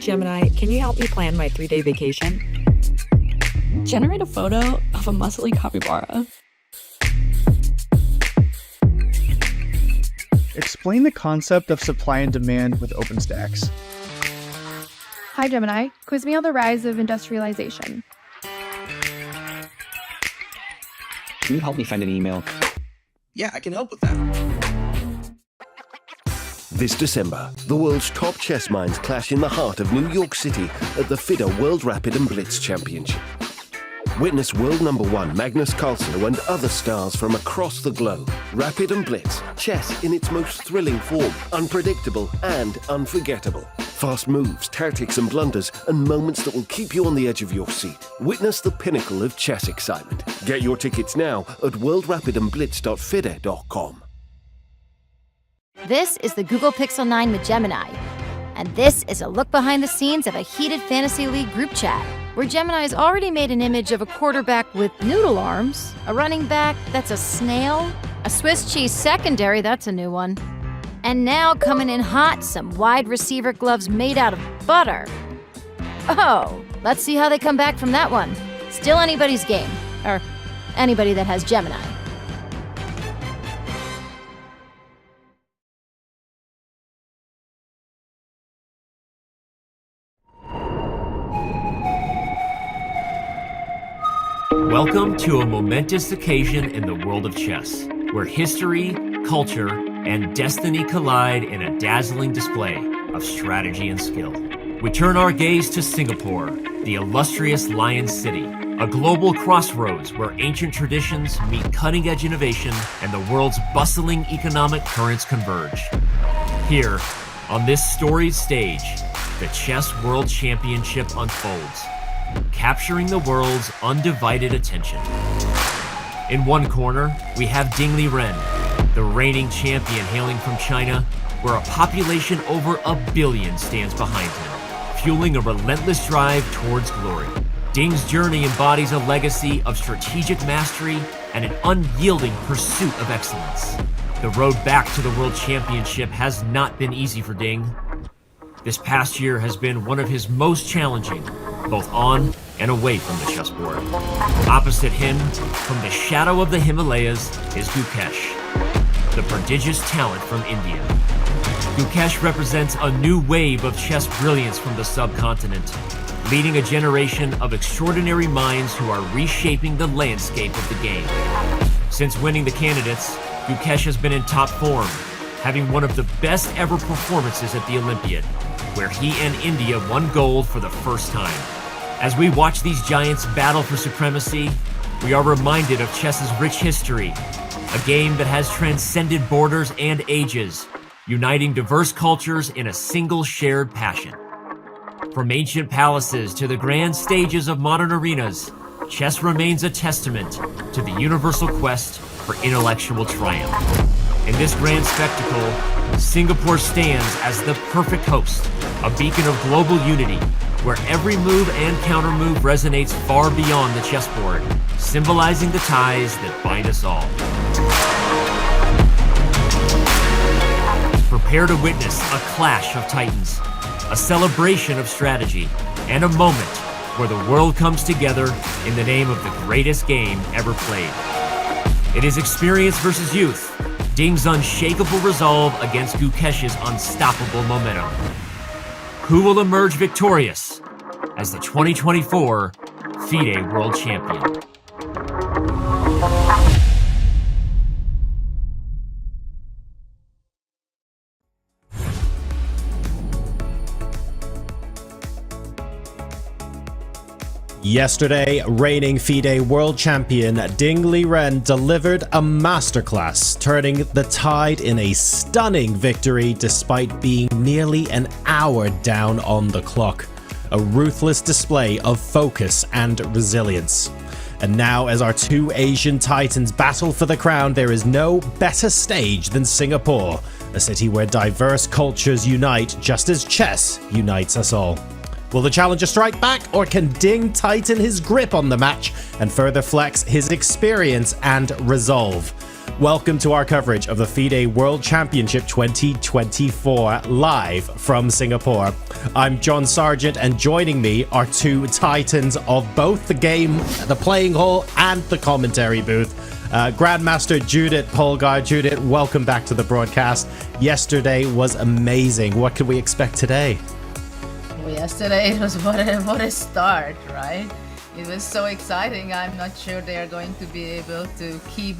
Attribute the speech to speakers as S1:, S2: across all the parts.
S1: Gemini, can you help me plan my 3-day vacation?
S2: Generate a photo of a muscly capybara.
S3: Explain the concept of supply and demand with OpenStax.
S4: Hi Gemini, quiz me on the rise of industrialization.
S5: Can you help me find an email?
S6: Yeah, I can help with that.
S7: This December, the world's top chess minds clash in the heart of New York City at the FIDE World Rapid and Blitz Championship. Witness world #1 Magnus Carlsen and other stars from across the globe. Rapid and Blitz, chess in its most thrilling form, unpredictable and unforgettable. Fast moves, tactics and blunders, and moments that will keep you on the edge of your seat. Witness the pinnacle of chess excitement. Get your tickets now at worldrapidandblitz.fide.com.
S8: This is the Google Pixel 9 with Gemini. And this is a look behind the scenes of a heated Fantasy League group chat, where Gemini's already made an image of a quarterback with noodle arms, a running back that's a snail, a Swiss cheese secondary, that's a new one, and now coming in hot, some wide receiver gloves made out of butter. Oh, let's see how they come back from that one. Still anybody's game, or anybody that has Gemini.
S9: Welcome to a momentous occasion in the world of chess, where history, culture, and destiny collide in a dazzling display of strategy and skill. We turn our gaze to Singapore, the illustrious Lion City, a global crossroads where ancient traditions meet cutting-edge innovation and the world's bustling economic currents converge. Here, on this storied stage, the Chess World Championship unfolds, capturing the world's undivided attention. In one corner, we have Ding Liren, the reigning champion hailing from China, where a population over 1 billion stands behind him, fueling a relentless drive towards glory. Ding's journey embodies a legacy of strategic mastery and an unyielding pursuit of excellence. The road back to the World Championship has not been easy for Ding. This past year has been one of his most challenging, both on and away from the chessboard. Opposite him, from the shadow of the Himalayas, is Gukesh, the prodigious talent from India. Gukesh represents a new wave of chess brilliance from the subcontinent, leading a generation of extraordinary minds who are reshaping the landscape of the game. Since winning the candidates, Gukesh has been in top form, having one of the best ever performances at the Olympiad, where he and India won gold for the first time. As we watch these giants battle for supremacy, we are reminded of chess's rich history, a game that has transcended borders and ages, uniting diverse cultures in a single shared passion. From ancient palaces to the grand stages of modern arenas, chess remains a testament to the universal quest for intellectual triumph. In this grand spectacle, Singapore stands as the perfect host, a beacon of global unity, where every move and countermove resonates far beyond the chessboard, symbolizing the ties that bind us all. Prepare to witness a clash of titans, a celebration of strategy, and a moment where the world comes together in the name of the greatest game ever played. It is experience versus youth, Ding's unshakable resolve against Gukesh's unstoppable momentum. Who will emerge victorious as the 2024 FIDE World Champion?
S10: Yesterday, reigning FIDE World Champion Ding Liren delivered a masterclass, turning the tide in a stunning victory despite being nearly an hour down on the clock. A ruthless display of focus and resilience. And now, as our two Asian titans battle for the crown, there is no better stage than Singapore, a city where diverse cultures unite just as chess unites us all. Will the challenger strike back, or can Ding tighten his grip on the match and further flex his experience and resolve? Welcome to our coverage of the FIDE World Championship 2024 live from Singapore. I'm John Sargent, and joining me are two titans of both the game, the playing hall, and the commentary booth. Grandmaster Judith Polgar. Judith, welcome back to the broadcast. Yesterday was amazing. What can we expect today?
S11: Well, yesterday it was what a start, right? It was so exciting. I'm not sure they are going to be able to keep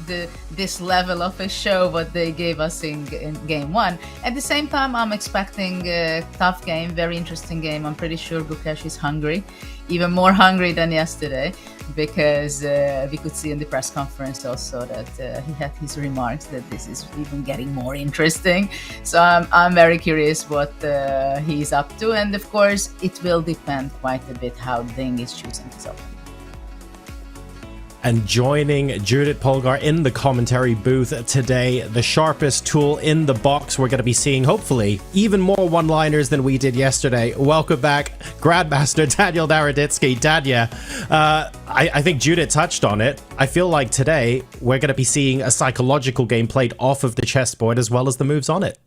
S11: this level of a show what they gave us in game one. At the same time, I'm expecting a tough game, very interesting game. I'm pretty sure Gukesh is hungry, even more hungry than yesterday, because we could see in the press conference also that he had his remarks that this is even getting more interesting. So I'm very curious what he's up to, and of course it will depend quite a bit how Ding is choosing his opponent.
S10: And joining Judith Polgar in the commentary booth today, the sharpest tool in the box. We're going to be seeing, hopefully, even more one-liners than we did yesterday. Welcome back, Grandmaster Daniel Naroditsky. Dania, I think Judith touched on it. I feel like today we're going to be seeing a psychological game played off of the chessboard as well as the moves on it.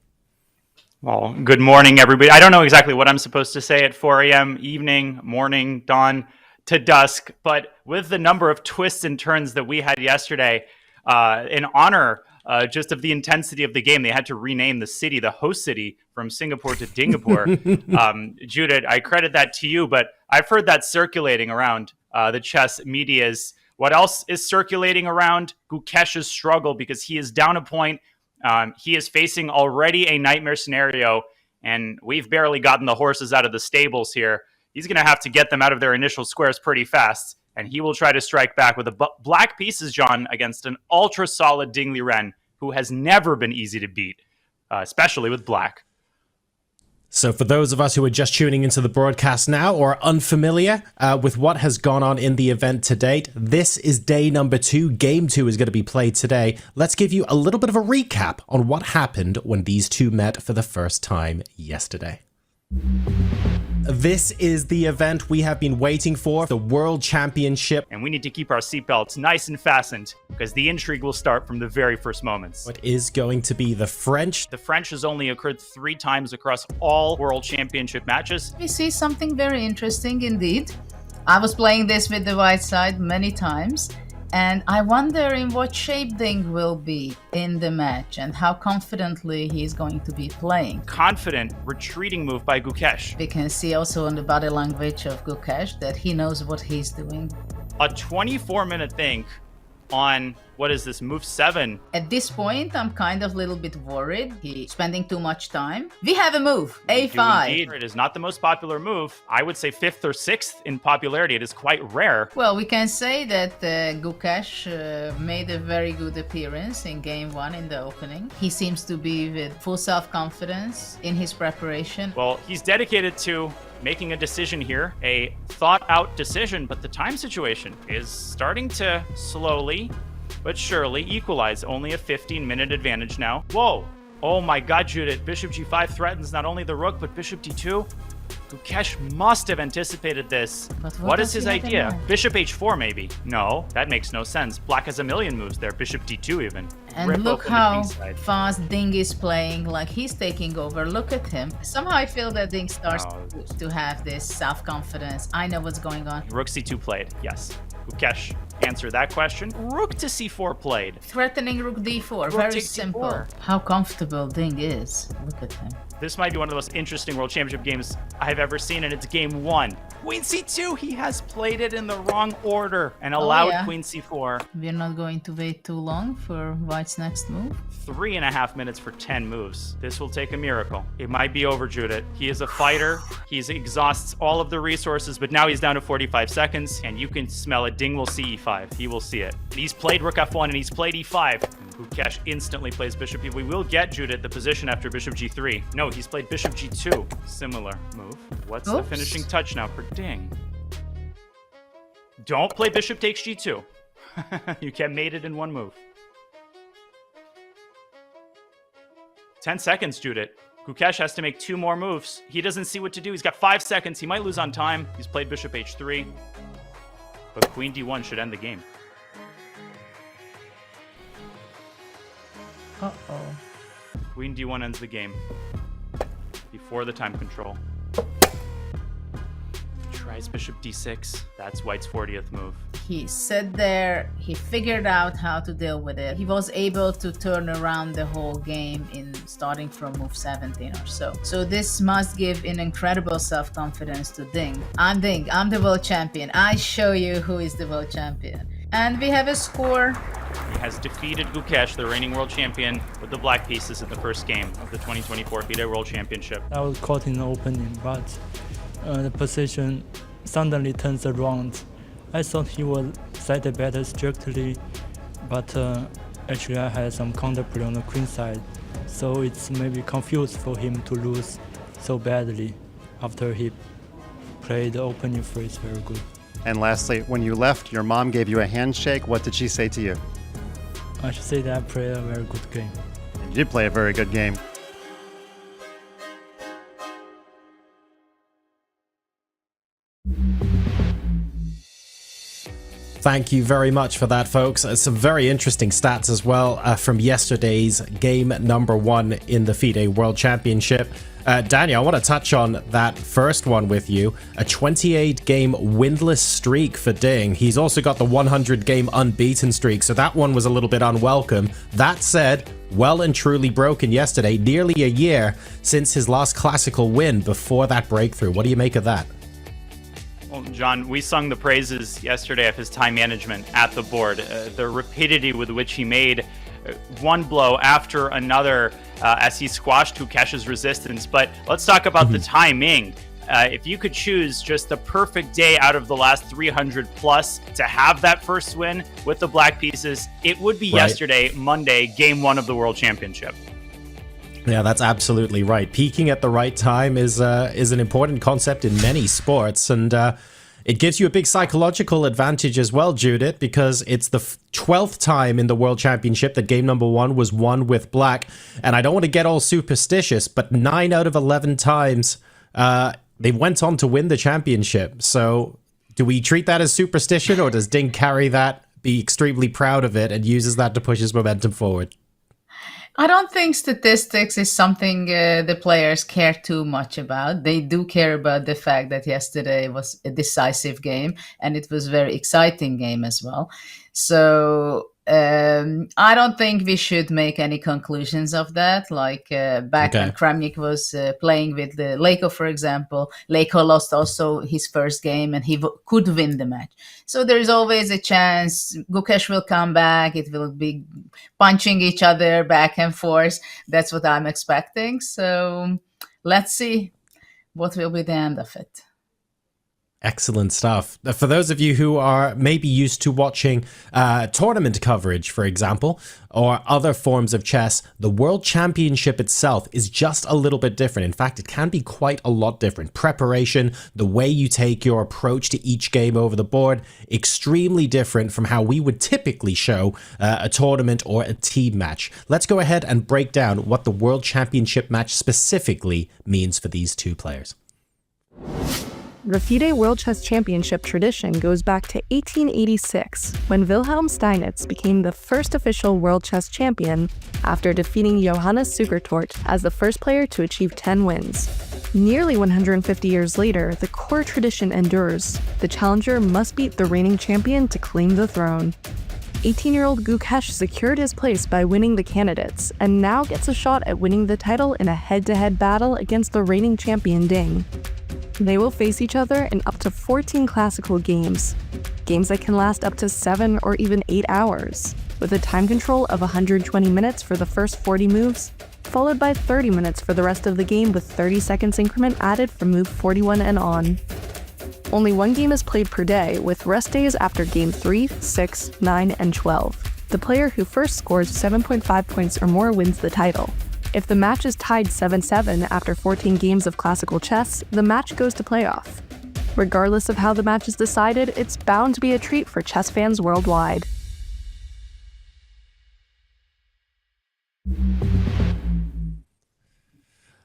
S12: Well, good morning, everybody. I don't know exactly what I'm supposed to say at 4 a.m., evening, morning, dawn, to dusk, but with the number of twists and turns that we had yesterday, in honor just of the intensity of the game, they had to rename the city, the host city, from Singapore to Dingapore. Judith, I credit that to you, but I've heard that circulating around the chess medias. What else is circulating around? Gukesh's struggle, because he is down a point. He is facing already a nightmare scenario, and we've barely gotten the horses out of the stables here. He's going to have to get them out of their initial squares pretty fast, and he will try to strike back with the black pieces, John, against an ultra-solid Ding Liren, who has never been easy to beat, especially with black.
S10: So for those of us who are just tuning into the broadcast now or are unfamiliar with what has gone on in the event to date, this is day number 2. Game 2 is going to be played today. Let's give you a little bit of a recap on what happened when these two met for the first time yesterday. This is the event we have been waiting for, the World Championship.
S12: And we need to keep our seatbelts nice and fastened, because the intrigue will start from the very first moments.
S10: What is going to be the French?
S12: The French has only occurred 3 times across all World Championship matches.
S11: We see something very interesting indeed. I was playing this with the white side many times, and I wonder in what shape Ding will be in the match and how confidently he's going to be playing.
S12: Confident retreating move by Gukesh.
S11: We can see also in the body language of Gukesh that he knows what he's doing.
S12: A 24-minute think on, what is this, move 7.
S11: At this point, I'm kind of a little bit worried. He's spending too much time. We have a move, A5.
S12: Indeed. It is not the most popular move. I would say 5th or 6th in popularity. It is quite rare.
S11: Well, we can say that Gukesh made a very good appearance in game 1 in the opening. He seems to be with full self-confidence in his preparation.
S12: Well, he's dedicated to making a decision here, a thought-out decision, but the time situation is starting to slowly but surely equalize. Only a 15-minute advantage now. Whoa! Oh my god, Judith. Bishop g5 threatens not only the rook, but bishop d2. Gukesh must have anticipated this.
S11: But
S12: what is his idea? Bishop h4 maybe? No, that makes no sense. Black has a million moves there. Bishop d2 even.
S11: And
S12: Rip
S11: look
S12: open the
S11: how
S12: kingside.
S11: fast Ding is playing, like he's taking over. Look at him. Somehow I feel that Ding starts to have this self-confidence. I know what's going on.
S12: Rook c2 played, yes. Gukesh answered that question. Rook to c4 played.
S11: Threatening rook d4,
S12: Rook
S11: very
S12: takes
S11: simple.
S12: d4.
S11: How comfortable Ding is. Look at him.
S12: This might be one of the most interesting World Championship games I've ever seen, and it's game 1. Queen c2, he has played it in the wrong order and allowed queen c4.
S11: We're not going to wait too long for White's next move.
S12: 3.5 minutes for 10 moves. This will take a miracle. It might be over, Judith. He is a fighter. He exhausts all of the resources, but now he's down to 45 seconds, and you can smell it. Ding will see e5. He will see it. He's played rook f1, and he's played e5. Gukesh instantly plays bishop e. We will get, Judith, the position after bishop g3. No, he's played bishop g2. Similar move. What's the finishing touch now for Ding? Don't play bishop takes g2. You can't mate it in one move. 10 seconds, Judith. Gukesh has to make 2 more moves. He doesn't see what to do. He's got 5 seconds. He might lose on time. He's played bishop h3. But queen d1 should end the game.
S11: Uh-oh.
S12: Queen d1 ends the game. Before the time control. Tries bishop d6. That's white's 40th move.
S11: He sat there, he figured out how to deal with it. He was able to turn around the whole game in starting from move 17 or so. So this must give an incredible self-confidence to Ding. I'm Ding, I'm the world champion. I show you who is the world champion. And we have a score.
S12: He has defeated Gukesh, the reigning world champion, with the black pieces in the first game of the 2024 FIDE World Championship.
S13: I was caught in the opening, but the position suddenly turns around. I thought he would set it better strictly, but actually I had some counterplay on the queen side, so it's maybe confused for him to lose so badly after he played the opening phrase very good.
S14: And lastly, when you left, your mom gave you a handshake. What did she say to you?
S13: I should say that I played a very good game.
S14: You did play a very good game.
S10: Thank you very much for that, folks. Some very interesting stats as well from yesterday's game number 1 in the FIDE World Championship. Daniel, I want to touch on that first one with you. A 28-game winless streak for Ding. He's also got the 100-game unbeaten streak, so that one was a little bit unwelcome. That said, well and truly broken yesterday, nearly a year since his last classical win before that breakthrough. What do you make of that?
S12: Well, John, we sung the praises yesterday of his time management at the board. The rapidity with which he made one blow after another as he squashed Gukesh's resistance. But let's talk about the timing. If you could choose just the perfect day out of the last 300 plus to have that first win with the black pieces, it would be yesterday, Monday, game 1 of the World Championship.
S10: Yeah, that's absolutely right. Peaking at the right time is an important concept in many sports, and it gives you a big psychological advantage as well, Judith, because it's the 12th time in the World Championship that game number 1 was won with black. And I don't want to get all superstitious, but 9 out of 11 times they went on to win the championship. So do we treat that as superstition, or does Ding carry that, be extremely proud of it, and uses that to push his momentum forward?
S11: I don't think statistics is something the players care too much about. They do care about the fact that yesterday was a decisive game and it was a very exciting game as well. So I don't think we should make any conclusions of that. Like back when Kramnik was playing with the Leko, for example, Leko lost also his first game and he could win the match. So there is always a chance Gukesh will come back. It will be punching each other back and forth. That's what I'm expecting. So let's see what will be the end of it.
S10: Excellent stuff. For those of you who are maybe used to watching tournament coverage, for example, or other forms of chess, the World Championship itself is just a little bit different. In fact, it can be quite a lot different. Preparation, the way you take your approach to each game over the board, extremely different from how we would typically show a tournament or a team match. Let's go ahead and break down what the World Championship match specifically means for these two players.
S4: The FIDE World Chess Championship tradition goes back to 1886, when Wilhelm Steinitz became the first official world chess champion after defeating Johannes Zukertort as the first player to achieve 10 wins. Nearly 150 years later, the core tradition endures. The challenger must beat the reigning champion to claim the throne. 18-year-old Gukesh secured his place by winning the candidates, and now gets a shot at winning the title in a head-to-head battle against the reigning champion Ding. They will face each other in up to 14 classical games that can last up to 7 or even 8 hours, with a time control of 120 minutes for the first 40 moves, followed by 30 minutes for the rest of the game with 30 seconds increment added from move 41 and on. Only one game is played per day, with rest days after game 3, 6, 9, and 12. The player who first scores 7.5 points or more wins the title. If the match is tied 7-7 after 14 games of classical chess, the match goes to playoff. Regardless of how the match is decided, it's bound to be a treat for chess fans worldwide.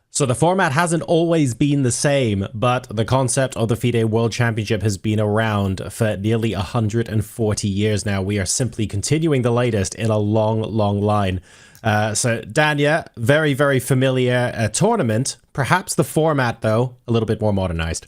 S10: So the format hasn't always been the same, but the concept of the FIDE World Championship has been around for nearly 140 years now. We are simply continuing the latest in a long, long line. So, Danya, very, very familiar tournament. Perhaps the format, though, a little bit more modernized.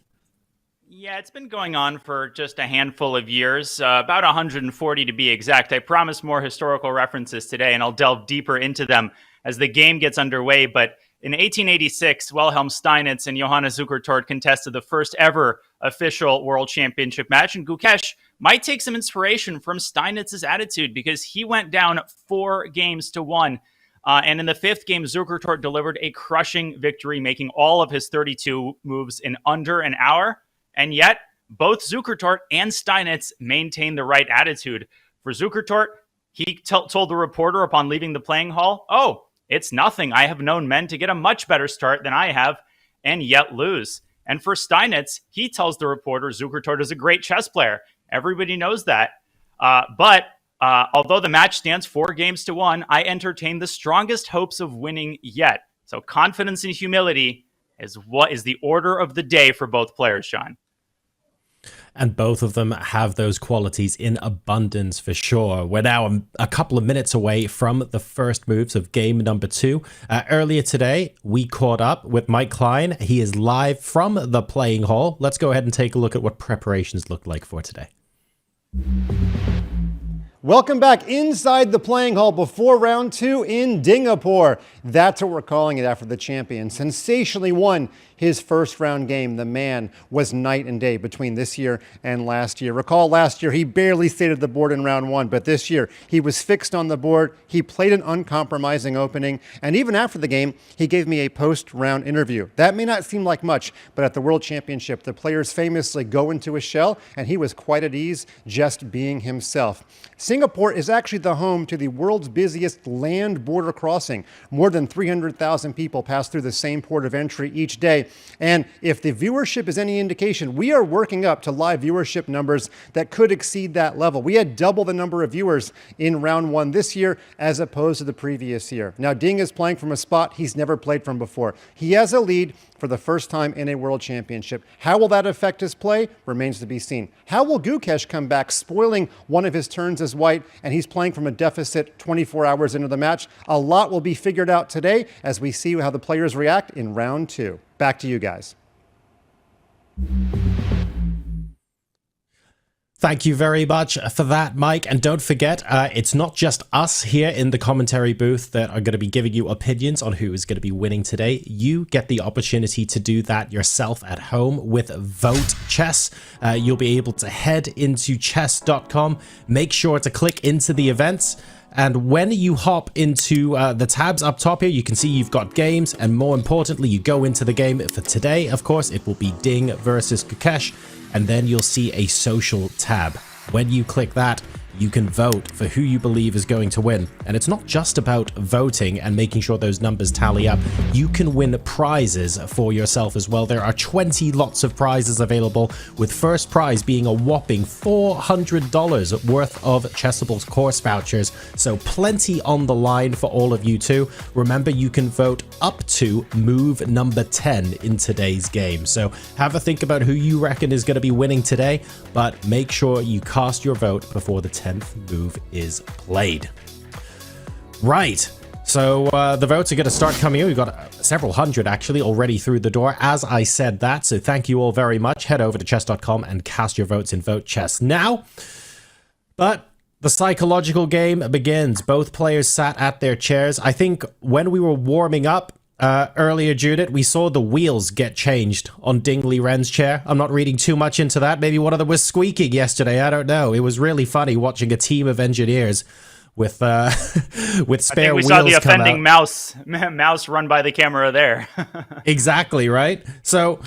S12: Yeah, it's been going on for just a handful of years, about 140 to be exact. I promise more historical references today, and I'll delve deeper into them as the game gets underway. But in 1886, Wilhelm Steinitz and Johannes Zukertort contested the first ever official World Championship match, and Gukesh might take some inspiration from Steinitz's attitude because he went down 4-1. And in the fifth game, Zukertort delivered a crushing victory, making all of his 32 moves in under an hour. And yet, both Zukertort and Steinitz maintained the right attitude. For Zukertort, he told the reporter upon leaving the playing hall, "Oh, it's nothing. I have known men to get a much better start than I have and yet lose." And for Steinitz, he tells the reporter Zukertort is a great chess player. Everybody knows that. But although the match stands 4-1, I entertain the strongest hopes of winning yet. So confidence and humility is what is the order of the day for both players, Sean.
S10: And both of them have those qualities in abundance for sure. We're now a couple of minutes away from the first moves of game number 2. Earlier today, we caught up with Mike Klein. He is live from the playing hall. Let's go ahead and take a look at what preparations look like for today.
S14: Welcome back inside the playing hall before round 2 in Dingapore. That's what we're calling it after the champion sensationally won his first round game. The man was night and day between this year and last year. Recall last year, he barely stayed at the board in round 1, but this year he was fixed on the board. He played an uncompromising opening, and even after the game, he gave me a post-round interview. That may not seem like much, but at the World Championship, the players famously go into a shell, and he was quite at ease just being himself. Singapore is actually the home to the world's busiest land border crossing. More than 300,000 people pass through the same port of entry each day. And if the viewership is any indication, we are working up to live viewership numbers that could exceed that level. We had double the number of viewers in round 1 this year as opposed to the previous year. Now, Ding is playing from a spot he's never played from before. He has a lead for the first time in a World Championship. How will that affect his play? Remains to be seen. How will Gukesh come back, spoiling one of his turns as white, and he's playing from a deficit 24 hours into the match? A lot will be figured out today as we see how the players react in round 2. Back to you guys.
S10: Thank you very much for that, Mike. And don't forget, it's not just us here in the commentary booth that are going to be giving you opinions on who is going to be winning today. You get the opportunity to do that yourself at home with Vote Chess. You'll be able to head into chess.com. Make sure to click into the events. And when you hop into the tabs up top here, you can see you've got games. And more importantly, you go into the game for today. Of course, it will be Ding versus Gukesh. And then you'll see a social tab. When you click that, you can vote for who you believe is going to win. And it's not just about voting and making sure those numbers tally up. You can win prizes for yourself as well. There are 20 lots of prizes available, with first prize being a whopping $400 worth of Chessable's course vouchers. So plenty on the line for all of you too. Remember, you can vote up to move number 10 in today's game. So have a think about who you reckon is going to be winning today, but make sure you cast your vote before the 10th move is played. Right, so the votes are going to start coming in. We've got several hundred actually already through the door as I said that, so thank you all very much. Head over to chess.com and cast your votes in Vote Chess now. But the psychological game begins. Both players sat at their chairs. I think when we were warming up earlier, Judith, we saw the wheels get changed on Ding Liren's chair. I'm not reading too much into that. Maybe one of them was squeaking yesterday. I don't know. It was really funny watching a team of engineers with spare wheels. I think we saw the offending
S12: mouse run by the camera there.
S10: Exactly, right? So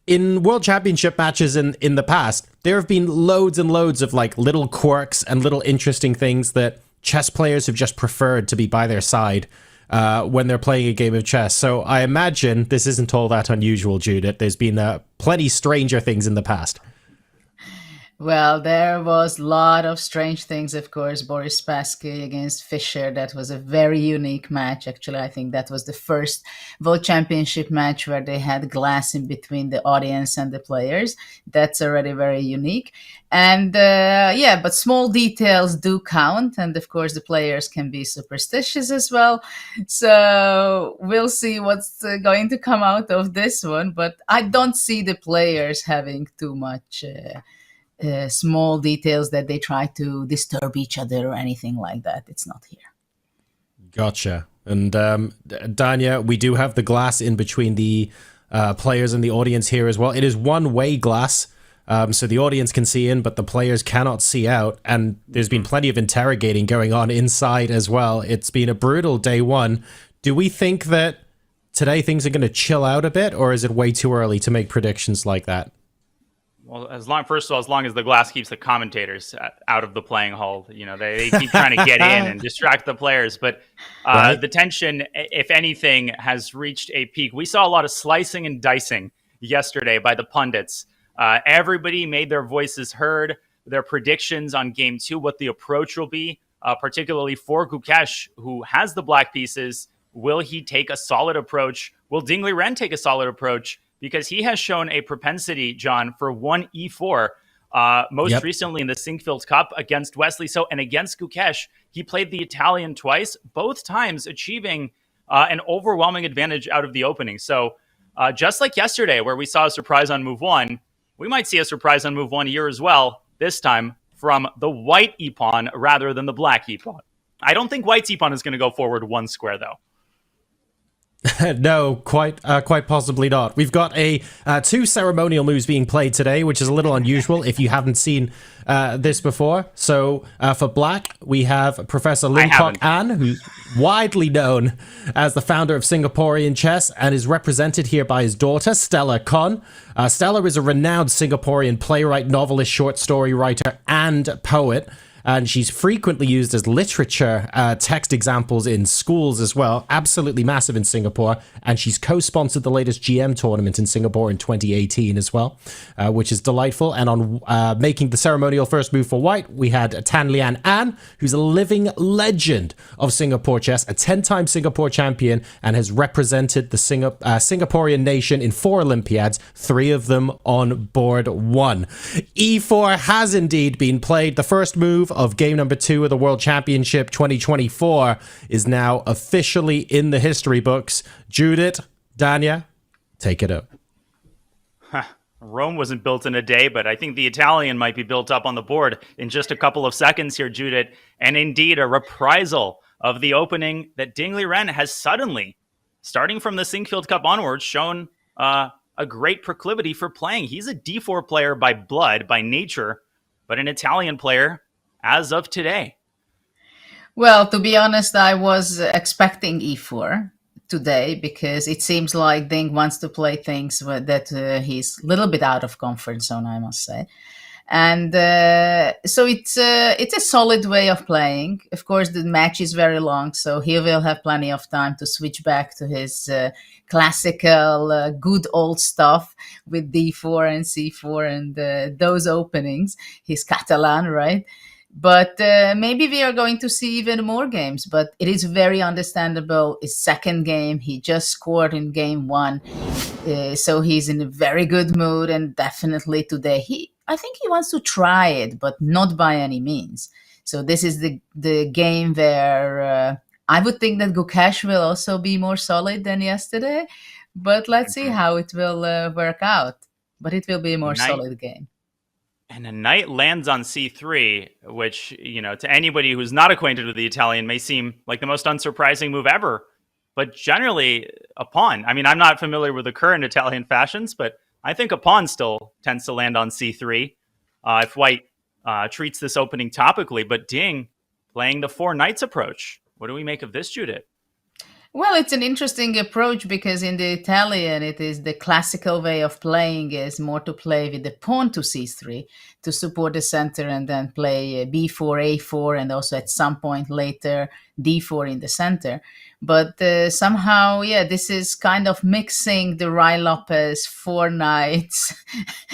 S10: in World Championship matches in the past, there have been loads and loads of like little quirks and little interesting things that chess players have just preferred to be by their side when they're playing a game of chess. So I imagine this isn't all that unusual, Judith. There's been plenty stranger things in the past.
S11: Well, there was a lot of strange things, of course. Boris Spassky against Fischer. That was a very unique match. Actually, I think that was the first World Championship match where they had glass in between the audience and the players. That's already very unique. And yeah, but small details do count. And of course, the players can be superstitious as well. So we'll see what's going to come out of this one. But I don't see the players having too much small details that they try to disturb each other or anything like that. It's not here.
S10: Gotcha. And Danya, we do have the glass in between the players and the audience here as well. It is one-way glass, so the audience can see in, but the players cannot see out. And there's been plenty of interrogating going on inside as well. It's been a brutal day one. Do we think that today things are going to chill out a bit, or is it way too early to make predictions like that?
S12: Well, as long as the glass keeps the commentators out of the playing hall, they keep trying to get in and distract the players. But
S10: Right.
S12: the tension, if anything, has reached a peak. We saw a lot of slicing and dicing yesterday by the pundits. Everybody made their voices heard, their predictions on game two, what the approach will be, particularly for Gukesh, who has the black pieces. Will he take a solid approach? Will Ding Liren take a solid approach? Because he has shown a propensity, John, for 1e4, most recently in the Sinkfield Cup against Wesley So and against Gukesh. He played the Italian twice, both times achieving an overwhelming advantage out of the opening. So just like yesterday, where we saw a surprise on move one, we might see a surprise on move one here as well, this time from the white e-pawn rather than the black e-pawn. I don't think white's e-pawn is going to go forward one square, though.
S10: No, quite possibly not. We've got two ceremonial moves being played today, which is a little unusual if you haven't seen this before. So for black, we have Professor Lim Kok An, who's widely known as the founder of Singaporean chess and is represented here by his daughter, Stella Kon. Stella is a renowned Singaporean playwright, novelist, short story writer, and poet. And she's frequently used as literature text examples in schools as well. Absolutely massive in Singapore. And she's co-sponsored the latest GM tournament in Singapore in 2018 as well, which is delightful. And on making the ceremonial first move for white, we had Tan Lian An, who's a living legend of Singapore chess, a 10-time Singapore champion, and has represented the Singaporean nation in 4 Olympiads, 3 of them on board 1. E4 has indeed been played. The first move of game number 2 of the World Championship 2024 is now officially in the history books. Judith, Danya, take it up.
S12: Rome wasn't built in a day, but I think the Italian might be built up on the board in just a couple of seconds here, Judith. And indeed, a reprisal of the opening that Ding Liren has suddenly, starting from the Sinkfield Cup onwards, shown a great proclivity for playing. He's a D4 player by blood, by nature, but an Italian player as of today.
S11: Well, to be honest, I was expecting e4 today because it seems like Ding wants to play things that he's a little bit out of comfort zone, I must say. And so it's a solid way of playing. Of course, the match is very long, so he will have plenty of time to switch back to his classical, good old stuff with d4 and c4 and those openings. He's Catalan, right? But maybe we are going to see even more games. But it is very understandable. His second game, he just scored in game 1. So he's in a very good mood. And definitely today, I think he wants to try it, but not by any means. So this is the game where I would think that Gukesh will also be more solid than yesterday. But let's see how it will work out. But it will be a more solid game.
S12: And a knight lands on c3, which, to anybody who's not acquainted with the Italian may seem like the most unsurprising move ever. But generally, a pawn. I mean, I'm not familiar with the current Italian fashions, but I think a pawn still tends to land on c3 if white treats this opening topically. But Ding playing the 4 knights approach. What do we make of this, Judith?
S11: Well, it's an interesting approach because in the Italian, it is the classical way of playing is more to play with the pawn to c3 to support the center and then play b4, a4, and also at some point later d4 in the center. But somehow, this is kind of mixing the Rai Lopez 4 knights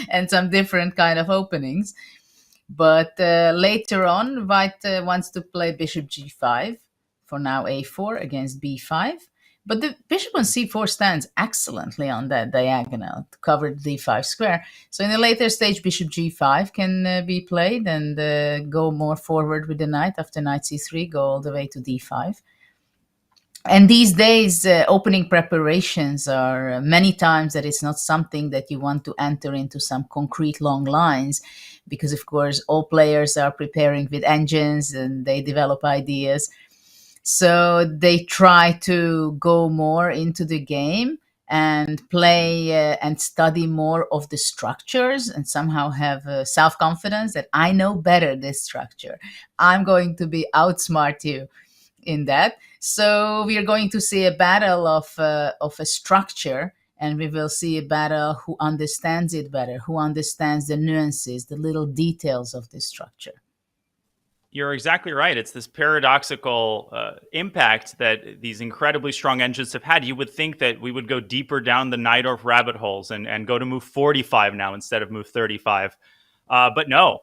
S11: and some different kind of openings. But later on, White wants to play bishop g5, for now a4 against b5. But the bishop on c4 stands excellently on that diagonal to cover the d5 square. So in a later stage, bishop g5 can be played and go more forward with the knight. After knight c3, go all the way to d5. And these days, opening preparations are many times that it's not something that you want to enter into some concrete long lines, because of course all players are preparing with engines and they develop ideas. So they try to go more into the game and play and study more of the structures and somehow have self-confidence that I know better this structure. I'm going to be outsmart you in that. So we are going to see a battle of a structure, and we will see a battle who understands it better, who understands the nuances, the little details of this structure.
S12: You're exactly right. It's this paradoxical impact that these incredibly strong engines have had. You would think that we would go deeper down the Najdorf rabbit holes and go to move 45 now instead of move 35. But no.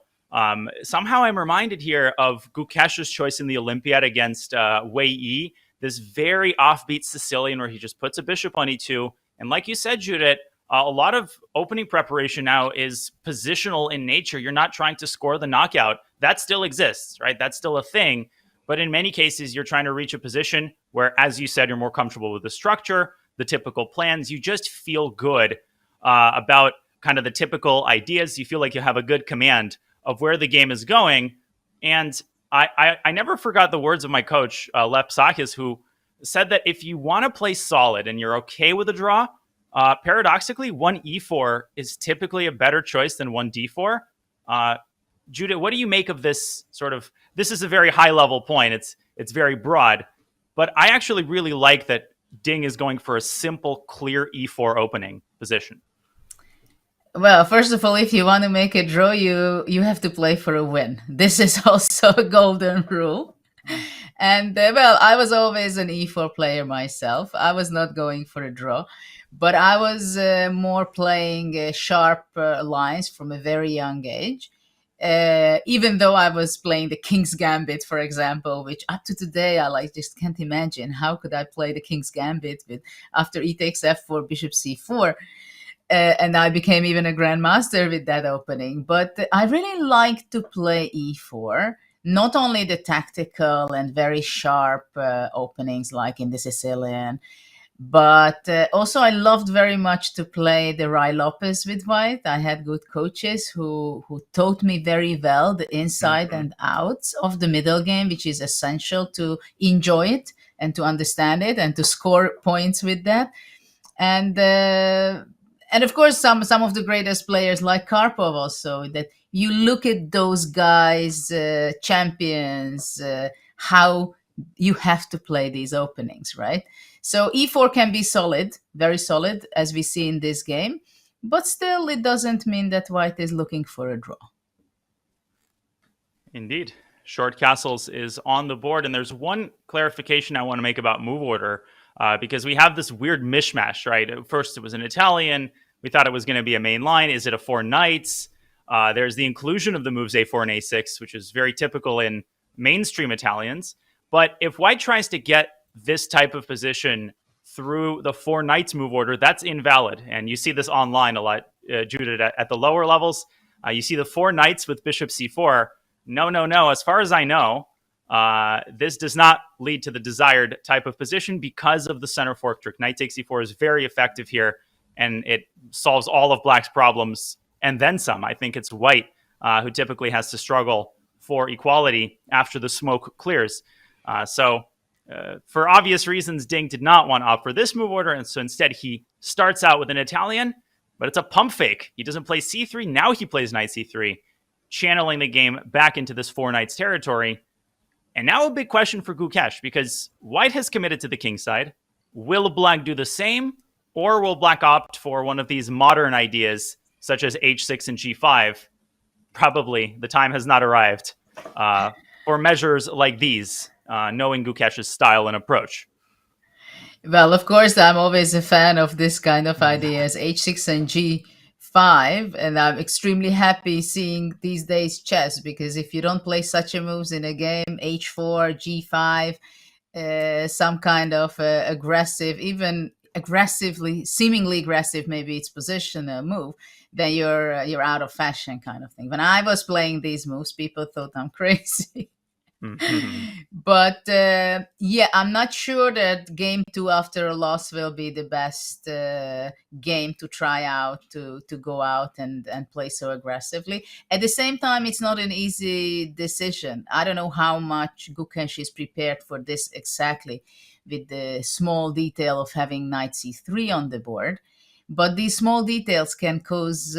S12: Somehow I'm reminded here of Gukesh's choice in the Olympiad against Wei Yi, this very offbeat Sicilian where he just puts a bishop on e2. And like you said, Judith, a lot of opening preparation now is positional in nature. You're not trying to score the knockout. That still exists, right? That's still a thing. But in many cases, you're trying to reach a position where, as you said, you're more comfortable with the structure, the typical plans. You just feel good about kind of the typical ideas. You feel like you have a good command of where the game is going. And I never forgot the words of my coach, Lep Sakis, who said that if you want to play solid and you're okay with a draw, paradoxically, one e4 is typically a better choice than one d4. Judith, what do you make of this sort of, this is a very high level point. It's very broad, but I actually really like that Ding is going for a simple, clear e4 opening position.
S11: Well, first of all, if you want to make a draw, you have to play for a win. This is also a golden rule. And well, I was always an e4 player myself. I was not going for a draw, but I was more playing sharp lines from a very young age. Even though I was playing the King's Gambit, for example, which up to today I just can't imagine how could I play the King's Gambit with after e takes f4, bishop c4. And I became even a grandmaster with that opening. But I really like to play e4, not only the tactical and very sharp openings like in the Sicilian, but also I loved very much to play the Rai Lopez with White. I had good coaches who taught me very well the inside and outs of the middle game, which is essential to enjoy it and to understand it and to score points with that. And of course, some of the greatest players like Karpov also, that you look at those guys, champions, how you have to play these openings, right? So e4 can be solid, very solid, as we see in this game. But still, it doesn't mean that White is looking for a draw.
S12: Indeed. Short castles is on the board. And there's one clarification I want to make about move order. Because we have this weird mishmash, right? At first, it was an Italian. We thought it was going to be a main line. Is it a 4 knights? There's the inclusion of the moves a4 and a6, which is very typical in mainstream Italians. But if White tries to get this type of position through the 4 knights move order, that's invalid. And you see this online a lot, Judith, at the lower levels. You see the 4 knights with bishop c4. No. As far as I know, this does not lead to the desired type of position because of the center fork trick. Knight takes e4 is very effective here, and it solves all of Black's problems and then some. I think it's White who typically has to struggle for equality after the smoke clears. So for obvious reasons, Ding did not want to opt for this move order, and so instead he starts out with an Italian, but it's a pump fake. He doesn't play c3. Now he plays knight c3, channeling the game back into this 4 knights territory. And now a big question for Gukesh, because White has committed to the king side. Will Black do the same, or will Black opt for one of these modern ideas, such as h6 and g5? Probably the time has not arrived for measures like these, knowing Gukesh's style and approach.
S11: Well, of course, I'm always a fan of this kind of ideas, h6 and g5. h5, and I'm extremely happy seeing these days chess, because if you don't play such a moves in a game, h4, g5, some kind of aggressive, even aggressively, seemingly aggressive, maybe it's position move, then you're out of fashion, kind of thing. When I was playing these moves, people thought I'm crazy. But yeah, I'm not sure that game 2 after a loss will be the best game to try out, to go out and play so aggressively. At the same time, it's not an easy decision. I don't know how much Gukesh is prepared for this exactly, with the small detail of having knight c3 on the board. But these small details can cause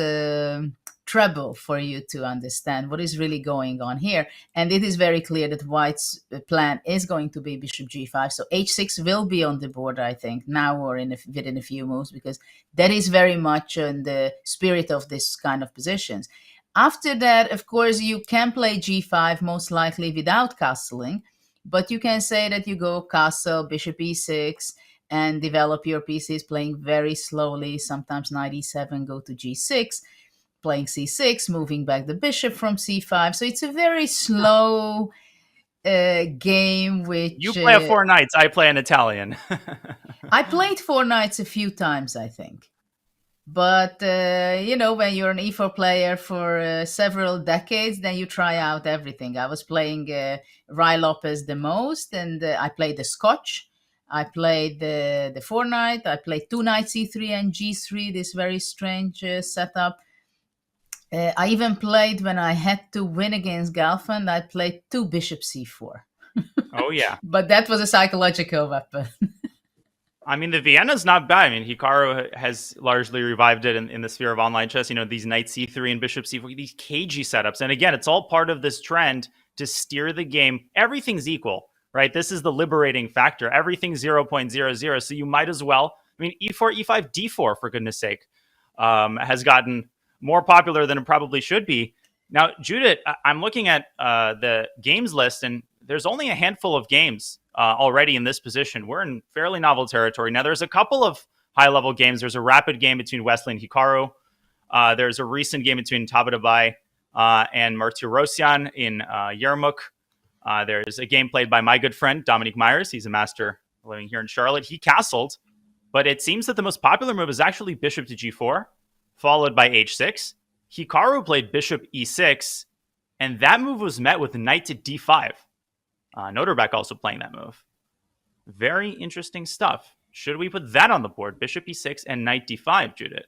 S11: trouble for you to understand what is really going on here. And it is very clear that White's plan is going to be bishop g5. So h6 will be on the board, I think, now or within a few moves, because that is very much in the spirit of this kind of positions. After that, of course, you can play g5 most likely without castling, but you can say that you go castle, bishop e6, and develop your pieces playing very slowly. Sometimes knight e7, go to g6, playing c6, moving back the bishop from c5. So it's a very slow game, which...
S12: You play a 4 knights, I play an Italian.
S11: I played 4 knights a few times, I think. But, you know, when you're an e4 player for several decades, then you try out everything. I was playing Rai Lopez the most, and I played the Scotch. I played the 4 knight. I played 2 knights e3 and g3, this very strange setup. I even played, when I had to win against Galfand, I played 2 bishop c4.
S12: Oh, yeah.
S11: But that was a psychological weapon.
S12: I mean, the Vienna's not bad. I mean, Hikaru has largely revived it in the sphere of online chess. You know, these knight c3 and bishop c4, these cagey setups. And again, it's all part of this trend to steer the game. Everything's equal, right? This is the liberating factor. Everything's 0.00. So you might as well, I mean, e4, e5, d4, for goodness sake, has gotten more popular than it probably should be. Now, Judith, I'm looking at the games list, and there's only a handful of games already in this position. We're in fairly novel territory. Now, there's a couple of high-level games. There's a rapid game between Wesley and Hikaru. There's a recent game between Tabatabai and Martirosyan in Yermuk. There's a game played by my good friend, Dominique Myers. He's a master living here in Charlotte. He castled, but it seems that the most popular move is actually bishop to g4, followed by h6. Hikaru played bishop e6, and that move was met with knight to d5. Noterbeck also playing that move. Very interesting stuff. Should we put that on the board? Bishop e6 and knight d5, Judith,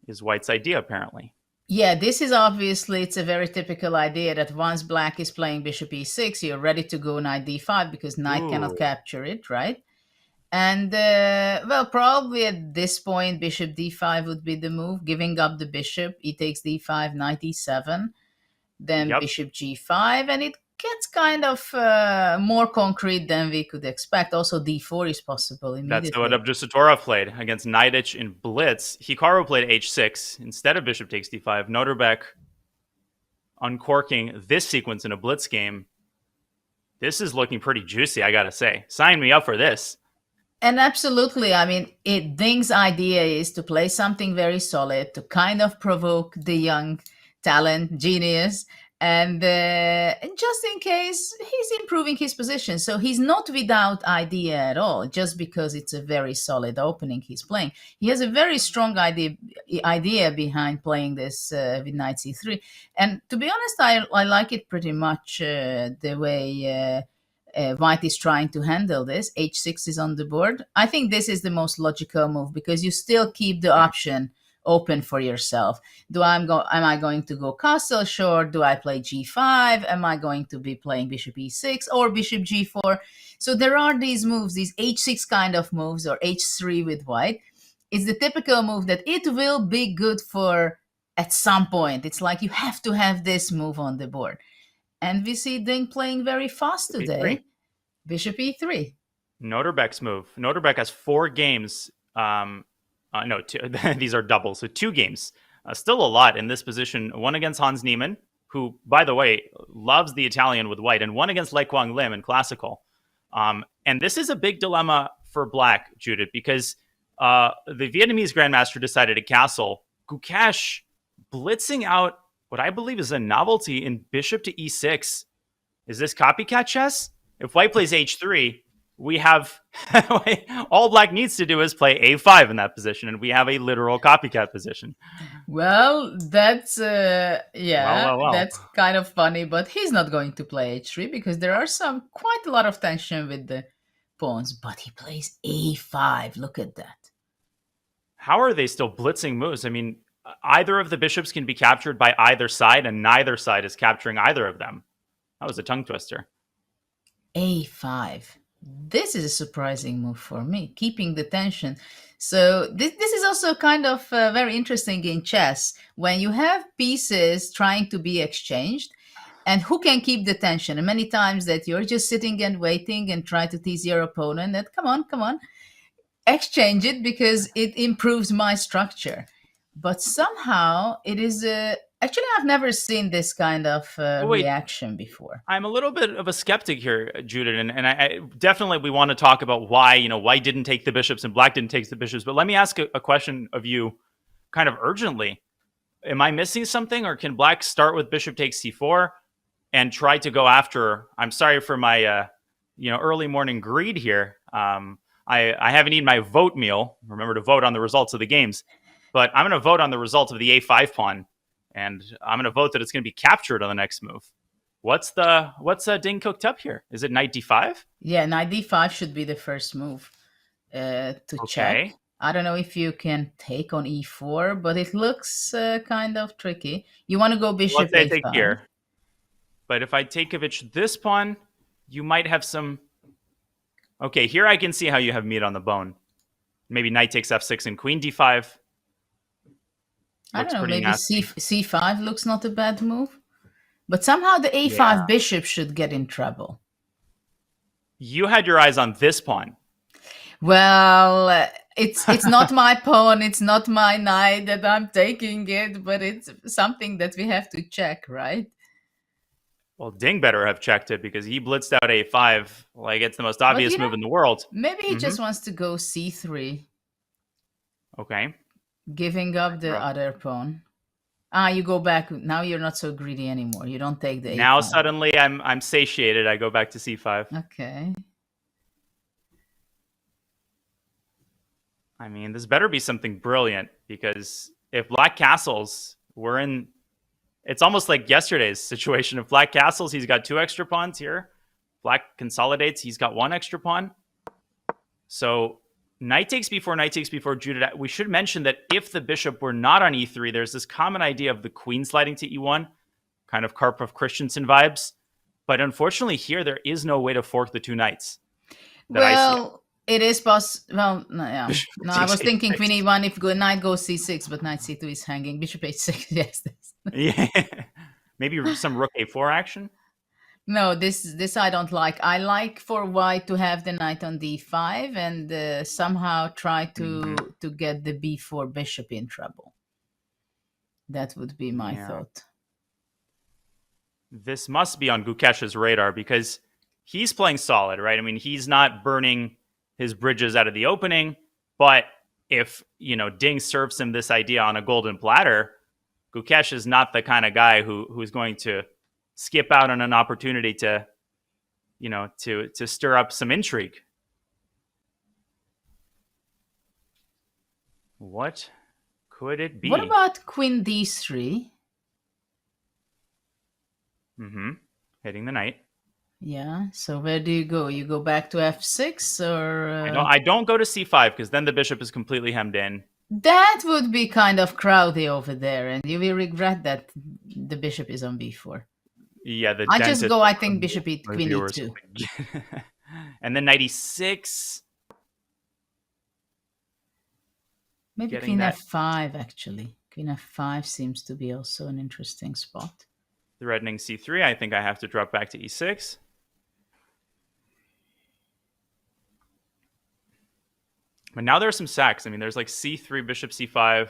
S12: is White's idea, apparently.
S11: Yeah, this is obviously, it's a very typical idea that once black is playing bishop e6, you're ready to go knight d5, because knight cannot capture it, right? And, well, probably at this point, bishop d5 would be the move, giving up the bishop. E takes d5, knight e7, then bishop g5, and it gets kind of more concrete than we could expect. Also, d4 is possible immediately.
S12: That's what Abdusatorov played against Knightich in Blitz. Hikaru played h6 instead of bishop takes d5. Noterbeck uncorking this sequence in a Blitz game. This is looking pretty juicy, I gotta say. Sign me up for this.
S11: And absolutely, I mean, Ding's idea is to play something very solid, to kind of provoke the young talent, genius, and just in case he's improving his position. So he's not without idea at all, just because it's a very solid opening he's playing. He has a very strong idea behind playing this with knight c3. And to be honest, I like it pretty much the way White is trying to handle this. h6 is on the board. I think this is the most logical move, because you still keep the option open for yourself. Am I going to go castle? Sure. Do I play g5? Am I going to be playing bishop e6 or bishop g4? So there are these moves, these h6 kind of moves, or h3 with White. It's the typical move that it will be good for at some point. It's like you have to have this move on the board. And we see Ding playing very fast today. Bishop e3.
S12: Noterbeck's move. Noterbeck has 4 games. No, 2. These are doubles. So 2 games. Still a lot in this position. One against Hans Niemann, who, by the way, loves the Italian with White, and one against Lei Kwang Lim in classical. And this is a big dilemma for Black, Judith, because the Vietnamese grandmaster decided to castle. Gukesh blitzing out what I believe is a novelty in bishop to e6. Is this copycat chess? If white plays h3, we have all black needs to do is play a5 in that position, and we have a literal copycat position.
S11: Well, that's
S12: Well.
S11: that's kind of funny, but he's not going to play h3 because there are quite a lot of tension with the pawns. But he plays a5. Look at that.
S12: How are they still blitzing moves? I mean, either of the bishops can be captured by either side, and neither side is capturing either of them. That was a tongue twister.
S11: a5. This is a surprising move for me, keeping the tension. So this is also kind of very interesting in chess, when you have pieces trying to be exchanged, and who can keep the tension. And many times that you're just sitting and waiting and try to tease your opponent that, come on, exchange it because it improves my structure. But somehow it is actually, I've never seen this kind of reaction before.
S12: I'm a little bit of a skeptic here, Judith, and I definitely we want to talk about why white didn't take the bishops and black didn't take the bishops. But let me ask a question of you, kind of urgently. Am I missing something, or can black start with bishop takes c4 and try to go after? I'm sorry for my early morning greed here. I haven't eaten my vote meal. Remember to vote on the results of the games, but I'm going to vote on the result of the a5 pawn. And I'm going to vote that it's going to be captured on the next move. What's Ding cooked up here? Is it knight d5?
S11: Yeah, knight d5 should be the first move to check. I don't know if you can take on e4, but it looks kind of tricky. You want to go bishop
S12: Let's
S11: a5.
S12: take here. But if I take this pawn, you might have some... Okay, here I can see how you have meat on the bone. Maybe knight takes f6 and queen d5.
S11: I don't know, maybe c5 looks not a bad move. But somehow the a5 bishop should get in trouble.
S12: You had your eyes on this pawn.
S11: Well, it's not my pawn, it's not my knight that I'm taking it, but it's something that we have to check, right?
S12: Well, Ding better have checked it because he blitzed out a5 like it's the most obvious move in the world.
S11: Maybe he just wants to go c3.
S12: Okay.
S11: Giving up the other pawn. You go back. Now you're not so greedy anymore. You don't take the a5.
S12: Now suddenly I'm satiated. I go back to c5.
S11: Okay.
S12: I mean, this better be something brilliant, because if black castles, it's almost like yesterday's situation. If black castles, he's got 2 extra pawns here. Black consolidates, he's got 1 extra pawn. So knight takes b4, Judith. We should mention that if the bishop were not on e3, there's this common idea of the queen sliding to e1, kind of Karpov-Christensen vibes. But unfortunately here, there is no way to fork the 2 knights.
S11: Well, it is possible. Well, no, yeah. No, I was thinking queen e1 if knight goes c6, but knight c2 is hanging. Bishop h6, yes.
S12: Yeah, maybe some rook a4 action.
S11: No, this I don't like. I like for white to have the knight on d5 and somehow try to get the b4 bishop in trouble. That would be my thought.
S12: This must be on Gukesh's radar because he's playing solid, right? I mean, he's not burning his bridges out of the opening, but if, Ding serves him this idea on a golden platter, Gukesh is not the kind of guy who's going to skip out on an opportunity to stir up some intrigue. What could it be?
S11: What about queen d3?
S12: Hitting the knight.
S11: Yeah, so where do you go? You go back to f6 or...
S12: I don't go to c5 because then the bishop is completely hemmed in.
S11: That would be kind of crowded over there, and you will regret that the bishop is on b4.
S12: Yeah,
S11: I just go, I think, bishop queen e2.
S12: And then knight e6.
S11: Maybe queen f5, actually. Queen f5 seems to be also an interesting spot.
S12: Threatening c3. I think I have to drop back to e6. But now there are some sacks. I mean, there's like c3, bishop c5.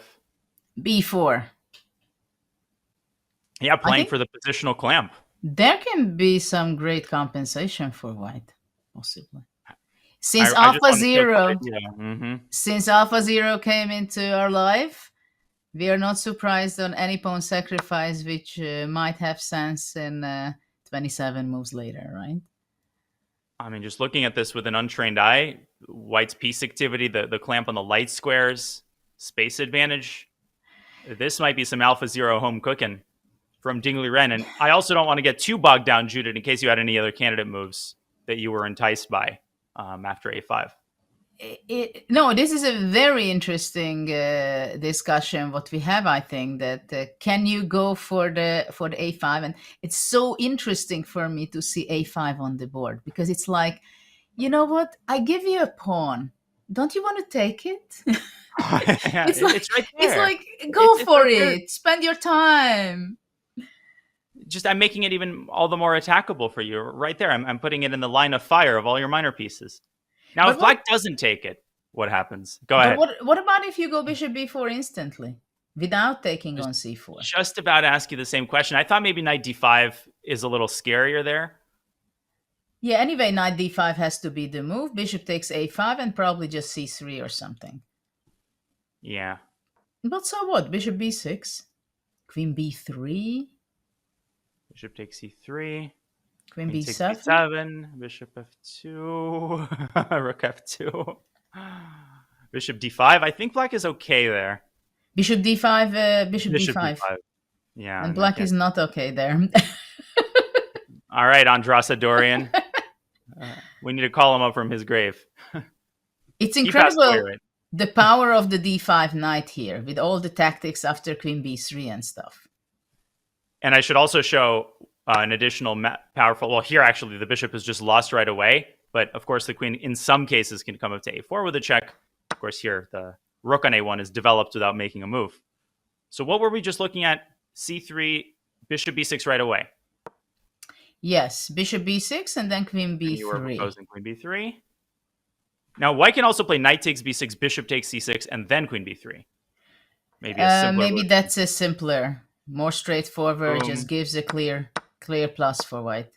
S11: b4.
S12: Yeah, playing for the positional clamp.
S11: There can be some great compensation for white, possibly. Since
S12: I just want to show
S11: AlphaZero,
S12: the video.
S11: since AlphaZero came into our life, we are not surprised on any pawn sacrifice, which might have sense in 27 moves later, right?
S12: I mean, just looking at this with an untrained eye, White's piece activity, the clamp on the light squares, space advantage, this might be some AlphaZero home cooking from Ding Liren. And I also don't want to get too bogged down, Judith, in case you had any other candidate moves that you were enticed by after A5.
S11: No, this is a very interesting discussion. What we have, I think, that can you go for the A5? And it's so interesting for me to see A5 on the board, because it's like, you know what? I give you a pawn. Don't you want to take it? It's
S12: right there.
S11: It's like, go for
S12: right there.
S11: it. Spend your time.
S12: Just I'm making it even all the more attackable for you right there. I'm putting it in the line of fire of all your minor pieces. Now, if Black doesn't take it, what happens? Go ahead.
S11: What about if you go bishop b4 instantly without taking on c4?
S12: Just about to ask you the same question. I thought maybe knight d5 is a little scarier there.
S11: Yeah, anyway, knight d5 has to be the move. Bishop takes a5 and probably just c3 or something.
S12: Yeah.
S11: But so what? Bishop b6, queen b3.
S12: Bishop takes c3.
S11: Queen b7.
S12: Takes b7. Bishop f2. Rook f2. Bishop d5. I think Black is okay there.
S11: Bishop d5. Bishop d5.
S12: Yeah.
S11: And Black is not okay there.
S12: All right, Andrasa Dorian. We need to call him up from his grave.
S11: It's incredible the power of the d5 knight here with all the tactics after queen b3 and stuff.
S12: And I should also show an additional powerful... Well, here, actually, the bishop is just lost right away. But, of course, the queen, in some cases, can come up to a4 with a check. Of course, here, the rook on a1 is developed without making a move. So what were we just looking at? c3, bishop b6 right away.
S11: Yes, bishop b6 and then queen b3.
S12: And you were proposing queen b3. Now, White can also play knight takes b6, bishop takes c6, and then queen b3. Maybe a simpler
S11: maybe that's a simpler, more straightforward.
S12: Boom.
S11: Just gives a clear plus for White.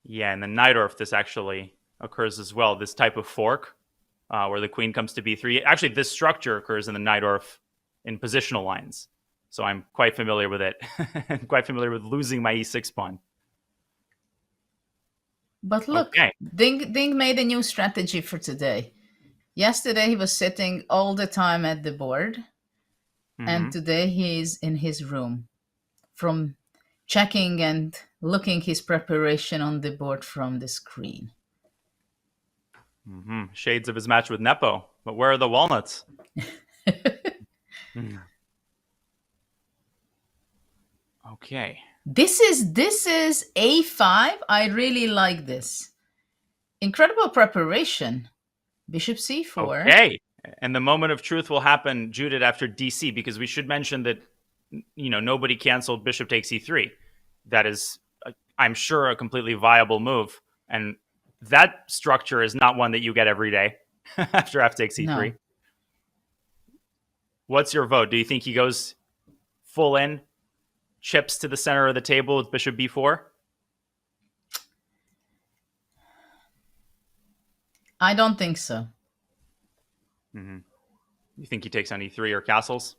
S12: Yeah, and then Najdorf, this actually occurs as well. This type of fork where the queen comes to b3. Actually, this structure occurs in the Najdorf in positional lines. So I'm quite familiar with it. And quite familiar with losing my e6 pawn.
S11: But look,
S12: okay.
S11: Ding made a new strategy for today. Yesterday, he was sitting all the time at the board. And today, he's in his room. From checking and looking his preparation on the board from the screen.
S12: Shades of his match with Nepo. But where are the walnuts? Okay.
S11: This is a5. I really like this. Incredible preparation. Bishop c4.
S12: Okay. And the moment of truth will happen, Judith, after dc, because we should mention that, you know, nobody canceled bishop takes e3. That is, I'm sure, a completely viable move. And that structure is not one that you get every day after f takes e3. No. What's your vote? Do you think he goes full in, chips to the center of the table with bishop b4?
S11: I don't think so.
S12: You think he takes on e3 or castles?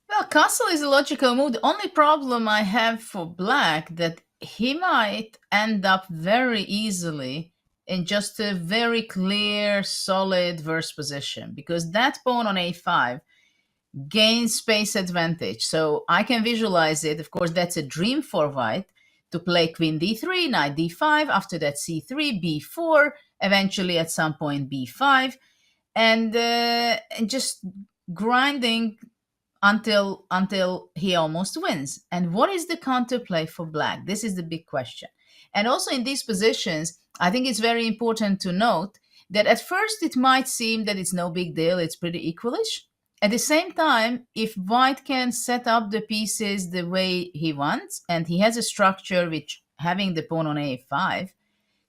S11: Well, castle is a logical move. The only problem I have for Black that he might end up very easily in just a very clear, solid verse position, because that pawn on a5 gains space advantage. So I can visualize it. Of course, that's a dream for White to play queen d3, knight d5, after that c3, b4, eventually at some point b5, and just grinding until he almost wins. And what is the counterplay for Black? This is the big question. And also in these positions, I think it's very important to note that at first it might seem that it's no big deal, it's pretty equalish. At the same time, if White can set up the pieces the way he wants, and he has a structure which having the pawn on a5,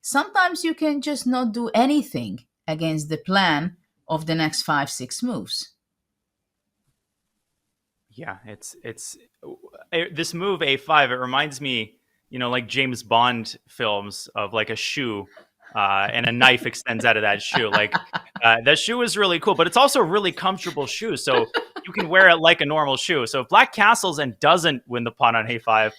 S11: sometimes you can just not do anything against the plan of the next 5-6 moves.
S12: Yeah, it's this move a5. It reminds me like James Bond films of like a shoe and a knife extends out of that shoe. Like that shoe is really cool, but it's also a really comfortable shoe. So you can wear it like a normal shoe. So if black castles and doesn't win the pawn on a5,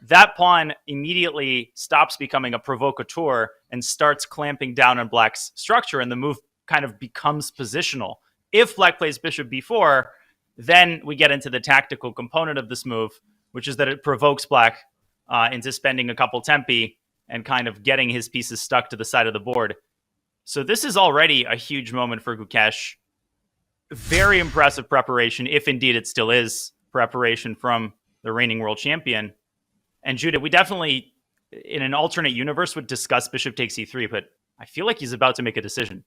S12: that pawn immediately stops becoming a provocateur and starts clamping down on black's structure, and the move kind of becomes positional. If black plays bishop b4, then we get into the tactical component of this move, which is that it provokes black into spending a couple tempi and kind of getting his pieces stuck to the side of the board. So this is already a huge moment for Gukesh. Very impressive preparation, if indeed it still is preparation from the reigning world champion. And Judith, we definitely, in an alternate universe, would discuss bishop takes e3, but I feel like he's about to make a decision.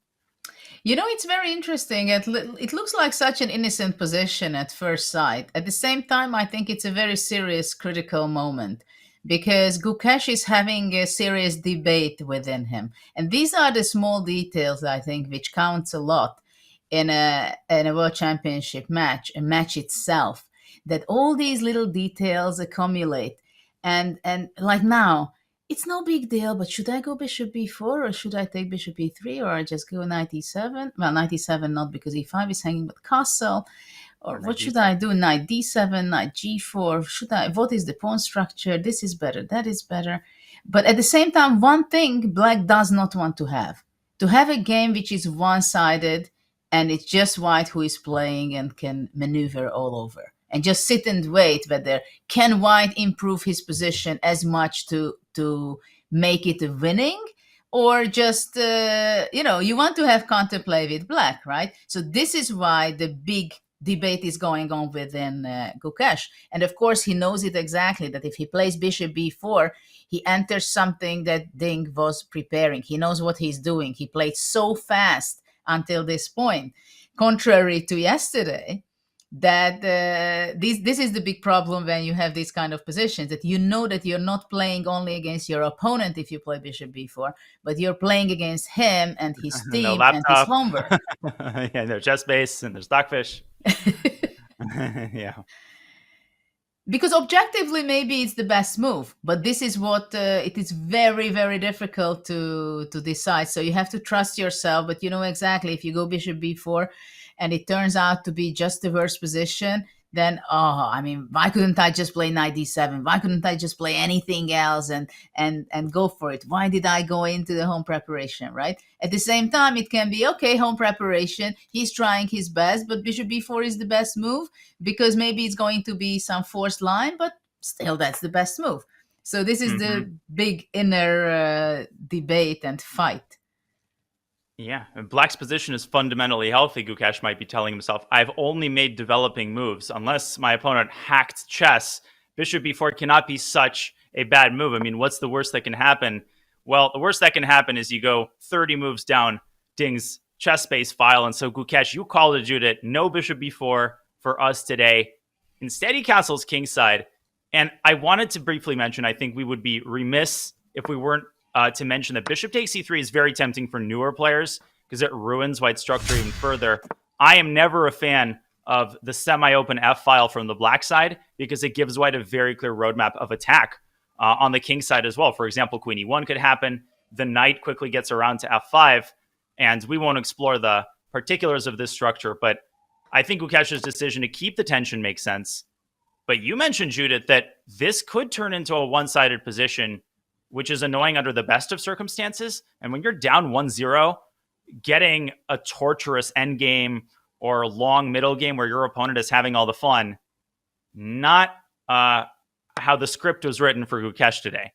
S11: It's very interesting. It looks like such an innocent position at first sight. At the same time, I think it's a very serious, critical moment because Gukesh is having a serious debate within him. And these are the small details, I think, which counts a lot in a World Championship match, a match itself, that all these little details accumulate. And like now, it's no big deal, but should I go bishop b4 or should I take bishop e3 or just go knight e7? Well, knight e7 not because e5 is hanging, but castle. Or what should I do? Knight d7, knight g4. What is the pawn structure? This is better, that is better. But at the same time, one thing black does not want to have a game which is one-sided and it's just white who is playing and can maneuver all over. And just sit and wait whether can white improve his position as much to make it a winning, or just you want to have counterplay with black, right? So this is why the big debate is going on within Gukesh. And of course, he knows it exactly that if he plays bishop b4, he enters something that Ding was preparing. He knows what he's doing. He played so fast until this point, contrary to yesterday. That this is the big problem when you have these kind of positions, that you know that you're not playing only against your opponent if you play bishop b4, but you're playing against him and his team and his homework.
S12: Yeah, there's chess base and there's Stockfish. Yeah.
S11: Because objectively, maybe it's the best move, but this is what it is very, very difficult to decide. So you have to trust yourself, but you know exactly if you go bishop b4 and it turns out to be just the worst position, then, why couldn't I just play knight d7? Why couldn't I just play anything else and go for it? Why did I go into the home preparation, right? At the same time, it can be, okay, home preparation, he's trying his best, but bishop b4 is the best move because maybe it's going to be some forced line, but still that's the best move. So this is the big inner debate and fight.
S12: Yeah, and black's position is fundamentally healthy, Gukesh might be telling himself. I've only made developing moves. Unless my opponent hacked chess, bishop b4 cannot be such a bad move. I mean, what's the worst that can happen? Well, the worst that can happen is you go 30 moves down Ding's chess space file. And so, Gukesh, you called it, Judith. No bishop b4 for us today. Instead, he castles kingside. And I wanted to briefly mention, I think we would be remiss if we weren't to mention that bishop takes e3 is very tempting for newer players because it ruins white's structure even further. I am never a fan of the semi-open f file from the black side because it gives white a very clear roadmap of attack on the king side as well. For example, queen e1 could happen. The knight quickly gets around to f5, and we won't explore the particulars of this structure, but I think Gukesh's decision to keep the tension makes sense. But you mentioned, Judith, that this could turn into a one-sided position, which is annoying under the best of circumstances. And when you're down 1-0, getting a torturous endgame or a long middle game where your opponent is having all the fun, not how the script was written for Gukesh today.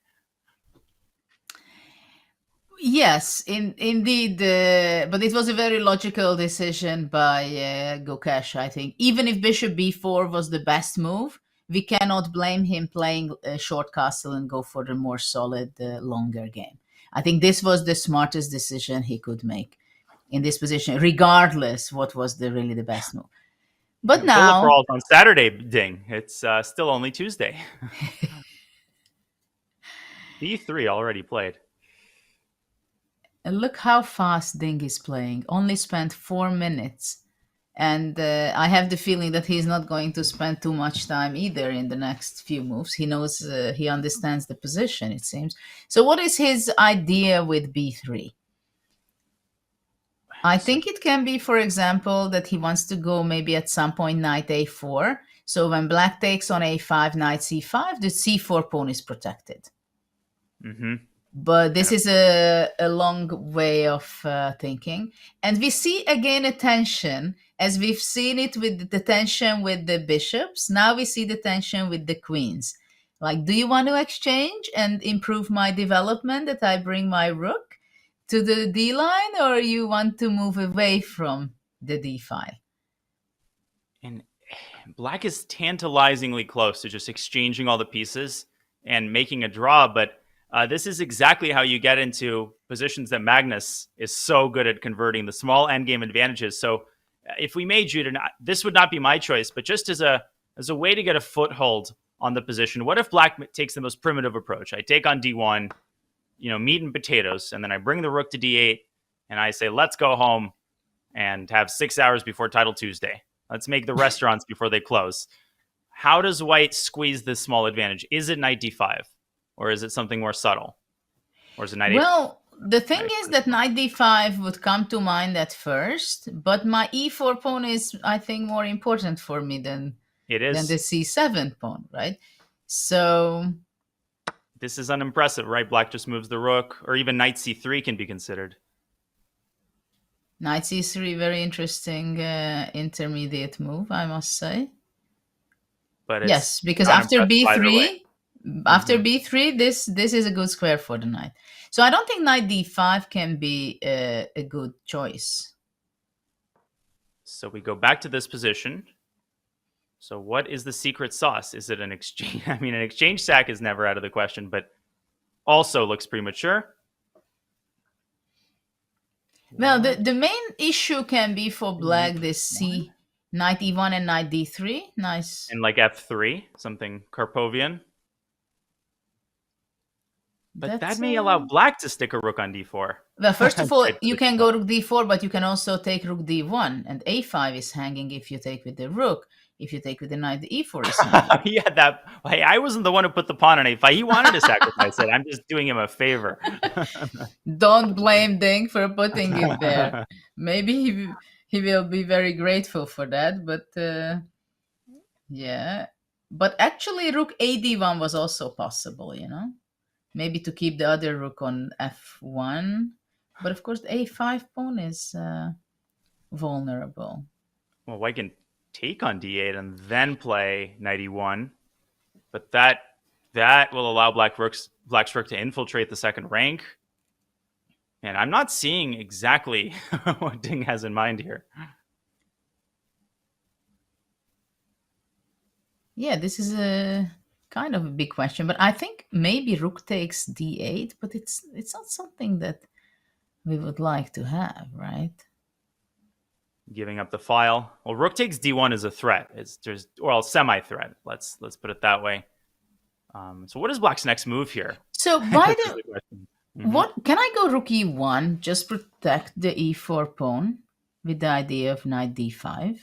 S11: Yes, indeed. But it was a very logical decision by Gukesh, I think. Even if bishop b4 was the best move, we cannot blame him playing a short castle and go for the more solid, longer game. I think this was the smartest decision he could make in this position, regardless what was really the best move. But now...
S12: Bullet Brawl's on Saturday, Ding. It's still only Tuesday. E3 already played.
S11: And look how fast Ding is playing. Only spent 4 minutes And I have the feeling that he's not going to spend too much time either in the next few moves. He knows, he understands the position, it seems. So what is his idea with b3? I think it can be, for example, that he wants to go maybe at some point knight a4. So when black takes on a5, knight c5, the c4 pawn is protected.
S12: Mm-hmm.
S11: But this is a long way of thinking. And we see again a tension, as we've seen it with the tension with the bishops. Now we see the tension with the queens. Like, do you want to exchange and improve my development that I bring my rook to the d line, or you want to move away from the d file?
S12: And black is tantalizingly close to just exchanging all the pieces and making a draw, but this is exactly how you get into positions that Magnus is so good at converting, the small endgame advantages. So if we made Judah, this would not be my choice, but just as a way to get a foothold on the position, what if black takes the most primitive approach? I take on d1, meat and potatoes, and then I bring the rook to d8, and I say, let's go home and have 6 hours before Title Tuesday. Let's make the restaurants before they close. How does white squeeze this small advantage? Is it knight d5? Or is it something more subtle? Or is it knight a4?
S11: Well, the thing is that knight d5 would come to mind at first, but my e4 pawn is, I think, more important for me than the c7 pawn, right? So
S12: this is unimpressive, right? Black just moves the rook, or even knight c3 can be considered.
S11: Knight c3, very interesting intermediate move, I must say.
S12: But
S11: yes, because after b3... After b3, this is a good square for the knight. So I don't think knight d5 can be a good choice.
S12: So we go back to this position. So what is the secret sauce? Is it an exchange? I mean, an exchange sack is never out of the question, but also looks premature.
S11: Well, the main issue can be for black this c, knight e1 and knight d3. Nice.
S12: And like f3, something Karpovian. But that may allow black to stick a rook on d4.
S11: Well, first of all, you can go rook d4, but you can also take rook d1. And a5 is hanging if you take with the rook. If you take with the knight, the e4 is hanging.
S12: Yeah, hey, I wasn't the one who put the pawn on a5. He wanted to sacrifice it. I'm just doing him a favor.
S11: Don't blame Ding for putting it there. Maybe he will be very grateful for that. But yeah. But actually, rook a d1 was also possible, Maybe to keep the other rook on f1. But of course, the a5 pawn is vulnerable.
S12: Well, white can take on d8 and then play knight e1. But that will allow black's rook to infiltrate the second rank. And I'm not seeing exactly what Ding has in mind here.
S11: Yeah, this is a kind of a big question, but I think maybe rook takes d8, but it's not something that we would like to have, right?
S12: Giving up the file. Well, rook takes d1 is a threat. It's semi-threat. Let's put it that way. So what is black's next move here?
S11: So why what can I go rook e1, just protect the e4 pawn with the idea of knight d5?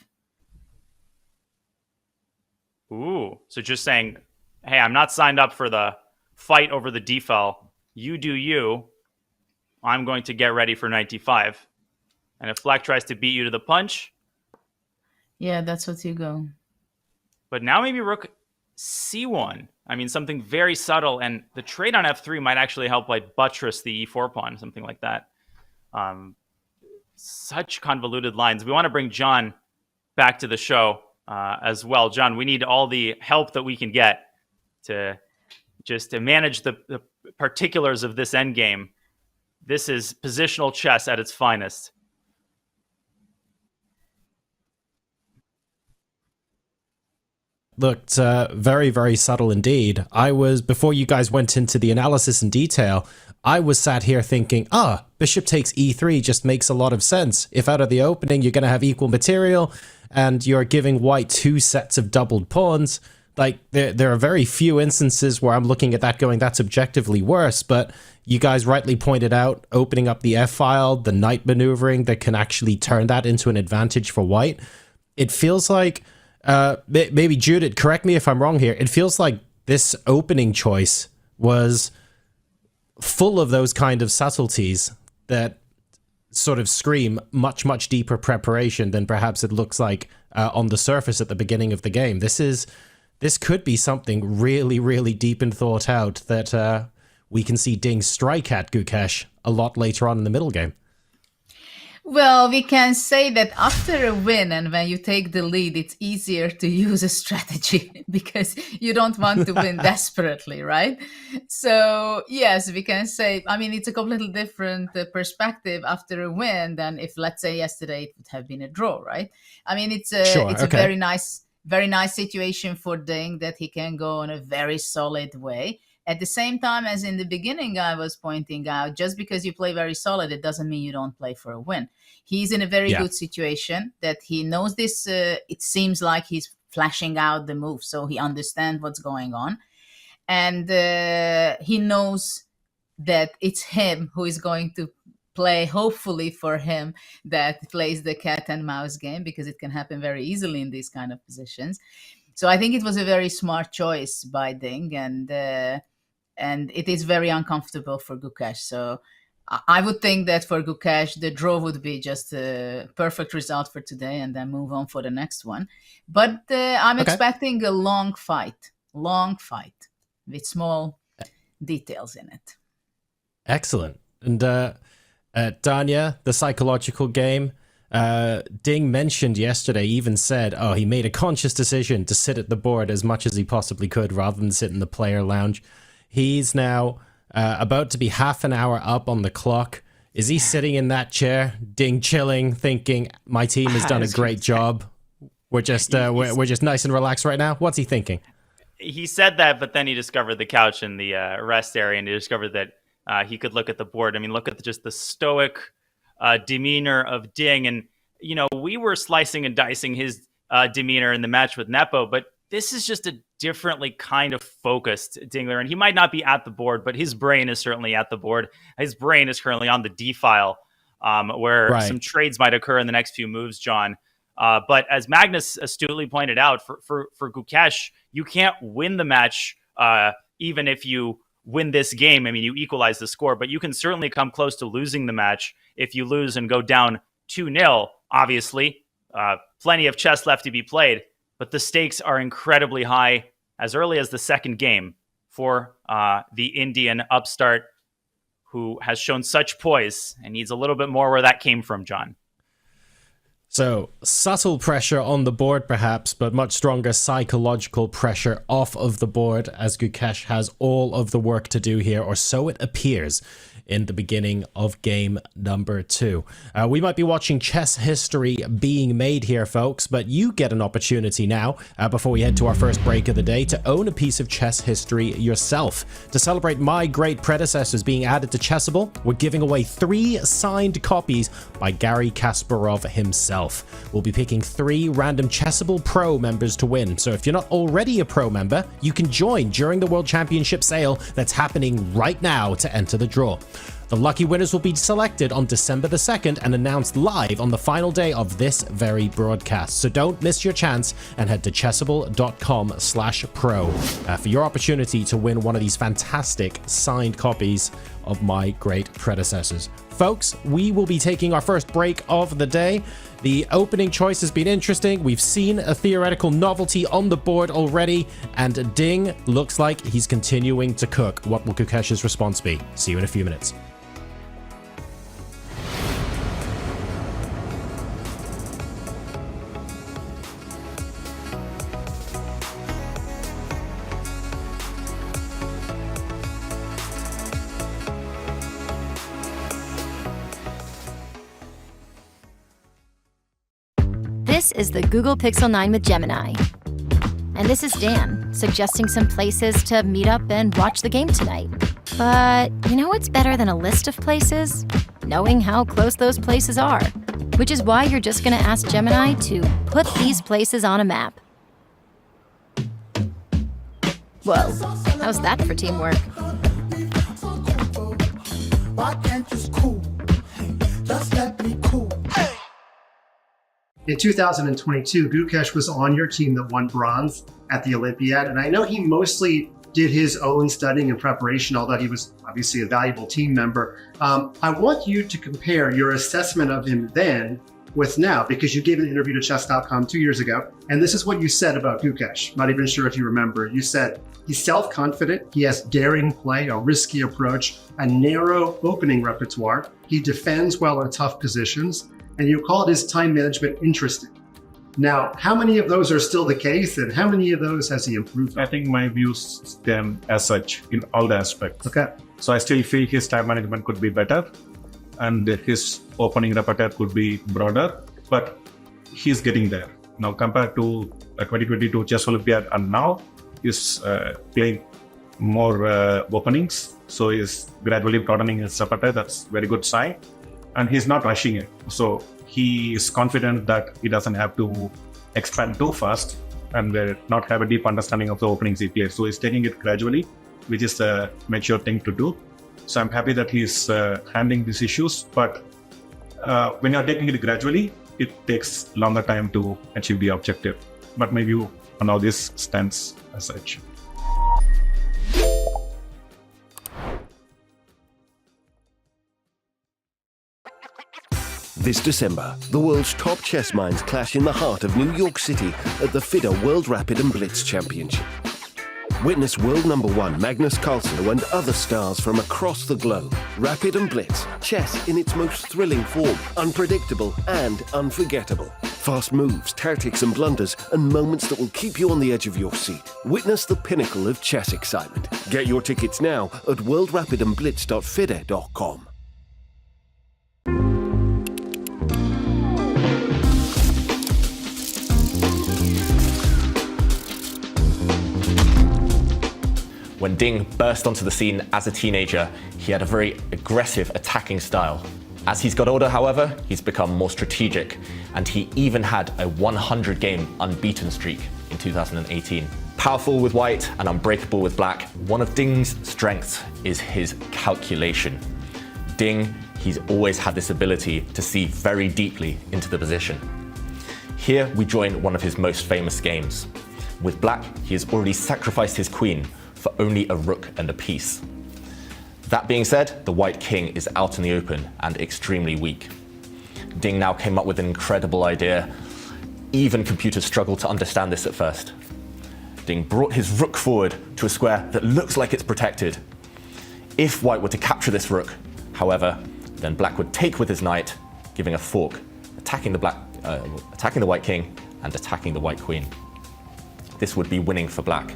S12: Ooh, so just saying, hey, I'm not signed up for the fight over the d file. You do you. I'm going to get ready for knight d5. And if black tries to beat you to the punch...
S11: Yeah, that's what you go.
S12: But now maybe rook c1. I mean, something very subtle. And the trade on f3 might actually help like buttress the e4 pawn, something like that. Such convoluted lines. We want to bring John back to the show as well. John, we need all the help that we can get to manage the particulars of this endgame. This is positional chess at its finest.
S10: Looked very, very subtle indeed. Before you guys went into the analysis in detail, I was sat here thinking, bishop takes e3 just makes a lot of sense. If out of the opening you're going to have equal material and you're giving white two sets of doubled pawns, like there are very few instances where I'm looking at that going, that's objectively worse, but you guys rightly pointed out opening up the F-file, the knight maneuvering that can actually turn that into an advantage for white. It feels like, maybe Judith, correct me if I'm wrong here, it feels like this opening choice was full of those kind of subtleties that sort of scream much, much deeper preparation than perhaps it looks like on the surface at the beginning of the game. This could be something really, really deep and thought out that we can see Ding strike at Gukesh a lot later on in the middle game.
S11: Well, we can say that after a win and when you take the lead, it's easier to use a strategy because you don't want to win desperately, right? So, yes, we can say, I mean, it's a completely different perspective after a win than if, let's say, yesterday it would have been a draw, right? I mean, it's a very nice situation for Ding that he can go in a very solid way. At the same time, as in the beginning, I was pointing out, just because you play very solid, it doesn't mean you don't play for a win. He's in a very good situation that he knows this. It seems like he's flashing out the move, so he understands what's going on. And he knows that it's him who is going to play, hopefully for him, that plays the cat and mouse game, because it can happen very easily in these kind of positions. So I think it was a very smart choice by Ding, and it is very uncomfortable for Gukesh. So I would think that for Gukesh, the draw would be just a perfect result for today and then move on for the next one. But I'm expecting a long fight with small details in it.
S10: Excellent. And Danya, the psychological game, Ding mentioned yesterday, even said, he made a conscious decision to sit at the board as much as he possibly could rather than sit in the player lounge. He's now about to be half an hour up on the clock. Is he sitting in that chair, Ding chilling, thinking, my team has done a great job? We're just we're just nice and relaxed right now? What's he thinking?
S12: He said that, but then he discovered the couch in the rest area, and he discovered that he could look at the board. I mean, look at just the stoic demeanor of Ding. And, you know, we were slicing and dicing his demeanor in the match with Nepo, but this is just a differently kind of focused Ding Liren. He might not be at the board, but his brain is certainly at the board. His brain is currently on the D file, where some trades might occur in the next few moves, John. But as Magnus astutely pointed out, for Gukesh, you can't win the match even if you win this game. I mean, you equalize the score, but you can certainly come close to losing the match if you lose and go down 2-0. Obviously, plenty of chess left to be played, but the stakes are incredibly high as early as the second game for the Indian upstart who has shown such poise and needs a little bit more where that came from, John.
S10: So, subtle pressure on the board perhaps, but much stronger psychological pressure off of the board as Gukesh has all of the work to do here, or so it appears in the beginning of game number 2. We might be watching chess history being made here, folks, but you get an opportunity now, before we head to our first break of the day, to own a piece of chess history yourself. To celebrate my great predecessors being added to Chessable, we're giving away 3 signed copies by Garry Kasparov himself. We'll be picking 3 random Chessable Pro members to win, so if you're not already a Pro member, you can join during the World Championship sale that's happening right now to enter the draw. The lucky winners will be selected on December the 2nd and announced live on the final day of this very broadcast. So don't miss your chance and head to chessable.com/pro for your opportunity to win one of these fantastic signed copies of my great predecessors. Folks, we will be taking our first break of the day. The opening choice has been interesting. We've seen a theoretical novelty on the board already, and Ding looks like he's continuing to cook. What will Gukesh's response be? See you in a few minutes.
S8: This is the Google Pixel 9 with Gemini. And this is Dan, suggesting some places to meet up and watch the game tonight. But you know what's better than a list of places? Knowing how close those places are. Which is why you're just going to ask Gemini to put these places on a map. Whoa, how's that for teamwork?
S15: In 2022, Gukesh was on your team that won bronze at the Olympiad, and I know he mostly did his own studying and preparation, although he was obviously a valuable team member. I want you to compare your assessment of him then with now, because you gave an interview to chess.com 2 years ago, and this is what you said about Gukesh. Not even sure if you remember. You said, he's self-confident, he has daring play, a risky approach, a narrow opening repertoire, he defends well in tough positions, and you called his time management interesting. Now, how many of those are still the case, and how many of those has he improved on?
S16: I think my views stand as such in all the aspects.
S15: Okay.
S16: So I still feel his time management could be better, and his opening repertoire could be broader, but he's getting there. Now, compared to a 2022 Chess Olympiad, and now he's playing more openings, so he's gradually broadening his repertoire. That's very good sign, and he's not rushing it. So he is confident that he doesn't have to expand too fast and not have a deep understanding of the openings he plays. So he's taking it gradually, which is a mature thing to do. So I'm happy that he's handling these issues, but when you're taking it gradually, it takes longer time to achieve the objective. But my view on all this stands as such.
S7: This December, the world's top chess minds clash in the heart of New York City at the FIDE World Rapid and Blitz Championship. Witness world #1 Magnus Carlsen and other stars from across the globe. Rapid and Blitz, chess in its most thrilling form, unpredictable and unforgettable. Fast moves, tactics and blunders, and moments that will keep you on the edge of your seat. Witness the pinnacle of chess excitement. Get your tickets now at worldrapidandblitz.fide.com.
S17: When Ding burst onto the scene as a teenager, he had a very aggressive attacking style. As he's got older, however, he's become more strategic, and he even had a 100-game unbeaten streak in 2018. Powerful with white and unbreakable with black, one of Ding's strengths is his calculation. Ding, he's always had this ability to see very deeply into the position. Here we join one of his most famous games. With black, he has already sacrificed his queen for only a rook and a piece. That being said, the white king is out in the open and extremely weak. Ding now came up with an incredible idea. Even computers struggle to understand this at first. Ding brought his rook forward to a square that looks like it's protected. If white were to capture this rook, however, then black would take with his knight, giving a fork, attacking the white king and attacking the white queen. This would be winning for black.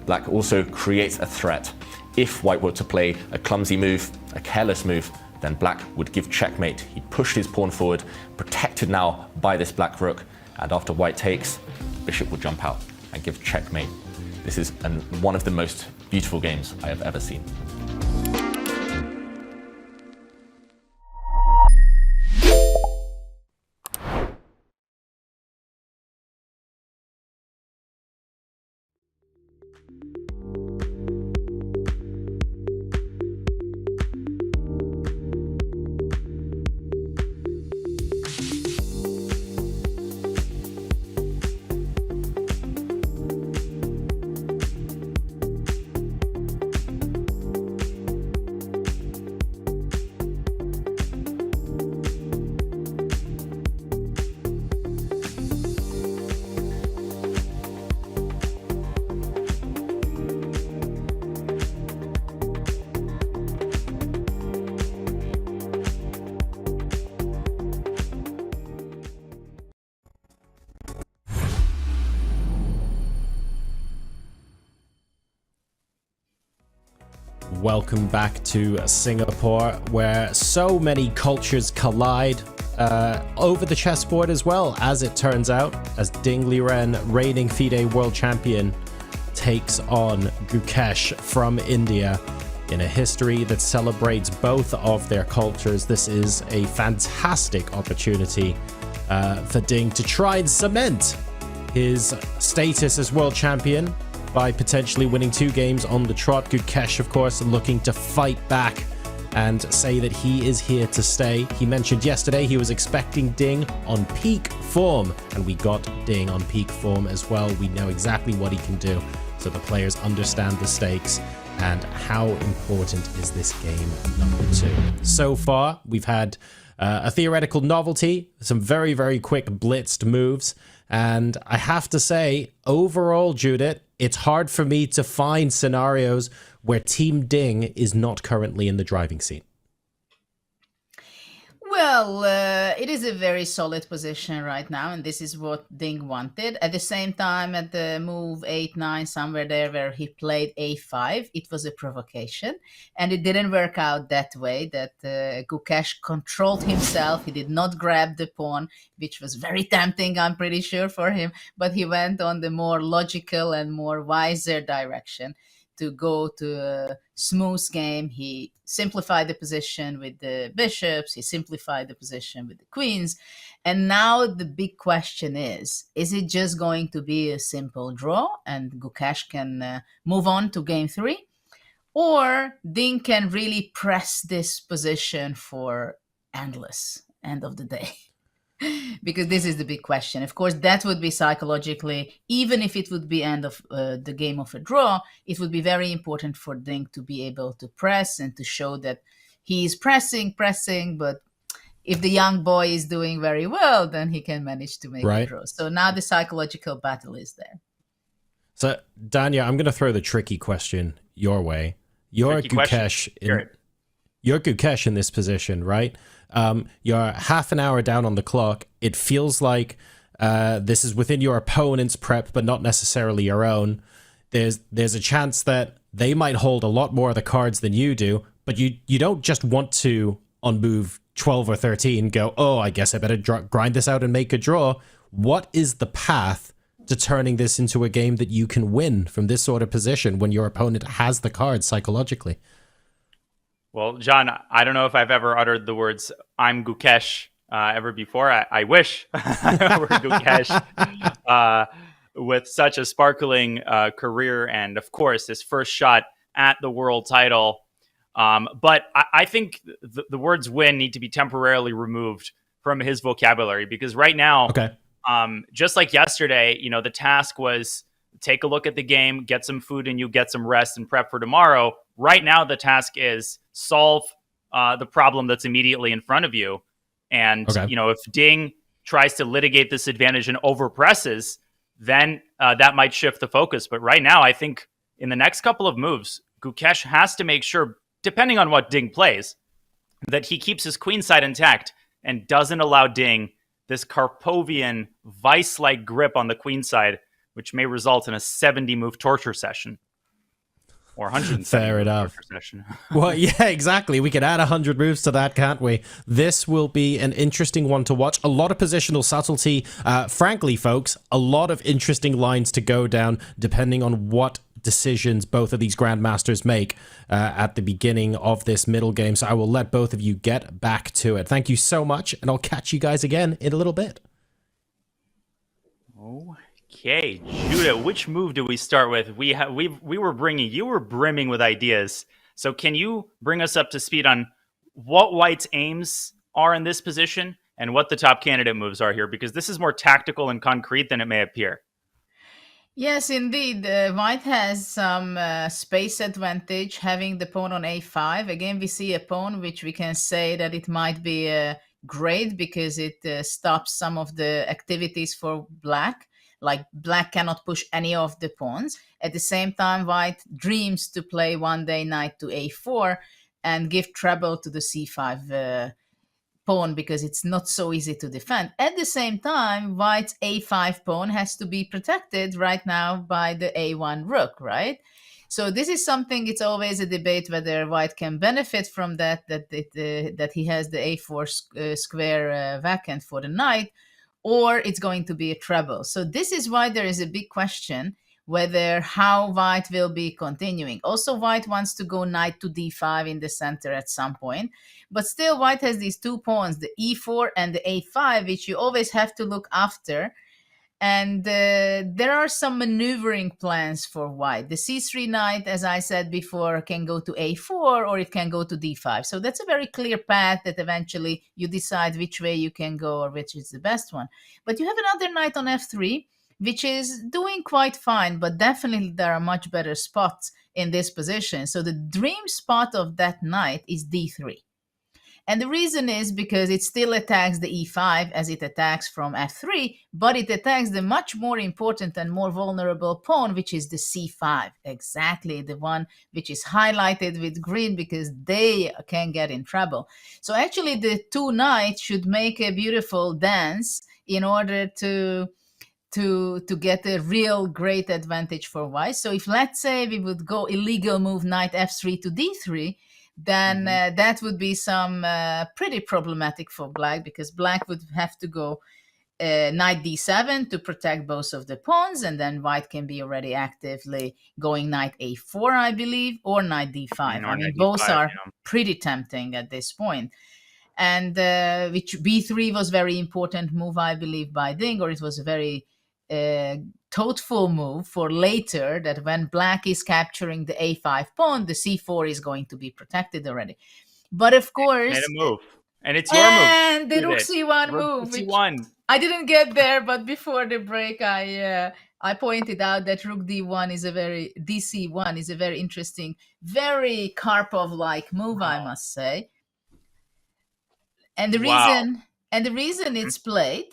S17: Black also creates a threat. If white were to play a clumsy move, a careless move, then black would give checkmate. He pushed his pawn forward, protected now by this black rook, and after white takes, bishop would jump out and give checkmate. This is one of the most beautiful games I have ever seen.
S10: Welcome back to Singapore, where so many cultures collide over the chessboard as well, as it turns out, as Ding Liren, reigning FIDE World Champion, takes on Gukesh from India in a history that celebrates both of their cultures. This is a fantastic opportunity for Ding to try and cement his status as world champion by potentially winning 2 games on the trot. Gukesh, of course, looking to fight back and say that he is here to stay. He mentioned yesterday he was expecting Ding on peak form, and we got Ding on peak form as well. We know exactly what he can do, so the players understand the stakes and how important is this game number 2. So far, we've had a theoretical novelty, some very, very quick blitzed moves, and I have to say, overall, Judith, it's hard for me to find scenarios where Team Ding is not currently in the driving seat.
S11: Well, it is a very solid position right now, and this is what Ding wanted. At the same time, at the move 8-9, somewhere there where he played a5, it was a provocation, and it didn't work out that way, that Gukesh controlled himself. He did not grab the pawn, which was very tempting, I'm pretty sure, for him, but he went on the more logical and more wiser direction to go to a smooth game. He simplified the position with the bishops, he simplified the position with the queens, and now the big question is it just going to be a simple draw and Gukesh can move on to game 3? Or Ding can really press this position for end of the day? Because this is the big question. Of course, that would be psychologically, even if it would be end of the game of a draw, it would be very important for Ding to be able to press and to show that he is pressing, but if the young boy is doing very well, then he can manage to make a draw. So now the psychological battle is there.
S10: So, Danya, I'm going to throw the tricky question your way. You're Gukesh in this position, right? You're half an hour down on the clock. It feels like this is within your opponent's prep, but not necessarily your own. There's a chance that they might hold a lot more of the cards than you do, but you don't just want to, on move 12 or 13, go, oh, I guess I better grind this out and make a draw. What is the path to turning this into a game that you can win from this sort of position when your opponent has the cards psychologically?
S12: Well, John, I don't know if I've ever uttered the words "I'm Gukesh" ever before. I wish I were Gukesh with such a sparkling career, and of course, his first shot at the world title. But I think the words "win" need to be temporarily removed from his vocabulary, because right now, just like yesterday, the task was take a look at the game, get some food, and you get some rest and prep for tomorrow. Right now, the task is solve the problem that's immediately in front of you. And, if Ding tries to litigate this advantage and overpresses, then that might shift the focus. But right now, I think in the next couple of moves, Gukesh has to make sure, depending on what Ding plays, that he keeps his queen side intact and doesn't allow Ding this Karpovian vice-like grip on the queen side, which may result in a 70-move torture session. Or 170.
S10: Fair enough. Well, yeah, exactly. We could add 100 moves to that, can't we? This will be an interesting one to watch. A lot of positional subtlety. Frankly, folks, a lot of interesting lines to go down, depending on what decisions both of these grandmasters make at the beginning of this middle game. So I will let both of you get back to it. Thank you so much, and I'll catch you guys again in a little bit.
S12: Okay, Judah, which move do we start with? You were brimming with ideas. So can you bring us up to speed on what White's aims are in this position and what the top candidate moves are here? Because this is more tactical and concrete than it may appear.
S11: Yes, indeed. White has some space advantage having the pawn on a5. Again, we see a pawn which we can say that it might be great because it stops some of the activities for black. Like black cannot push any of the pawns. At the same time, White dreams to play one day knight to a4 and give trouble to the c5 pawn because it's not so easy to defend. At the same time, White's a5 pawn has to be protected right now by the a1 rook, right? So this is something, it's always a debate whether White can benefit from that he has the a4 square vacant for the knight, or it's going to be a trouble. So this is why there is a big question whether how White will be continuing. Also, White wants to go knight to d5 in the center at some point, but still White has these two pawns, the e4 and the a5, which you always have to look after. And there are some maneuvering plans for white. The c3 knight, as I said before, can go to a4 or it can go to d5. So that's a very clear path that eventually you decide which way you can go or which is the best one. But you have another knight on f3, which is doing quite fine, but definitely there are much better spots in this position. So the dream spot of that knight is d3. And the reason is because it still attacks the e5 as it attacks from f3, but it attacks the much more important and more vulnerable pawn, which is the c5. Exactly the one which is highlighted with green because they can get in trouble. So actually the two knights should make a beautiful dance in order to get a real great advantage for white. So if, let's say, we would go illegal move knight f3 to d3, then that would be some pretty problematic for black, because black would have to go knight d7 to protect both of the pawns, and then white can be already actively going knight a4, I believe, or knight d5. I mean, both are pretty tempting at this point. And which b3 was very important move, I believe, by Ding, or it was a very thoughtful move for later, that when black is capturing the a5 pawn, the c4 is going to be protected already. But of course,
S12: made a move, and it's your move.
S11: And the rook c1 move.
S12: C1.
S11: I didn't get there, but before the break, I pointed out that rook d1 is dc1 is a very interesting, very Karpov-like move, I must say. And the reason it's played,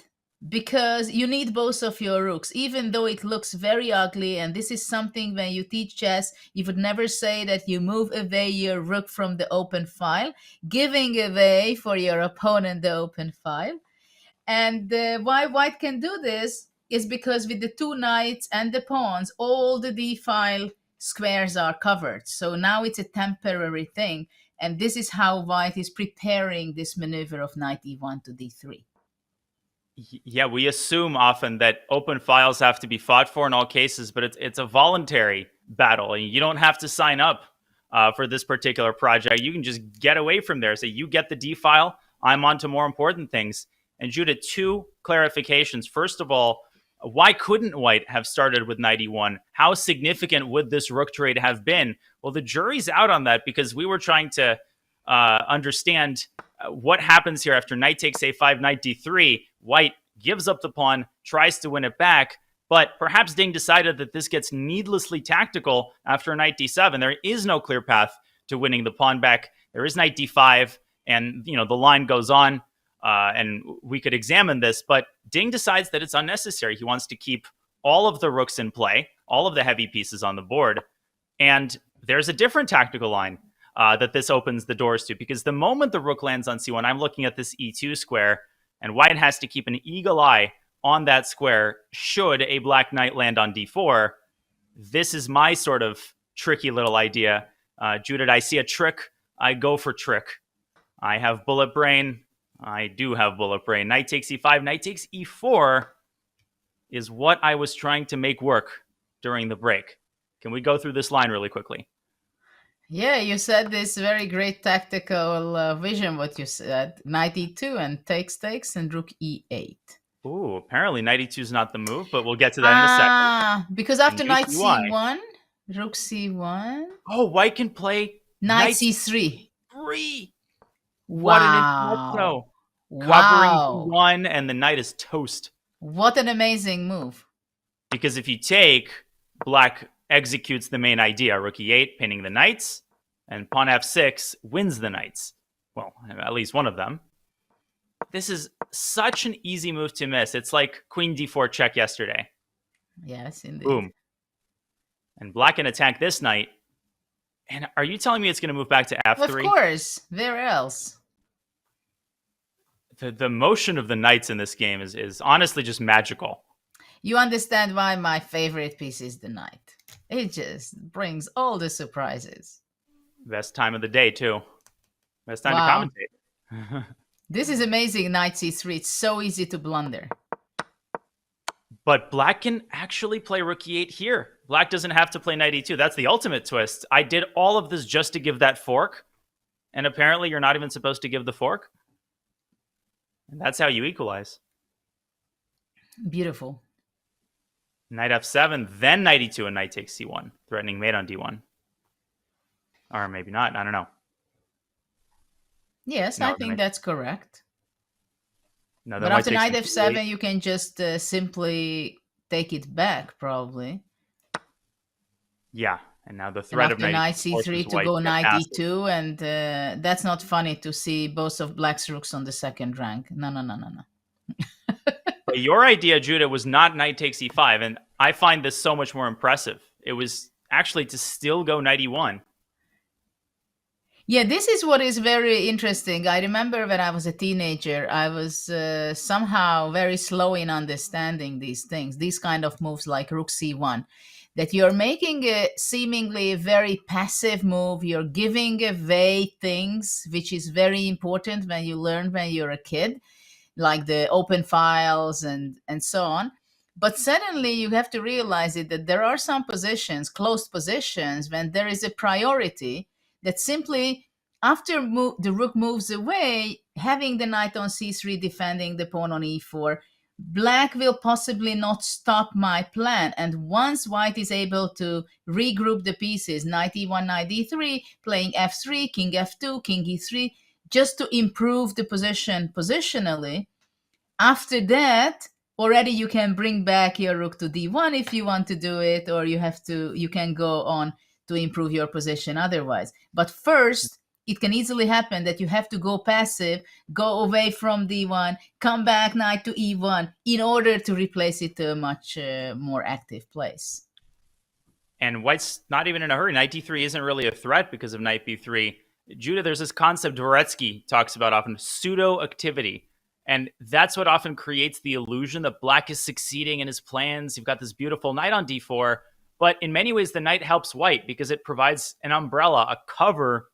S11: because you need both of your rooks, even though it looks very ugly. And this is something, when you teach chess, you would never say that you move away your rook from the open file, giving away for your opponent the open file. And why white can do this is because with the two knights and the pawns, all the d-file squares are covered. So now it's a temporary thing. And this is how white is preparing this maneuver of knight e1 to d3.
S12: Yeah, we assume often that open files have to be fought for in all cases, but it's a voluntary battle. You don't have to sign up for this particular project. You can just get away from there. So you get the D file, I'm on to more important things. And Judith, two clarifications. First of all, why couldn't white have started with knight e1? How significant would this rook trade have been? Well, the jury's out on that, because we were trying to understand what happens here after knight takes a5, knight d3. White gives up the pawn, tries to win it back, but perhaps Ding decided that this gets needlessly tactical after knight d7. There is no clear path to winning the pawn back. There is knight d5, and the line goes on, and we could examine this, but Ding decides that it's unnecessary. He wants to keep all of the rooks in play, all of the heavy pieces on the board, and there's a different tactical line that this opens the doors to, because the moment the rook lands on c1, I'm looking at this e2 square, and white has to keep an eagle eye on that square should a black knight land on d4. This is my sort of tricky little idea. Judith, I see a trick, I go for trick. I have bullet brain. I do have bullet brain. Knight takes e5, knight takes e4 is what I was trying to make work during the break. Can we go through this line really quickly?
S11: Yeah, you said this very great tactical vision, what you said. Knight e2 and takes, and rook e8.
S12: Ooh, apparently knight e2 is not the move, but we'll get to that in a second.
S11: Because after knight c1, rook c1.
S12: Oh, white can play
S11: knight c3.
S12: What an inferno. Covering one, and the knight is toast.
S11: What an amazing move.
S12: Because if you take, black executes the main idea. Rook e8, pinning the knights, and pawn f6 wins the knights. Well, at least one of them. This is such an easy move to miss. It's like queen d4 check yesterday.
S11: Yes, indeed.
S12: Boom. And black can attack this knight. And are you telling me it's going to move back to f3?
S11: Of course. Where else?
S12: The motion of the knights in this game is honestly just magical.
S11: You understand why my favorite piece is the knight. It just brings all the surprises.
S12: Best time of the day, too. Best time to commentate.
S11: This is amazing, knight c3. It's so easy to blunder.
S12: But black can actually play rook e8 here. Black doesn't have to play knight e2. That's the ultimate twist. I did all of this just to give that fork. And apparently you're not even supposed to give the fork. And that's how you equalize.
S11: Beautiful.
S12: Knight f7, then knight e2 and knight takes c1, threatening mate on d1. Or maybe not, I don't know.
S11: Yes,
S12: No,
S11: I think that's correct.
S12: No,
S11: but after knight f7, you can just simply take it back, probably.
S12: Yeah, and now the threat of
S11: knight c3 to go knight e2, and that's not funny to see both of black's rooks on the second rank. No.
S12: But your idea, Judah, was not knight takes e5, and I find this so much more impressive. It was actually to still go knight e1.
S11: Yeah, this is what is very interesting. I remember when I was a teenager, I was somehow very slow in understanding these things, these kind of moves like rook c1, that you're making a seemingly very passive move. You're giving away things, which is very important when you learn when you're a kid, like the open files and so on. But suddenly you have to realize it that there are some positions, closed positions, when there is a priority that simply after the rook moves away, having the knight on c3 defending the pawn on e4, black will possibly not stop my plan. And once white is able to regroup the pieces, knight e1, knight d3, playing f3, king f2, king e3, just to improve the position positionally, after that, already you can bring back your rook to d1 if you want to do it, or you can go on to improve your position otherwise. But first, it can easily happen that you have to go passive, go away from d1, come back knight to e1 in order to replace it to a much more active place.
S12: And white's not even in a hurry. Knight d3 isn't really a threat because of knight b3. Judah, there's this concept Dvoretsky talks about often, pseudo-activity. And that's what often creates the illusion that black is succeeding in his plans. You've got this beautiful knight on d4, but in many ways the knight helps white because it provides an umbrella, a cover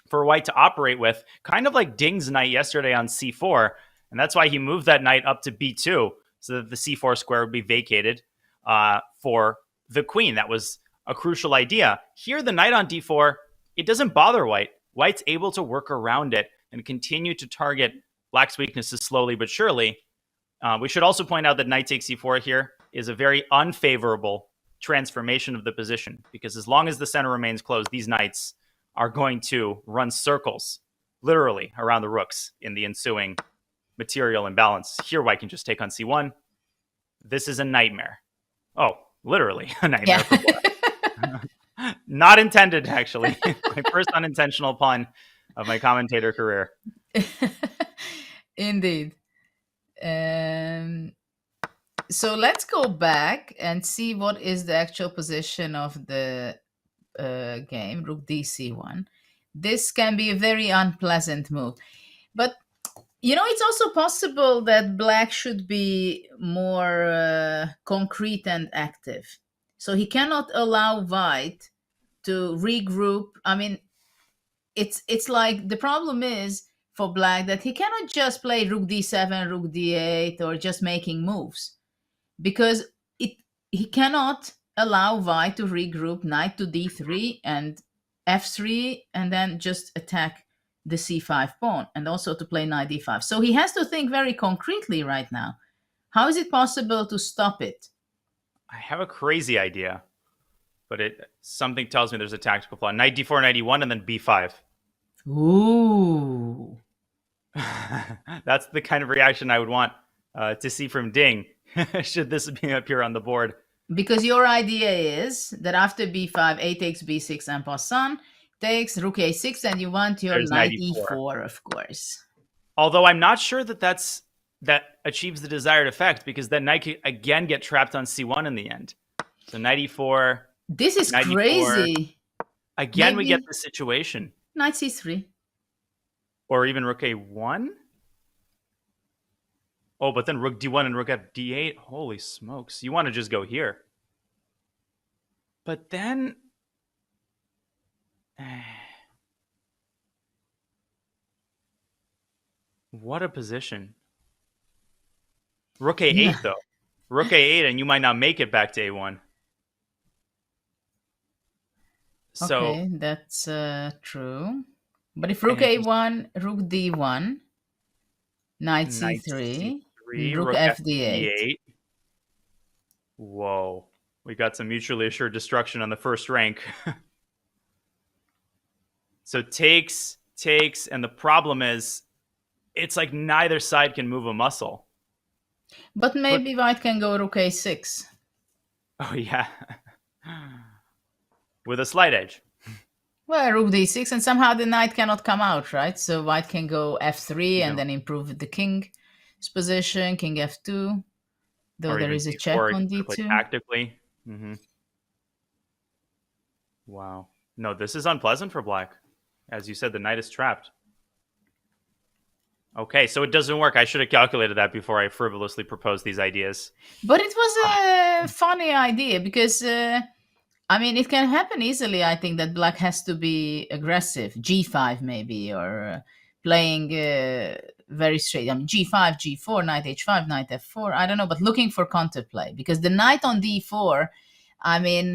S12: for white to operate with, kind of like Ding's knight yesterday on c4. And that's why he moved that knight up to b2 so that the c4 square would be vacated for the queen. That was a crucial idea. Here, the knight on d4, it doesn't bother white. White's able to work around it and continue to target black's weaknesses slowly but surely. We should also point out that knight takes e4 here is a very unfavorable transformation of the position, because as long as the center remains closed, these knights are going to run circles, literally, around the rooks in the ensuing material imbalance. Here, white can just take on c1. This is a nightmare. Oh, literally a nightmare for black. Not intended, actually. My first unintentional pun of my commentator career.
S11: Indeed. So let's go back and see what is the actual position of the game, rook dc1. This can be a very unpleasant move. But, it's also possible that black should be more concrete and active. So he cannot allow white to regroup. I mean, it's like the problem is for black that he cannot just play rook d7, rook d8, or just making moves, because he cannot allow white to regroup knight to d3 and f3 and then just attack the c5 pawn, and also to play knight d5. So he has to think very concretely right now. How is it possible to stop it?
S12: I have a crazy idea, but something tells me there's a tactical flaw. Knight d4, knight e1, and then b5.
S11: Ooh.
S12: That's the kind of reaction I would want to see from Ding, should this appear on the board.
S11: Because your idea is that after b5, a takes b6, en passant, takes rook a6, and you want your knight e4, of course.
S12: Although I'm not sure that achieves the desired effect, because then knight could again get trapped on c1 in the end. So knight e4.
S11: This is crazy.
S12: E4. Again, we get this situation.
S11: Knight c3.
S12: Or even rook a1? Oh, but then rook d1 and rook d8? Holy smokes. You want to just go here. But then... What a position. Rook a8, though. Rook a8, and you might not make it back to a1. So,
S11: okay, that's true. But if rook a1, rook d1, knight c3, rook f d8.
S12: Whoa. We got some mutually assured destruction on the first rank. So takes, and the problem is, it's like neither side can move a muscle.
S11: But maybe white can go rook a6.
S12: Oh, yeah. With a slight edge.
S11: Well, rook d6, and somehow the knight cannot come out, right? So white can go f3 and then improve the king's position, king f2, though there is a check on d2.
S12: Tactically. Wow. No, this is unpleasant for black. As you said, the knight is trapped. Okay, so it doesn't work. I should have calculated that before I frivolously proposed these ideas.
S11: But it was a funny idea because, I mean, it can happen easily, I think, that black has to be aggressive. G5 maybe, or playing very straight. I mean, G5, G4, knight H5, knight F4. I don't know, but looking for counterplay. Because the knight on D4, I mean,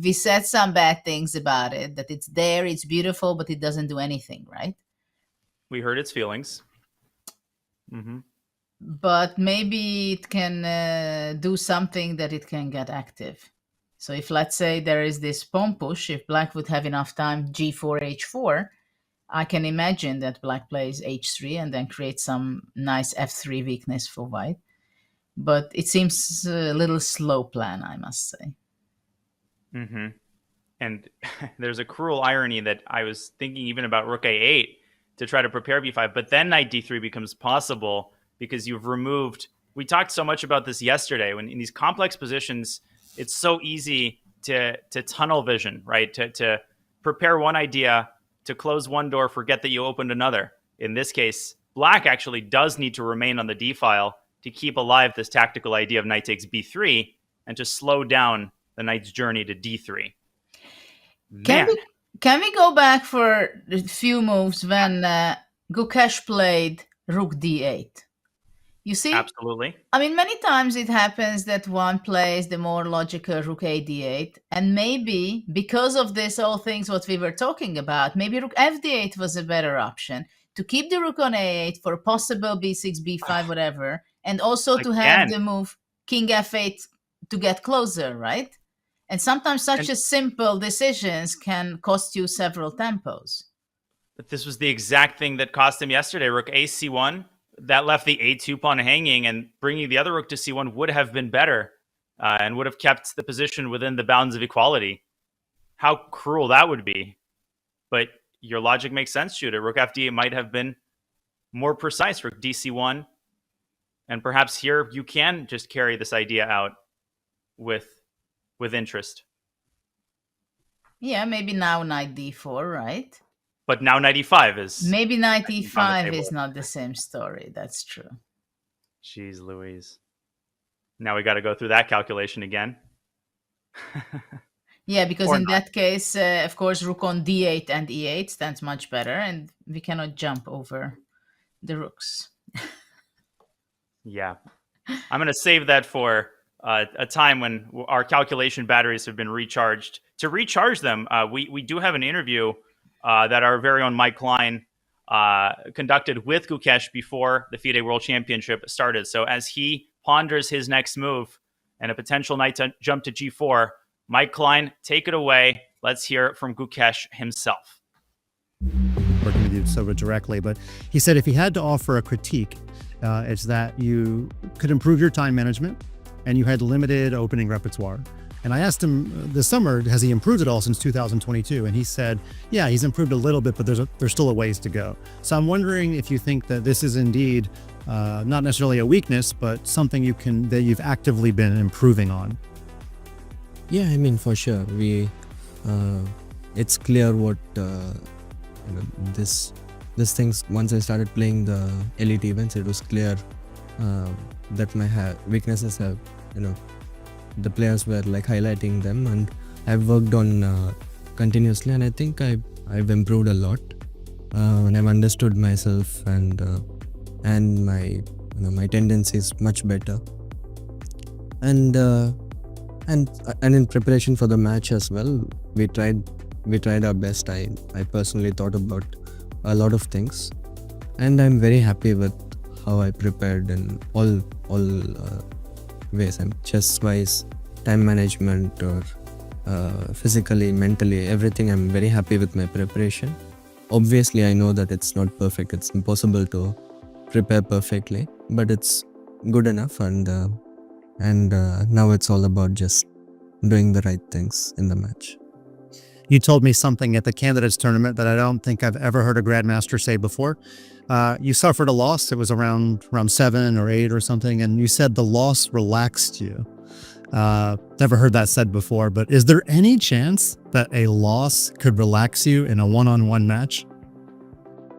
S11: we said some bad things about it, that it's there, it's beautiful, but it doesn't do anything, right?
S12: We heard its feelings.
S11: But maybe it can do something that it can get active. So if, let's say, there is this pawn push, if black would have enough time, G4, H4, I can imagine that black plays H3 and then creates some nice F3 weakness for white. But it seems a little slow plan, I must say.
S12: And there's a cruel irony that I was thinking even about rook a8 to try to prepare b5, but then knight d3 becomes possible because you've removed... We talked so much about this yesterday. When in these complex positions, it's so easy to tunnel vision, right? To prepare one idea, to close one door, forget that you opened another. In this case, black actually does need to remain on the d file to keep alive this tactical idea of knight takes b3 and to slow down the knight's journey to d3.
S11: Can we go back for a few moves when Gukesh played rook d8? You see?
S12: Absolutely.
S11: I mean, many times it happens that one plays the more logical rook a d8, and maybe because of this all things what we were talking about, maybe rook fd8 was a better option to keep the rook on a8 for possible b6, b5, whatever, and also to have the move king f8 to get closer, right? And sometimes such a simple decisions can cost you several tempos.
S12: But this was the exact thing that cost him yesterday. Rook a c1. That left the a2 pawn hanging, and bringing the other rook to c1 would have been better and would have kept the position within the bounds of equality. How cruel that would be. But your logic makes sense, Judah. Rook fd8 might have been more precise. Rook dc1. And perhaps here you can just carry this idea out with interest.
S11: Yeah, maybe now knight d4, right?
S12: But now knight e5 is...
S11: Maybe knight e5 is not the same story. That's true.
S12: Jeez Louise. Now we got to go through that calculation again.
S11: Yeah, because in that case, of course, rook on d8 and e8 stands much better, and we cannot jump over the rooks.
S12: Yeah. I'm going to save that for a time when our calculation batteries have been recharged. To recharge them, we do have an interview that our very own Mike Klein conducted with Gukesh before the FIDE World Championship started. So as he ponders his next move and a potential knight jump to g4, Mike Klein, take it away. Let's hear it from Gukesh himself.
S14: Working with you so directly, but he said if he had to offer a critique, it's that you could improve your time management and you had limited opening repertoire. And I asked him this summer, has he improved at all since 2022? And he said, yeah, he's improved a little bit, but there's still a ways to go. So I'm wondering if you think that this is indeed not necessarily a weakness, but something that you've actively been improving on.
S18: Yeah, I mean, for sure. It's clear what this things. Once I started playing the elite events, it was clear that my weaknesses have, the players were like highlighting them, and I've worked on continuously, and I think I've improved a lot, and I've understood myself and my my tendencies much better, and in preparation for the match as well, we tried our best. I personally thought about a lot of things, and I'm very happy with how I prepared and all ways. Chess wise, time management, or physically, mentally, everything. I'm very happy with my preparation. Obviously, I know that it's not perfect. It's impossible to prepare perfectly, but it's good enough. And now it's all about just doing the right things in the match.
S14: You told me something at the candidates tournament that I don't think I've ever heard a grandmaster say before. You suffered a loss. It was around 7 or 8 or something, and you said the loss relaxed you. Never heard that said before, but is there any chance that a loss could relax you in a one-on-one match?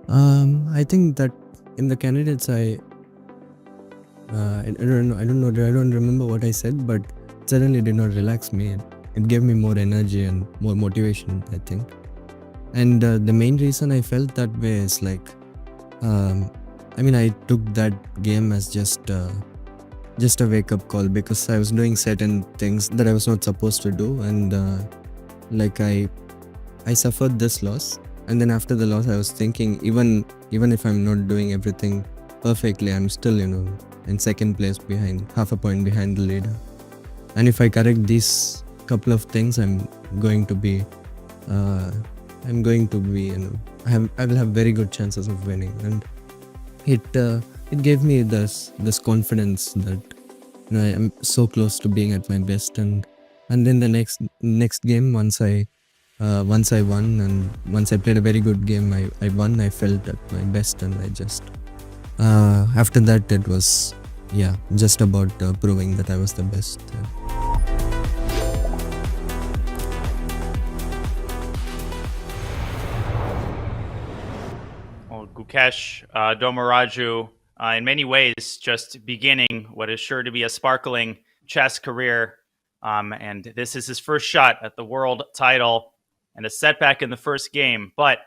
S18: I think that in the candidates, I don't remember what I said, but it certainly did not relax me. It gave me more energy and more motivation, I think. And the main reason I felt that way is like, I took that game as just a wake-up call, because I was doing certain things that I was not supposed to do, and I suffered this loss. And then after the loss, I was thinking, even if I'm not doing everything perfectly, I'm still, in second place, behind half a point behind the leader. And if I correct these couple of things, I will have very good chances of winning. And it gave me this confidence that I am so close to being at my best. And then the next game, once I won, and once I played a very good game, I won. I felt at my best, and I just after that, it was just about proving that I was the best.
S12: Well, Gukesh Dommaraju, in many ways, just beginning what is sure to be a sparkling chess career. And this is his first shot at the world title, and a setback in the first game. But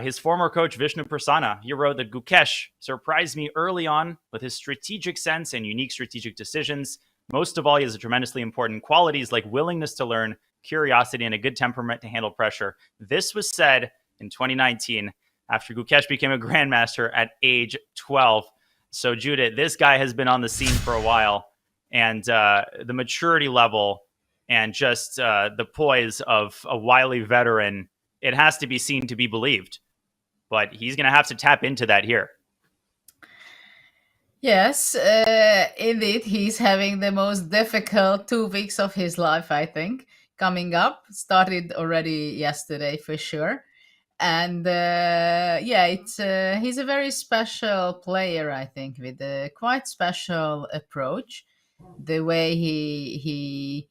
S12: his former coach, Vishnu Prasanna, he wrote that Gukesh surprised me early on with his strategic sense and unique strategic decisions. Most of all, he has tremendously important qualities like willingness to learn, curiosity, and a good temperament to handle pressure. This was said in 2019 after Gukesh became a grandmaster at age 12. So, Judith, this guy has been on the scene for a while, and the maturity level and just the poise of a wily veteran, it has to be seen to be believed. But he's going to have to tap into that here.
S11: Yes, indeed, he's having the most difficult 2 weeks of his life, I think, coming up. Started already yesterday for sure. And he's a very special player, I think, with a quite special approach. The way he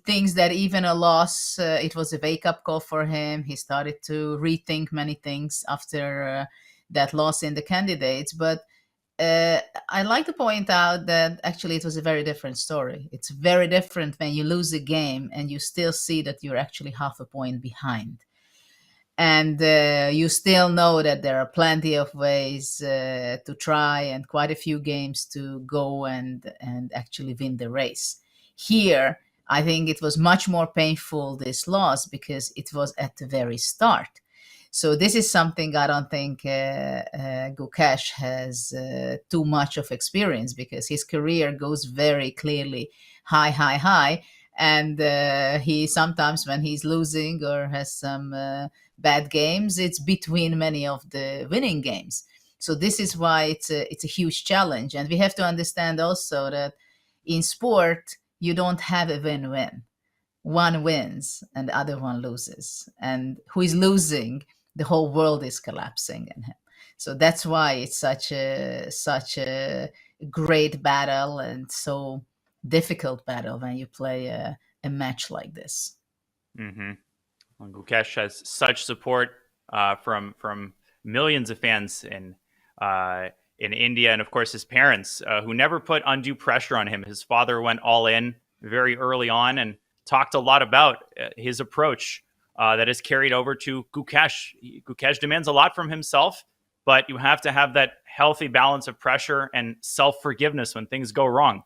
S11: thinks that even a loss, it was a wake-up call for him. He started to rethink many things after that loss in the candidates. But I like to point out that actually it was a very different story. It's very different when you lose a game and you still see that you're actually half a point behind. And you still know that there are plenty of ways to try and quite a few games to go and actually win the race. Here, I think it was much more painful, this loss, because it was at the very start. So this is something I don't think Gukesh has too much of experience, because his career goes very clearly high. And he sometimes, when he's losing or has some bad games, it's between many of the winning games. So this is why it's a huge challenge. And we have to understand also that in sport, you don't have a win-win. One wins and the other one loses. And who is losing, the whole world is collapsing in him. So that's why it's such a great battle and so difficult battle when you play a match like this.
S12: Mm-hmm. Well, Gukesh has such support from millions of fans in India, and of course his parents, who never put undue pressure on him. His father went all in very early on and talked a lot about his approach that is carried over to Gukesh. Gukesh demands a lot from himself, but you have to have that healthy balance of pressure and self-forgiveness when things go wrong.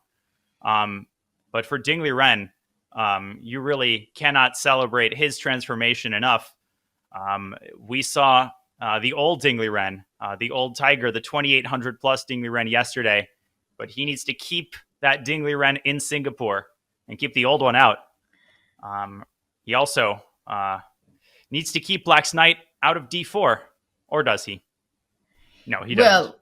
S12: But for Ding Liren, you really cannot celebrate his transformation enough. We saw the old Ding Liren, the old Tiger, the 2,800 plus Ding Liren yesterday, but he needs to keep that Ding Liren in Singapore and keep the old one out. He also needs to keep Black's knight out of d4, or does he? No, he doesn't.
S11: Well,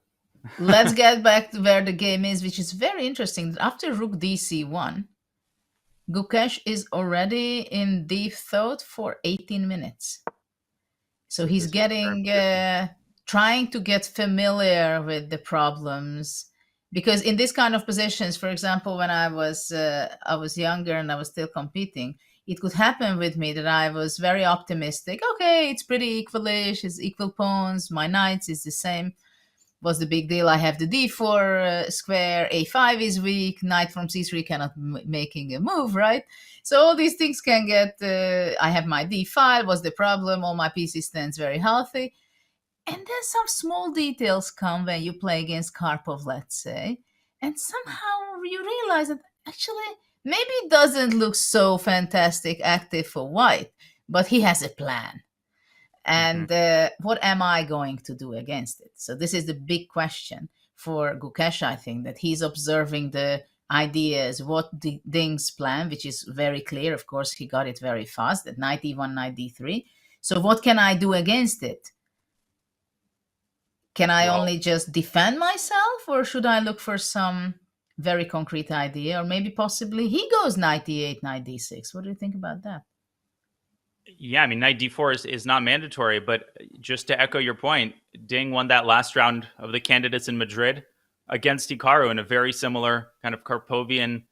S11: let's get back to where the game is, which is very interesting. After rook dc1, Gukesh is already in deep thought for 18 minutes. So he's getting, trying to get familiar with the problems. Because in this kind of positions, for example, when I was younger and I was still competing, it could happen with me that I was very optimistic. Okay, it's pretty equalish, it's equal pawns, my knights is the same. What's the big deal? I have the d4 square, a5 is weak, knight from c3 cannot making a move, right? So all these things can get, I have my d5, what's the problem? All my pieces stands very healthy. And then some small details come when you play against Karpov, let's say, and somehow you realize that actually maybe it doesn't look so fantastic active for white, but he has a plan. And what am I going to do against it? So this is the big question for Gukesh, I think, that he's observing the ideas, what Ding's plan, which is very clear. Of course, he got it very fast, that knight e1, knight d3. So what can I do against it? Can I only just defend myself, or should I look for some very concrete idea? Or maybe possibly he goes knight d8, knight d6. What do you think about that?
S12: Yeah, I mean, knight d4 is not mandatory, but just to echo your point, Ding won that last round of the candidates in Madrid against Hikaru in a very similar kind of Karpovian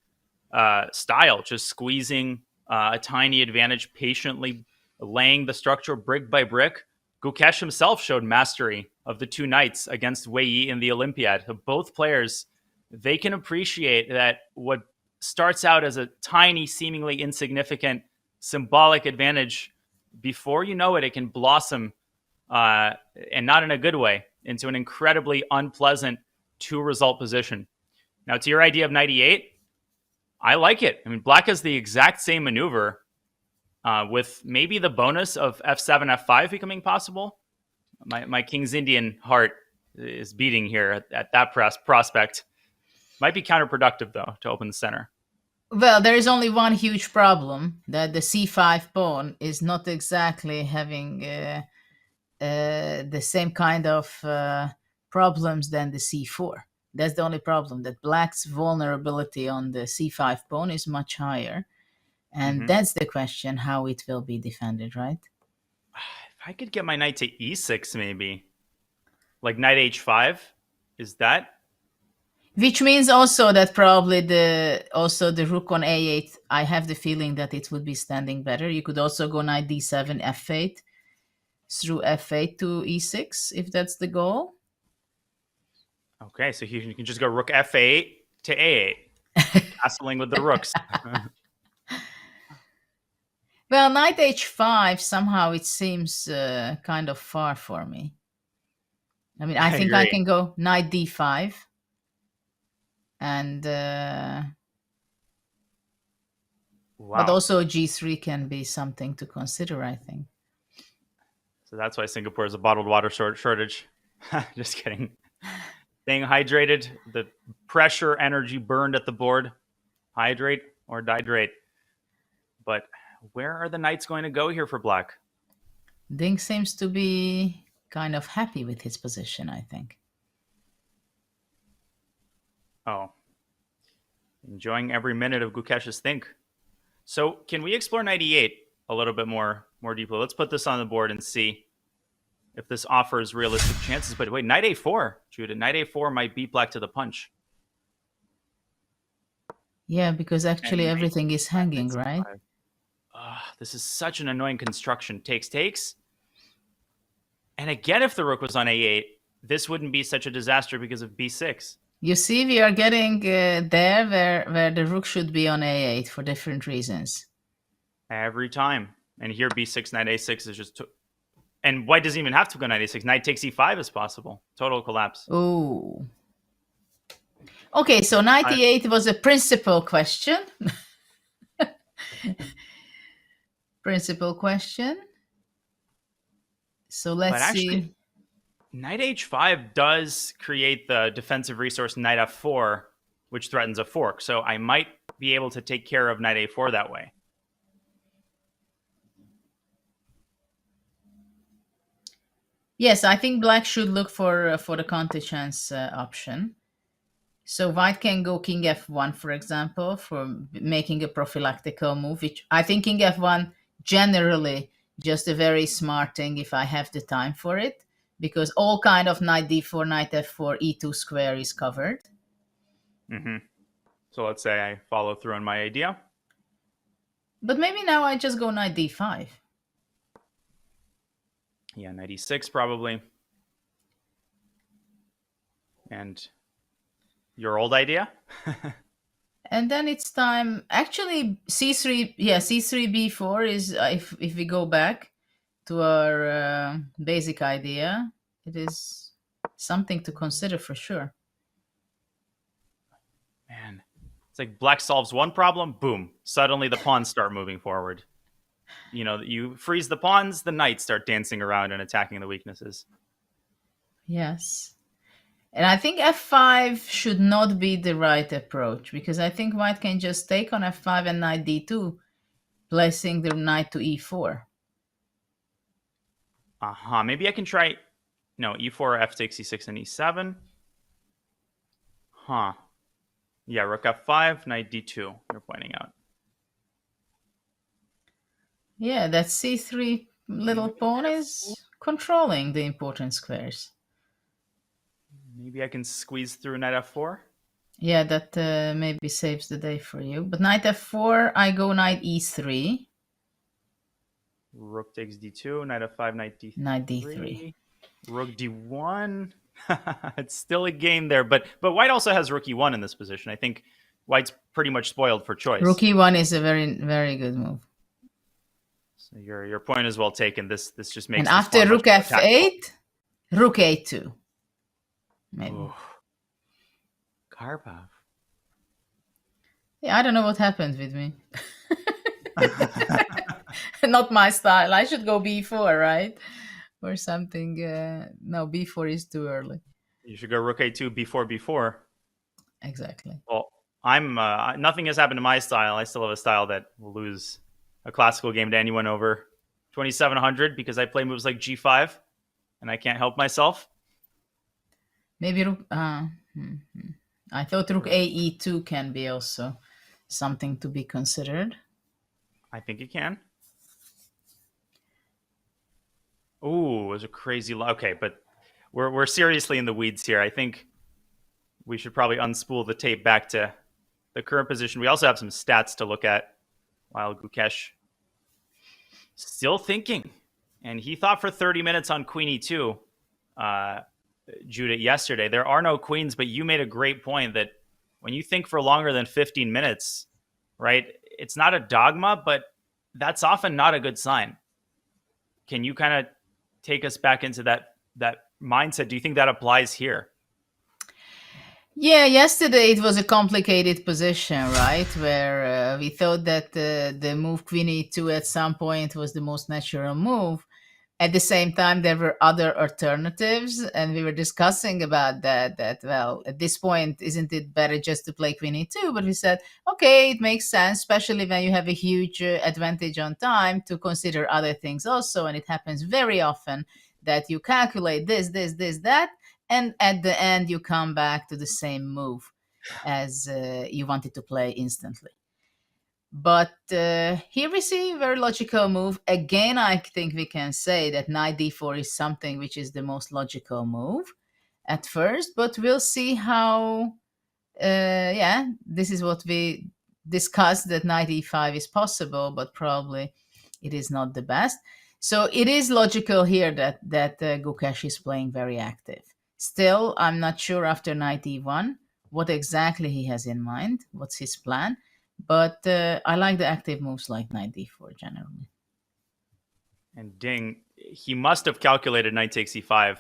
S12: style, just squeezing a tiny advantage, patiently laying the structure brick by brick. Gukesh himself showed mastery of the two knights against Wei Yi in the Olympiad. Both players, they can appreciate that what starts out as a tiny, seemingly insignificant symbolic advantage, before you know it, it can blossom, and not in a good way, into an incredibly unpleasant two-result position. Now, to your idea of knight e8, I like it. I mean, Black has the exact same maneuver, with maybe the bonus of f7, f5 becoming possible. My King's Indian heart is beating here at that prospect. Might be counterproductive, though, to open the center.
S11: Well, there is only one huge problem, that the c5 pawn is not exactly having the same kind of problems than the c4. That's the only problem, that Black's vulnerability on the c5 pawn is much higher. And that's the question, how it will be defended, right?
S12: If I could get my knight to e6, maybe. Like knight h5, is that?
S11: Which means also that probably the rook on a8, I have the feeling that it would be standing better. You could also go knight d7, f8, through f8 to e6, if that's the goal.
S12: Okay, so you can just go rook f8 to a8, castling with the rooks.
S11: Well, knight h5, somehow it seems kind of far for me. I mean, I think I can go knight d5. And but also g3 can be something to consider, I think.
S12: So that's why Singapore is a bottled water shortage. Just kidding. Staying hydrated, the pressure energy burned at the board. Hydrate or dihydrate. But where are the knights going to go here for Black?
S11: Ding seems to be kind of happy with his position, I think.
S12: Oh, enjoying every minute of Gukesh's think. So can we explore knight e8 a little bit more deeply? Let's put this on the board and see if this offers realistic chances. But wait, knight a4, Judah. Knight a4 might beat Black to the punch.
S11: Yeah, because actually everything is hanging, right?
S12: This is such an annoying construction. Takes. And again, if the rook was on a8, this wouldn't be such a disaster because of b6.
S11: You see, we are getting there where the rook should be on a8 for different reasons.
S12: Every time. And here b6, knight a6 is just... And white doesn't even have to go knight a6. Knight takes e5 is possible. Total collapse.
S11: Oh. Okay, so knight e8 was a principal question. Principal question. So let's see.
S12: Knight h5 does create the defensive resource knight f4. which threatens a fork. So I might be able to take care of knight a4 that way.
S11: Yes, I think black should look for the counter chance option. So white can go king f1, for example, for making a prophylactical move, which I think king f1 generally just a very smart thing if I have the time for it, because all kind of knight d4, knight f4, e2 square is covered.
S12: So let's say I follow through on my idea.
S11: But maybe now I just go knight d5.
S12: Yeah, knight e6 probably. And your old idea?
S11: And then it's time. Actually, c3, yeah, c3, b4 is, if we go back to our basic idea, it is something to consider for sure.
S12: Man, it's like black solves one problem, boom, suddenly the pawns start moving forward. You know, you freeze the pawns, the knights start dancing around and attacking the weaknesses.
S11: Yes. And I think f5 should not be the right approach, because I think white can just take on f5 and knight d2, placing the knight to e4.
S12: Maybe I can try, no, e4, f takes e6 and e7. Yeah, rook f5, knight d2, you're pointing out.
S11: Yeah, that c3 little pawn is controlling the important squares.
S12: Maybe I can squeeze through knight f4.
S11: Yeah, that maybe saves the day for you. But knight f4, I go knight e3.
S12: Rook takes d2, knight f5, knight d3.
S11: Knight d3.
S12: Rook d1. It's still a game there, but white also has rook e1 in this position. I think white's pretty much spoiled for choice.
S11: Rook e1 is a very, very good move.
S12: So your point is well taken. This just makes.
S11: And after rook f8, rook a2. Maybe.
S12: Ooh. Karpov.
S11: Yeah, I don't know what happened with me. Not my style. I should go b4, right? Or something. No, b4 is too early.
S12: You should go rook a2, b4, b4.
S11: Exactly.
S12: Well, I'm nothing has happened to my style. I still have a style that will lose a classical game to anyone over 2700 because I play moves like g5 and I can't help myself.
S11: Maybe rook. I thought rook a e2 can be also something to be considered.
S12: I think it can. Ooh, it was a crazy. Okay, but we're seriously in the weeds here. I think we should probably unspool the tape back to the current position. We also have some stats to look at while Gukesh still thinking. And he thought for 30 minutes on queen e2, Judith, yesterday. There are no queens, but you made a great point that when you think for longer than 15 minutes, right, it's not a dogma, but that's often not a good sign. Can you kind of take us back into that mindset? Do you think that applies here?
S11: Yeah, yesterday it was a complicated position, right? Where we thought that the move queen e2 at some point was the most natural move. At the same time, there were other alternatives, and we were discussing about that, well, at this point, isn't it better just to play queen e2? But we said, okay, it makes sense, especially when you have a huge advantage on time, to consider other things also. And it happens very often that you calculate this, that, and at the end, you come back to the same move as you wanted to play instantly. But here we see a very logical move. Again, I think we can say that knight d4 is something which is the most logical move at first, but we'll see how, this is what we discussed, that knight e5 is possible, but probably it is not the best. So it is logical here that Gukesh is playing very active. Still, I'm not sure after knight e1 what exactly he has in mind, what's his plan. But I like the active moves like knight d4 generally.
S12: And Ding, he must have calculated knight takes e5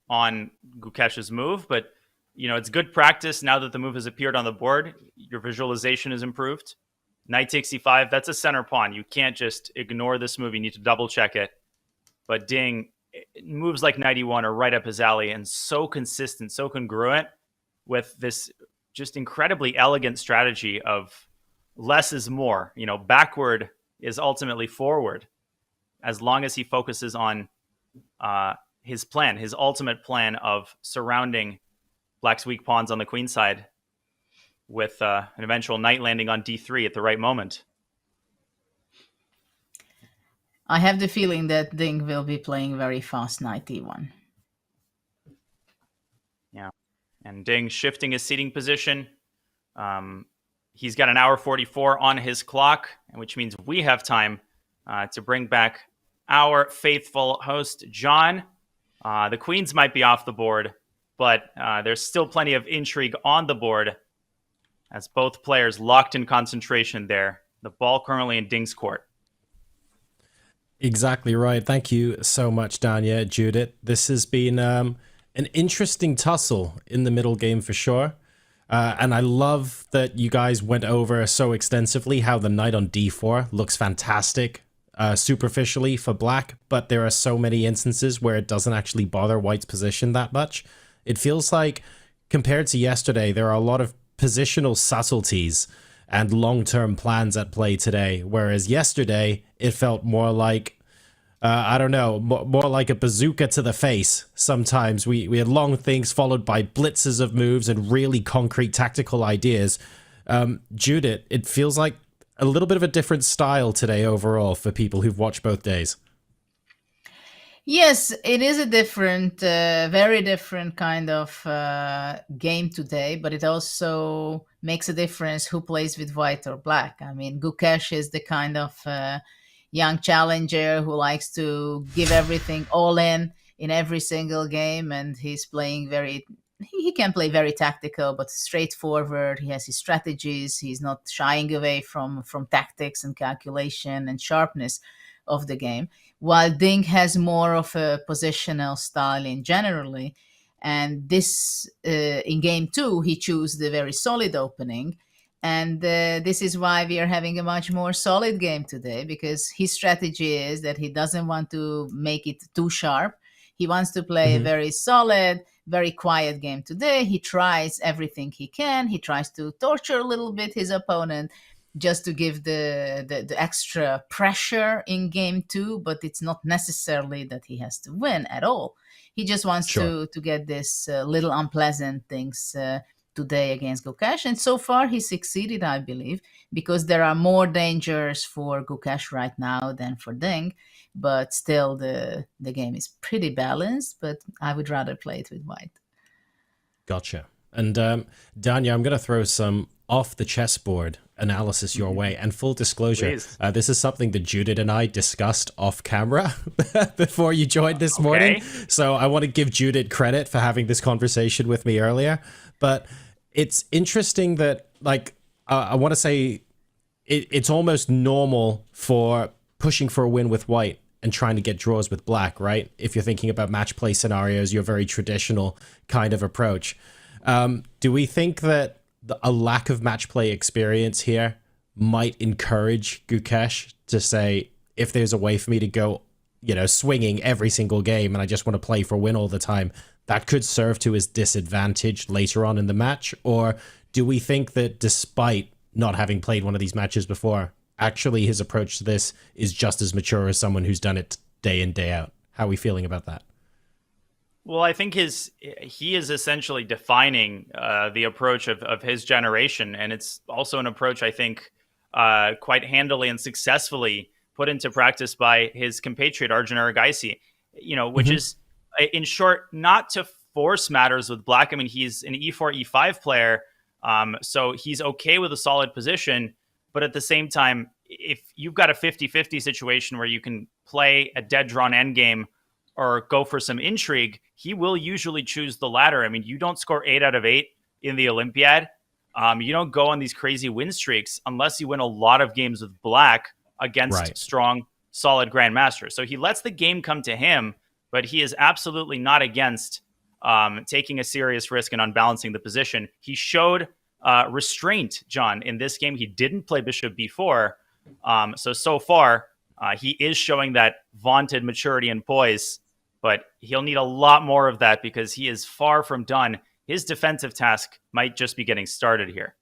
S12: on Gukesh's move, but it's good practice now that the move has appeared on the board. Your visualization is improved. Knight takes e5, that's a center pawn. You can't just ignore this move. You need to double check it. But Ding, moves like knight e1 are right up his alley and so consistent, so congruent with this just incredibly elegant strategy of less is more. Backward is ultimately forward, as long as he focuses on his plan, his ultimate plan of surrounding Black's weak pawns on the queen side with an eventual knight landing on d3 at the right moment.
S11: I have the feeling that Ding will be playing very fast knight e1.
S12: Yeah. And Ding shifting his seating position. He's got an hour 44 on his clock, which means we have time to bring back our faithful host, John. The queens might be off the board, but there's still plenty of intrigue on the board as both players locked in concentration there. The ball currently in Ding's court.
S10: Exactly right. Thank you so much, Danya, Judith. This has been an interesting tussle in the middle game for sure. And I love that you guys went over so extensively how the knight on d4 looks fantastic superficially for Black, but there are so many instances where it doesn't actually bother White's position that much. It feels like, compared to yesterday, there are a lot of positional subtleties and long-term plans at play today, whereas yesterday it felt more like, I don't know, more like a bazooka to the face. Sometimes we had long things followed by blitzes of moves and really concrete tactical ideas. Judith, it feels like a little bit of a different style today overall for people who've watched both days.
S11: Yes, it is a different, very different kind of game today, but it also makes a difference who plays with White or Black. I mean, Gukesh is the kind of young challenger who likes to give everything all in every single game, and he's playing he can play very tactical but straightforward. He has his strategies. He's not shying away from tactics and calculation and sharpness of the game, while Ding has more of a positional style in generally. And this in game 2 he chose the very solid opening, and this is why we are having a much more solid game today, because his strategy is that he doesn't want to make it too sharp. He wants to play a very solid, very quiet game today. He tries everything he can. He tries to torture a little bit his opponent just to give the extra pressure in game 2, but it's not necessarily that he has to win at all. He just wants to get this little unpleasant things today against Gukesh, and so far he succeeded, I believe, because there are more dangers for Gukesh right now than for Ding, but still the game is pretty balanced, but I would rather play it with White.
S10: Gotcha. And Danya, I'm going to throw some off the chessboard analysis your way, and full disclosure, this is something that Judith and I discussed off camera before you joined this morning, so I want to give Judith credit for having this conversation with me earlier. But it's interesting that, like, I want to say it's almost normal for pushing for a win with White and trying to get draws with Black, right? If you're thinking about match play scenarios, your very traditional kind of approach. Do we think that a lack of match play experience here might encourage Gukesh to say, if there's a way for me to go, swinging every single game and I just want to play for a win all the time, that could serve to his disadvantage later on in the match? Or do we think that despite not having played one of these matches before, actually his approach to this is just as mature as someone who's done it day in, day out? How are we feeling about that?
S12: Well, I think he is essentially defining the approach of his generation, and it's also an approach I think quite handily and successfully put into practice by his compatriot Arjun Aragaisi, which is, in short, not to force matters with Black. I mean, he's an e4, e5 player, so he's okay with a solid position, but at the same time, if you've got a 50-50 situation where you can play a dead drawn endgame or go for some intrigue, he will usually choose the latter. I mean, you don't score 8 out of 8 in the Olympiad. You don't go on these crazy win streaks unless you win a lot of games with Black against strong, solid grandmasters. So he lets the game come to him, but he is absolutely not against taking a serious risk and unbalancing the position. He showed restraint, John, in this game. He didn't play bishop b4. So far, he is showing that vaunted maturity and poise, but he'll need a lot more of that because he is far from done. his defensive task might just be getting started here.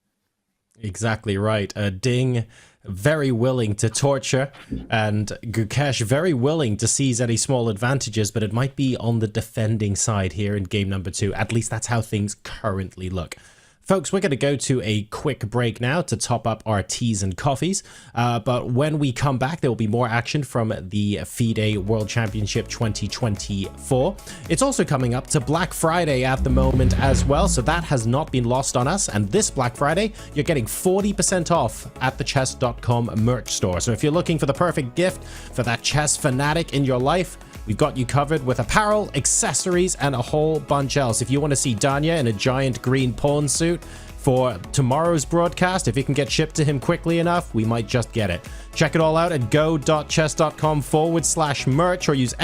S10: Exactly right. Ding very willing to torture, and Gukesh very willing to seize any small advantages, but it might be on the defending side here in game number 2. At least that's how things currently look. Folks, we're going to go to a quick break now to top up our teas and coffees. But when we come back, there will be more action from the FIDE World Championship 2024. It's also coming up to Black Friday at the moment as well, so that has not been lost on us. And this Black Friday, you're getting 40% off at the chess.com merch store. So if you're looking for the perfect gift for that chess fanatic in your life, we've got you covered with apparel, accessories, and a whole bunch else. If you want to see Danya in a giant green pawn suit for tomorrow's broadcast, if it can get shipped to him quickly enough, we might just get it. Check it all out at go.chess.com/merch or use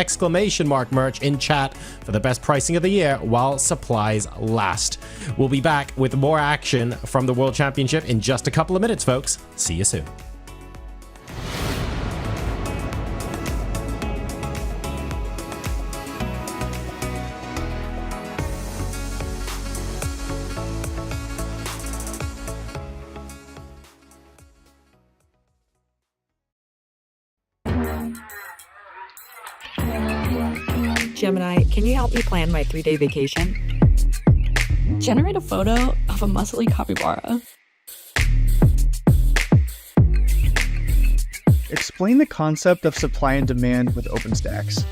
S10: !merch in chat for the best pricing of the year while supplies last. We'll be back with more action from the World Championship in just a couple of minutes, folks. See you soon.
S1: Gemini, can you help me plan my 3-day vacation?
S2: Generate a photo of a muscly capybara.
S3: Explain the concept of supply and demand with OpenStax.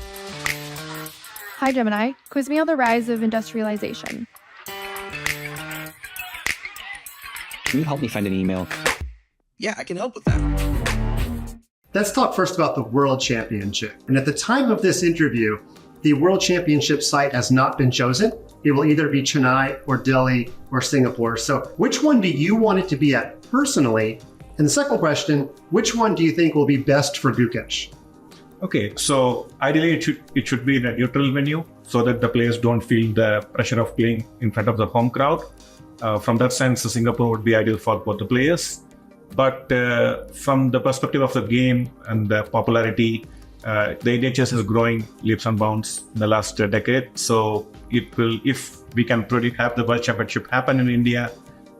S4: Hi Gemini, quiz me on the rise of industrialization.
S5: Can you help me find an email?
S6: Yeah, I can help with that.
S15: Let's talk first about the World Championship. And at the time of this interview, the World Championship site has not been chosen. It will either be Chennai or Delhi or Singapore. So which one do you want it to be at personally? And the second question, which one do you think will be best for Gukesh?
S16: Okay, so ideally it should be in a neutral venue so that the players don't feel the pressure of playing in front of the home crowd. From that sense, Singapore would be ideal for both the players. But from the perspective of the game and the popularity, the Indian chess is growing leaps and bounds in the last decade. So it will, if we can truly have the World Championship happen in India,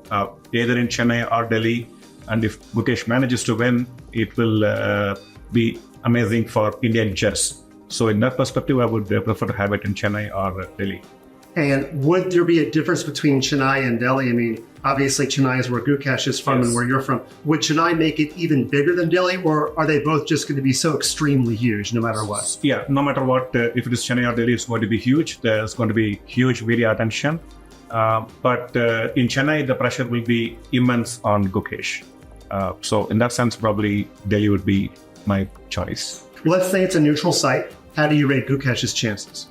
S16: either in Chennai or Delhi, and if Gukesh manages to win, it will be amazing for Indian chess. So in that perspective, I would prefer to have it in Chennai or Delhi.
S15: And would there be a difference between Chennai and Delhi? I mean, obviously Chennai is where Gukesh is from and where you're from. Would Chennai make it even bigger than Delhi, or are they both just going to be so extremely huge no matter what?
S16: Yeah, no matter what, if it is Chennai or Delhi, it's going to be huge. There's going to be huge media attention. But in Chennai, the pressure will be immense on Gukesh. So in that sense, probably Delhi would be my choice.
S15: Let's say it's a neutral site. How do you rate Gukesh's chances?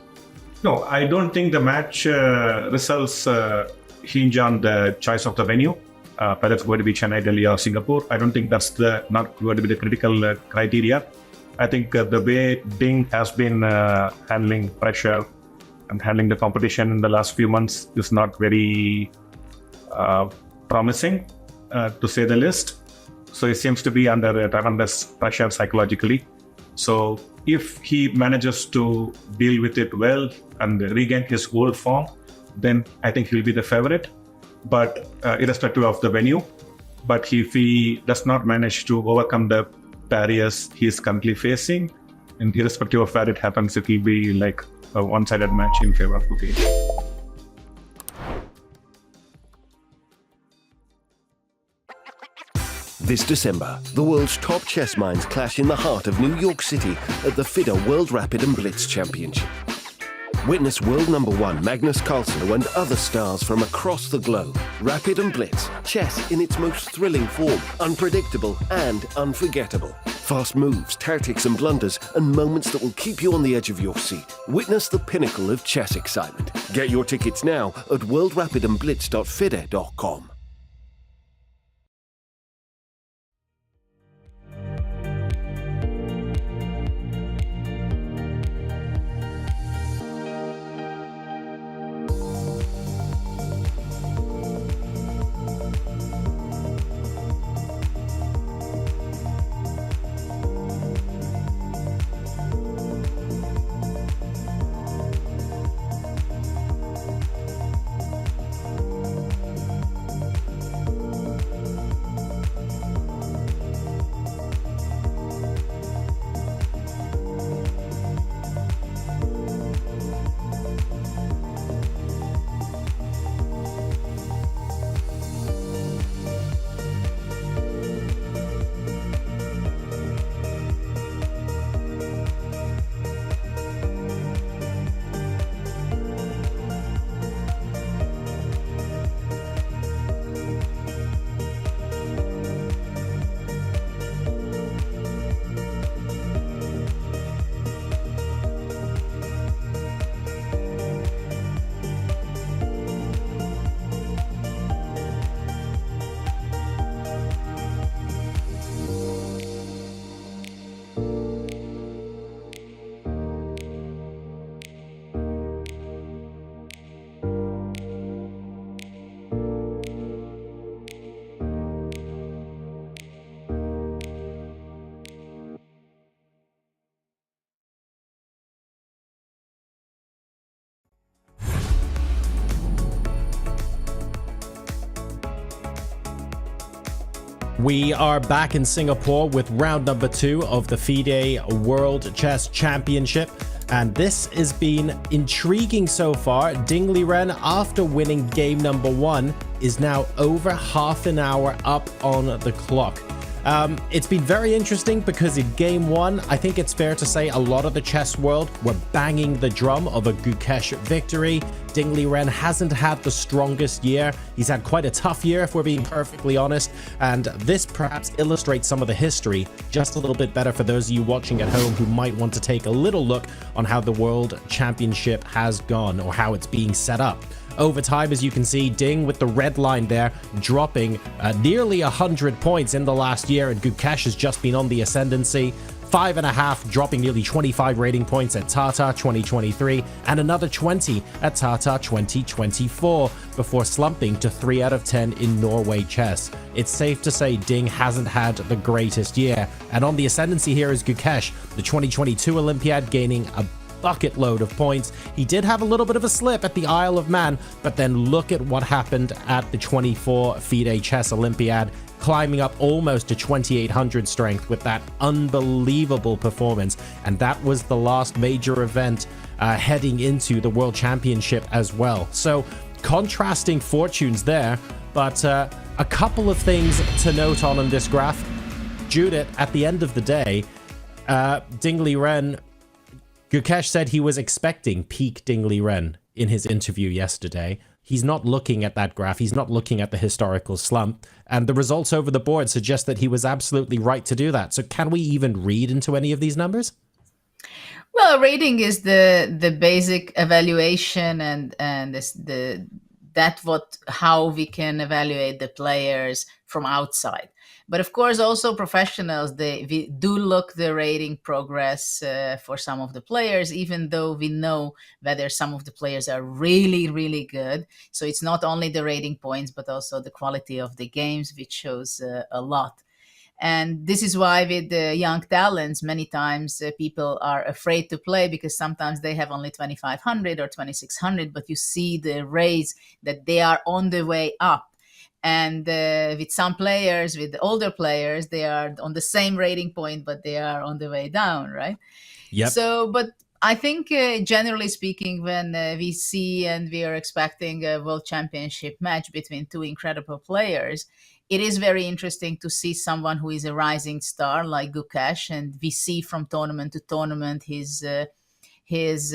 S16: No, I don't think the match results hinge on the choice of the venue, whether it's going to be Chennai, Delhi or Singapore. I don't think that's not going to be the critical criteria. I think the way Ding has been handling pressure and handling the competition in the last few months is not very promising, to say the least. So he seems to be under tremendous pressure psychologically. So if he manages to deal with it well and regain his old form, then I think he'll be the favorite, but irrespective of the venue. But if he does not manage to overcome the barriers he's currently facing, and irrespective of where it happens, it will be like a one-sided match in favor of Gukesh.
S7: This December, the world's top chess minds clash in the heart of New York City at the FIDE World Rapid and Blitz Championship. Witness world #1 Magnus Carlsen and other stars from across the globe. Rapid and Blitz, chess in its most thrilling form, unpredictable and unforgettable. Fast moves, tactics and blunders, and moments that will keep you on the edge of your seat. Witness the pinnacle of chess excitement. Get your tickets now at worldrapidandblitz.fide.com.
S10: We are back in Singapore with round number 2 of the FIDE World Chess Championship. And this has been intriguing so far. Ding Liren, after winning game number 1, is now over half an hour up on the clock. It's been very interesting because in game 1, I think it's fair to say a lot of the chess world were banging the drum of a Gukesh victory. Ding Liren hasn't had the strongest year. He's had quite a tough year, if we're being perfectly honest. And this perhaps illustrates some of the history just a little bit better for those of you watching at home who might want to take a little look on how the World Championship has gone or how it's being set up. Over time, as you can see, Ding with the red line there, dropping nearly 100 points in the last year, and Gukesh has just been on the ascendancy. 5.5, dropping nearly 25 rating points at Tata 2023, and another 20 at Tata 2024, before slumping to 3 out of 10 in Norway chess. It's safe to say Ding hasn't had the greatest year, and on the ascendancy here is Gukesh, the 2022 Olympiad, gaining a bucket load of points. He did have a little bit of a slip at the Isle of Man, but then look at what happened at the 24 FIDE Chess Olympiad, climbing up almost to 2800 strength with that unbelievable performance. And that was the last major event heading into the World Championship as well. So contrasting fortunes there, but a couple of things to note on this graph. Judith, at the end of the day, Ding Liren, Gukesh said he was expecting peak Ding Liren in his interview yesterday. He's not looking at that graph. He's not looking at the historical slump. And the results over the board suggest that he was absolutely right to do that. So can we even read into any of these numbers?
S11: Well, rating is the basic evaluation and how we can evaluate the players from outside. But of course, also professionals, we do look the rating progress for some of the players, even though we know whether some of the players are really, really good. So it's not only the rating points, but also the quality of the games, which shows a lot. And this is why with the young talents, many times people are afraid to play because sometimes they have only 2,500 or 2,600, but you see the raise that they are on the way up. And with some players, with the older players, they are on the same rating point, but they are on the way down, right?
S10: Yep.
S11: So, but I think generally speaking, when we see and we are expecting a World Championship match between two incredible players, it is very interesting to see someone who is a rising star like Gukesh, and we see from tournament to tournament his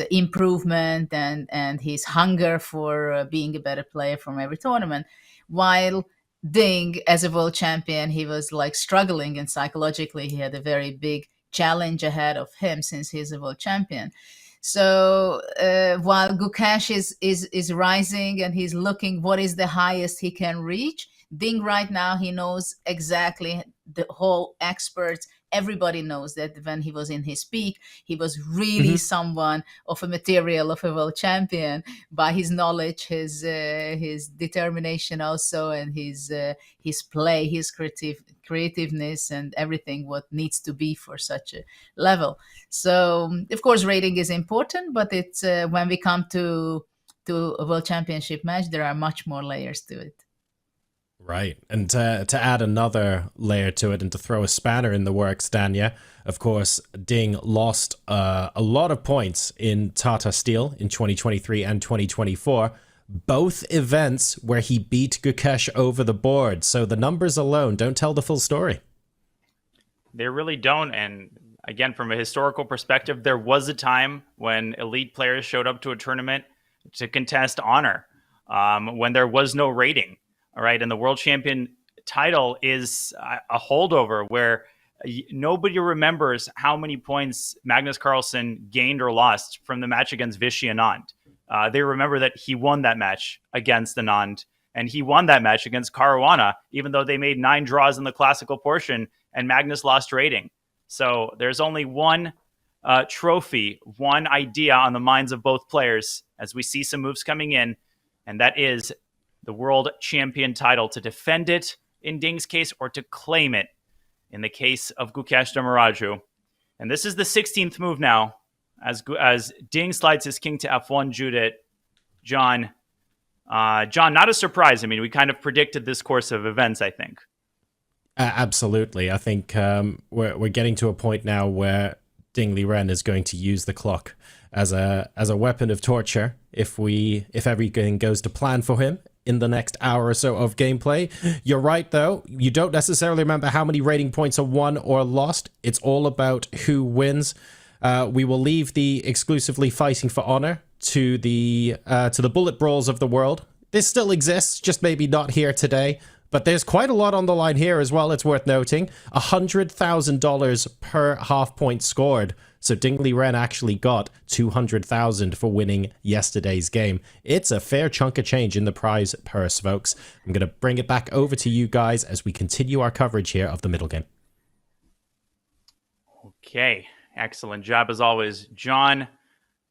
S11: improvement and his hunger for being a better player from every tournament. While Ding, as a world champion, he was like struggling, and psychologically he had a very big challenge ahead of him since he's a world champion. So while Gukesh is rising and he's looking what is the highest he can reach, Ding right now, he knows exactly the whole experts. Everybody knows that when he was in his peak, he was really someone of a material of a world champion by his knowledge, his determination also, and his play, his creativeness, and everything what needs to be for such a level. So, of course, rating is important, but it's when we come to a world championship match, there are much more layers to it.
S10: Right. And to add another layer to it and to throw a spanner in the works, Danya, of course, Ding lost a lot of points in Tata Steel in 2023 and 2024, both events where he beat Gukesh over the board. So the numbers alone don't tell the full story.
S12: They really don't. And again, from a historical perspective, there was a time when elite players showed up to a tournament to contest honor, when there was no rating. All right. And the world champion title is a holdover where nobody remembers how many points Magnus Carlsen gained or lost from the match against Vishy Anand. They remember that he won that match against Anand, and he won that match against Caruana, even though they made 9 draws in the classical portion and Magnus lost rating. So there's only one trophy, one idea on the minds of both players as we see some moves coming in, and that is the world champion title, to defend it in Ding's case or to claim it in the case of Gukesh Dommaraju. And this is the 16th move now as Ding slides his king to F1. Judith, John, not a surprise. I mean, we kind of predicted this course of events, I think.
S10: Absolutely. I think we're getting to a point now where Ding Liren is going to use the clock as a weapon of torture if everything goes to plan for him in the next hour or so of gameplay. You're right, though. You don't necessarily remember how many rating points are won or lost. It's all about who wins. We will leave the exclusively fighting for honor to the bullet brawls of the world. This still exists, just maybe not here today. But there's quite a lot on the line here as well, it's worth noting. $100,000 per half point scored. So Ding Liren actually got $200,000 for winning yesterday's game. It's a fair chunk of change in the prize purse, folks. I'm going to bring it back over to you guys as we continue our coverage here of the middle game.
S12: Okay, excellent job as always, John.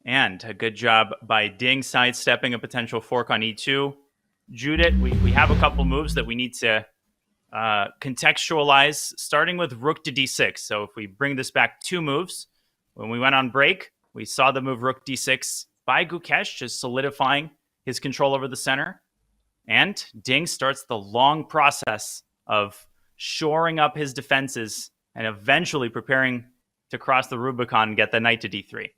S12: And a good job by Ding sidestepping a potential fork on e2. Judith, we have a couple moves that we need to contextualize, starting with rook to d6. So if we bring this back 2 moves, when we went on break, we saw the move rook d6 by Gukesh, just solidifying his control over the center. And Ding starts the long process of shoring up his defenses and eventually preparing to cross the Rubicon and get the knight to d3.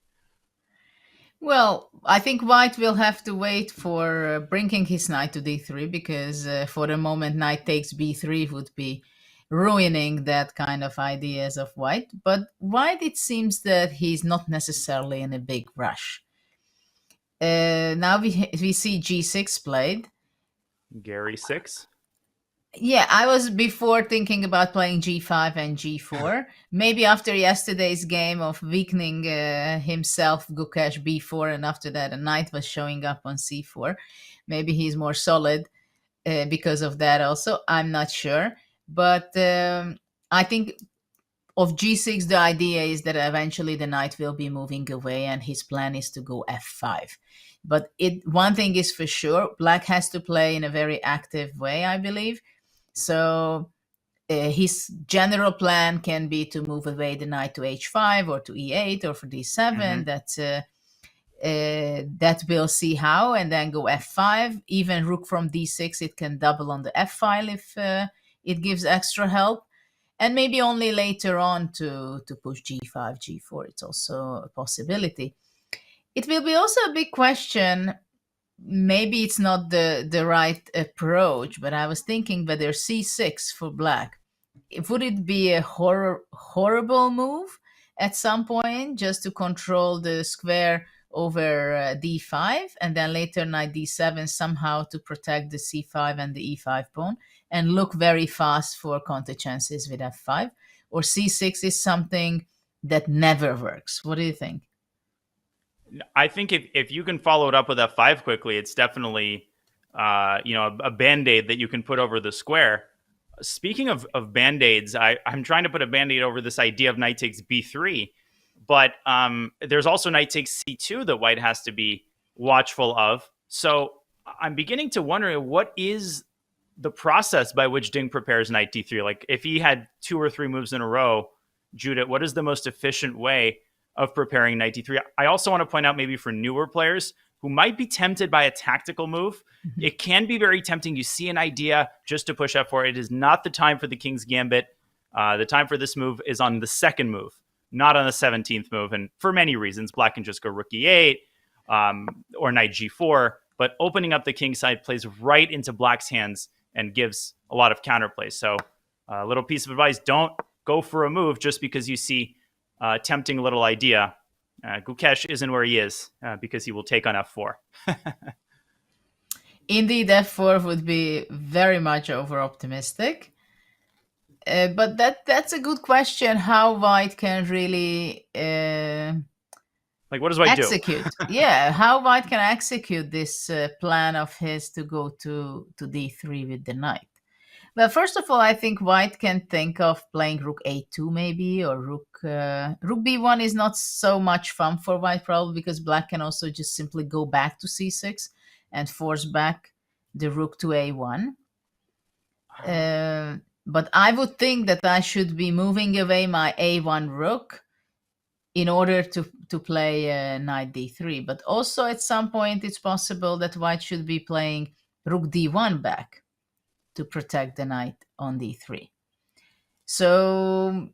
S11: Well, I think White will have to wait for bringing his knight to d3 because for the moment knight takes b3 would be ruining that kind of ideas of White. But White, it seems that he's not necessarily in a big rush. Now we see g6 played.
S12: Gary 6.
S11: Yeah, I was before thinking about playing g5 and g4. Maybe after yesterday's game of weakening himself, Gukesh b4, and after that a knight was showing up on c4. Maybe he's more solid because of that also. I'm not sure. But I think of g6, the idea is that eventually the knight will be moving away and his plan is to go f5. But one thing is for sure, Black has to play in a very active way, I believe. So his general plan can be to move away the knight to h5 or to e8 or for d7. That we'll see how, and then go f5. Even rook from d6, it can double on the f file if it gives extra help. And maybe only later on to push g5, g4. It's also a possibility. It will be also a big question. Maybe it's not the right approach, but I was thinking whether c6 for Black, would it be a horrible move at some point just to control the square over d5 and then later knight d7 somehow to protect the c5 and the e5 pawn and look very fast for counter chances with f5? Or c6 is something that never works? What do you think?
S12: I think if you can follow it up with f5 quickly, it's definitely a band-aid that you can put over the square. Speaking of band-aids, I'm trying to put a band-aid over this idea of knight takes b3, but there's also knight takes c2 that White has to be watchful of. So I'm beginning to wonder, what is the process by which Ding prepares knight d3? Like if he had 2 or 3 moves in a row, Judith, what is the most efficient way of preparing knight d3? I also want to point out, maybe for newer players who might be tempted by a tactical move, it can be very tempting. You see an idea just to push f4. It is not the time for the King's Gambit. The time for this move is on the second move, not on the 17th move. And for many reasons, Black can just go rook e8 or knight g4. But opening up the king side plays right into Black's hands and gives a lot of counterplay. So a little piece of advice, don't go for a move just because you see tempting little idea. Gukesh isn't where he is because he will take on f4.
S11: Indeed, f4 would be very much over-optimistic. But that's a good question, how White can really
S12: like, what does White
S11: execute. Yeah, how White can execute this plan of his to go to d3 with the knight. Well, first of all, I think White can think of playing rook a2 maybe, or rook b1 is not so much fun for White, probably because Black can also just simply go back to c6 and force back the rook to a1. But I would think that I should be moving away my a1 rook in order to play knight d3. But also at some point it's possible that White should be playing rook d1 back to protect the knight on d3. So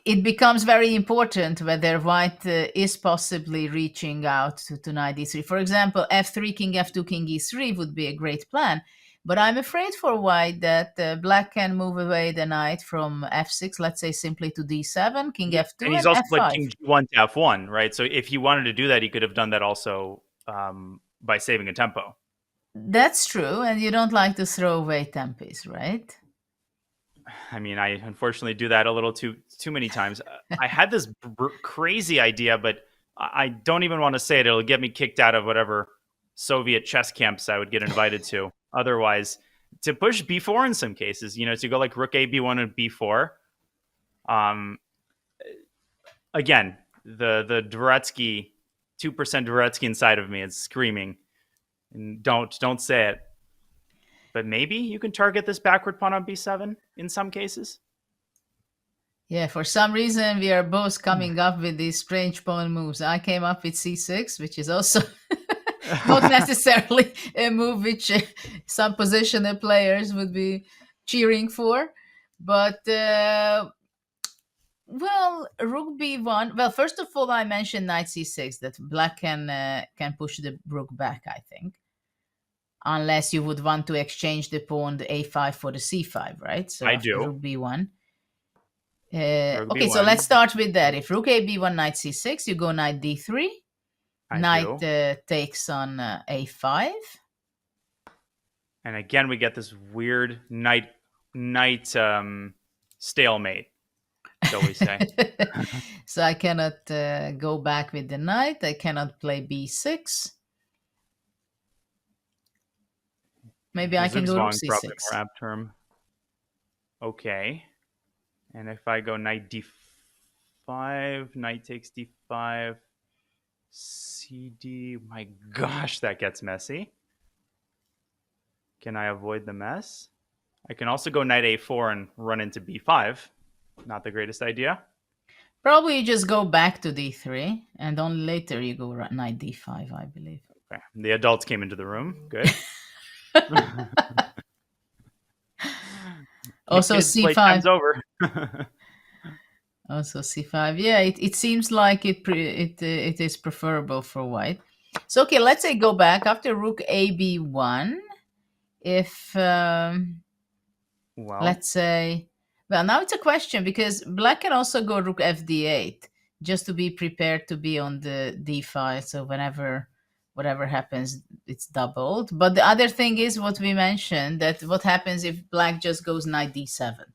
S11: it becomes very important whether white is possibly reaching out to knight d3. For example, f3, king f2, king e3 would be a great plan. But I'm afraid for white that black can move away the knight from f6, let's say simply to d7, king f2,
S12: and he's also
S11: f5.
S12: played king g1 to f1, right? So if he wanted to do that, he could have done that also by saving a tempo.
S11: That's true, and you don't like to throw away tempos, right?
S12: I mean, I unfortunately do that a little too many times. I had this crazy idea, but I don't even want to say it. It'll get me kicked out of whatever Soviet chess camps I would get invited to. Otherwise, to push b4 in some cases, to go like rook a, b1, and b4. Again, the Dvoretsky, 2% Dvoretsky inside of me is screaming, and don't say it. But maybe you can target this backward pawn on b7 in some cases.
S11: Yeah, for some reason, we are both coming up with these strange pawn moves. I came up with c6, which is also not necessarily a move which some positional players would be cheering for. But, well, rook b1. Well, first of all, I mentioned knight c6, that black can push the rook back, I think. Unless you would want to exchange the pawn, the a5 for the c5, right? So
S12: I do.
S11: Rook b1.
S12: Rook
S11: Okay,
S12: b1.
S11: so let's start with that. If rook a, b1, knight c6, you go knight d3. Knight takes on a5.
S12: And again, we get this weird knight stalemate, shall we say.
S11: So I cannot go back with the knight. I cannot play b6. Maybe I can go rook c6.
S12: More term. Okay. And if I go knight d5, knight takes d5, cd. My gosh, that gets messy. Can I avoid the mess? I can also go knight a4 and run into b5. Not the greatest idea.
S11: Probably you just go back to d3, and only later you go knight d5, I believe.
S12: Okay. The adults came into the room. Good.
S11: Also c5.
S12: Time's over.
S11: Also c5. Yeah, it seems like it is preferable for white. So okay, let's say go back after rook a, b1. If let's say, well, now it's a question because black can also go rook f d8 just to be prepared to be on the d5. So whatever happens, it's doubled. But the other thing is what we mentioned, that what happens if black just goes knight d7.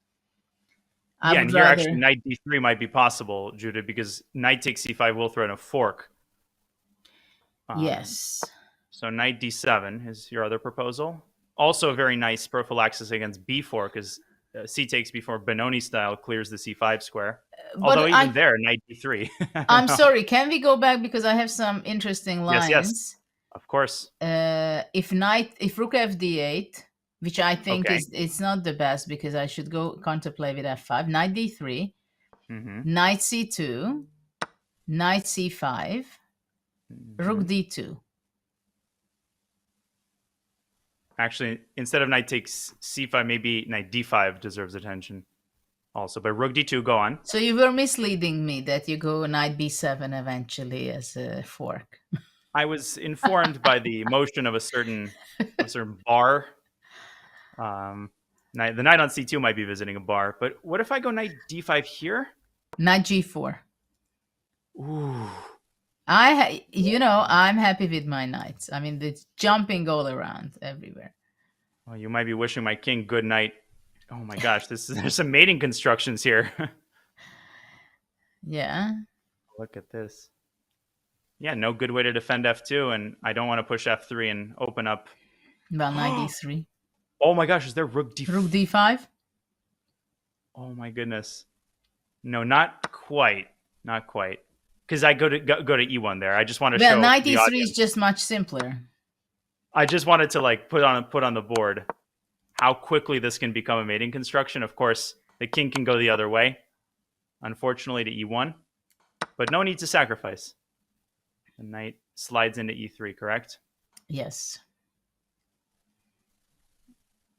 S12: And here actually knight d3 might be possible, Judith, because knight takes c5 will threaten a fork.
S11: Yes.
S12: So knight d7 is your other proposal. Also a very nice prophylaxis against b4 because c takes b4 Benoni style clears the c5 square. Although even there, knight d3.
S11: I'm sorry, can we go back because I have some interesting lines?
S12: Yes, of course.
S11: If rook f d8, which I think it's not the best because I should go counterplay with f5, knight d3, knight c2, knight c5, rook d2.
S12: Actually, instead of knight takes c5, maybe knight d5 deserves attention also. But rook d2, go on.
S11: So you were misleading me that you go knight b7 eventually as a fork.
S12: I was informed by the motion of a certain bar. The knight on c2 might be visiting a bar. But what if I go knight d5 here?
S11: Knight g4.
S12: Ooh.
S11: I'm happy with my knights. I mean, it's jumping all around everywhere.
S12: Well, you might be wishing my king good night. Oh my gosh, there's some mating constructions here.
S11: Yeah.
S12: Look at this. Yeah, no good way to defend f2, and I don't want to push f3 and open up.
S11: Well, knight d3.
S12: Oh my gosh, is there rook d5?
S11: Rook d5?
S12: Oh my goodness. No, not quite. Not quite. Because I go to e1 there. I just want to show
S11: knight
S12: the
S11: d3
S12: audience.
S11: is just much simpler.
S12: I just wanted to put on the board how quickly this can become a mating construction. Of course, the king can go the other way, unfortunately, to e1. But no need to sacrifice. The knight slides into e3, correct?
S11: Yes.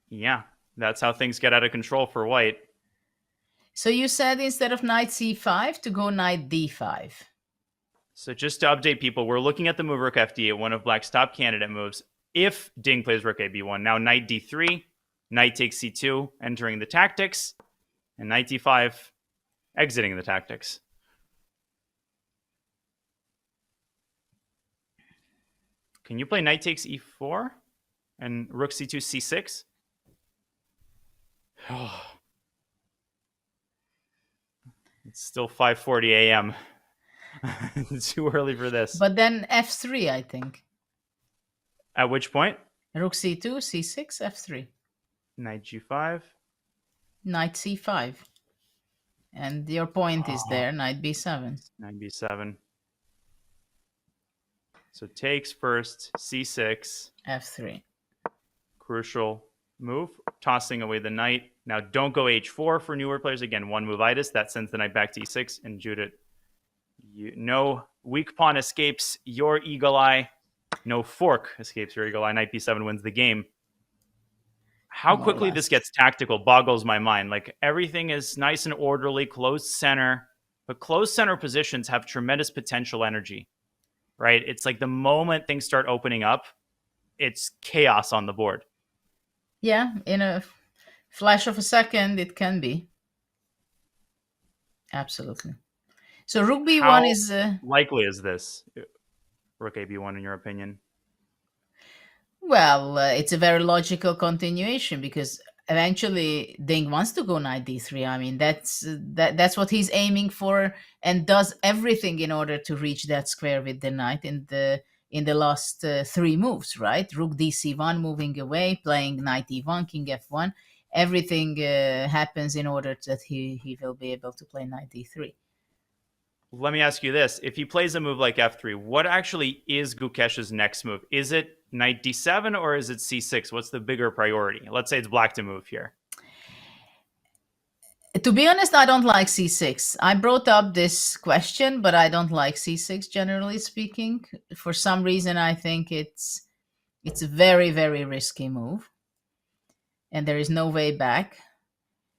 S12: Yeah, that's how things get out of control for white.
S11: So you said instead of knight c5 to go knight d5.
S12: So just to update people, we're looking at the move rook fd8, one of black's top candidate moves. If Ding plays rook ab1, now knight d3, knight takes c2, entering the tactics, and knight d5, exiting the tactics. Can you play knight takes e4 and rook c2, c6? Oh. It's still 5:40 a.m. It's too early for this.
S11: But then f3, I think.
S12: At which point?
S11: Rook c2, c6, f3.
S12: Knight g5.
S11: Knight c5. And your point is there, knight b7.
S12: Knight b7. So takes first, c6.
S11: f3.
S12: Crucial move. Tossing away the knight. Now don't go h4 for newer players. Again, one move-itis. That sends the knight back to e6. And Judith, no weak pawn escapes your eagle eye. No fork escapes your eagle eye. Knight b7 wins the game. How quickly this gets tactical boggles my mind. Like, everything is nice and orderly, closed center. But closed center positions have tremendous potential energy, right? It's like the moment things start opening up, it's chaos on the board.
S11: Yeah, in a flash of a second, it can be. Absolutely. So rook b1
S12: How
S11: is...
S12: likely is this, rook ab1, in your opinion?
S11: Well, it's a very logical continuation because eventually Ding wants to go knight d3. I mean, that's what he's aiming for and does everything in order to reach that square with the knight in the last three moves, right? Rook dc1 moving away, playing knight e1, king f1. Everything happens in order that he will be able to play knight d3.
S12: Let me ask you this. If he plays a move like f3, what actually is Gukesh's next move? Is it knight d7 or is it c6? What's the bigger priority? Let's say it's black to move here.
S11: To be honest, I don't like c6. I brought up this question, but I don't like c6, generally speaking. For some reason, I think it's a very, very risky move. And there is no way back.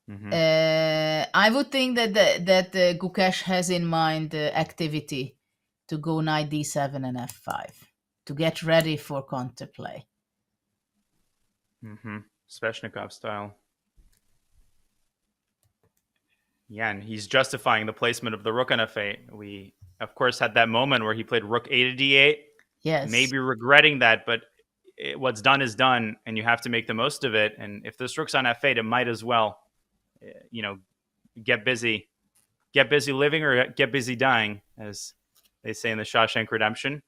S11: I would think that Gukesh has in mind activity to go knight d7 and f5 to get ready for counterplay.
S12: Sveshnikov style. Yeah, and he's justifying the placement of the rook on f8. We, of course, had that moment where he played rook a to d8.
S11: Yes.
S12: Maybe regretting that, but what's done is done, and you have to make the most of it. And if this rook's on f8, it might as well, get busy living or get busy dying, as they say in the Shawshank Redemption.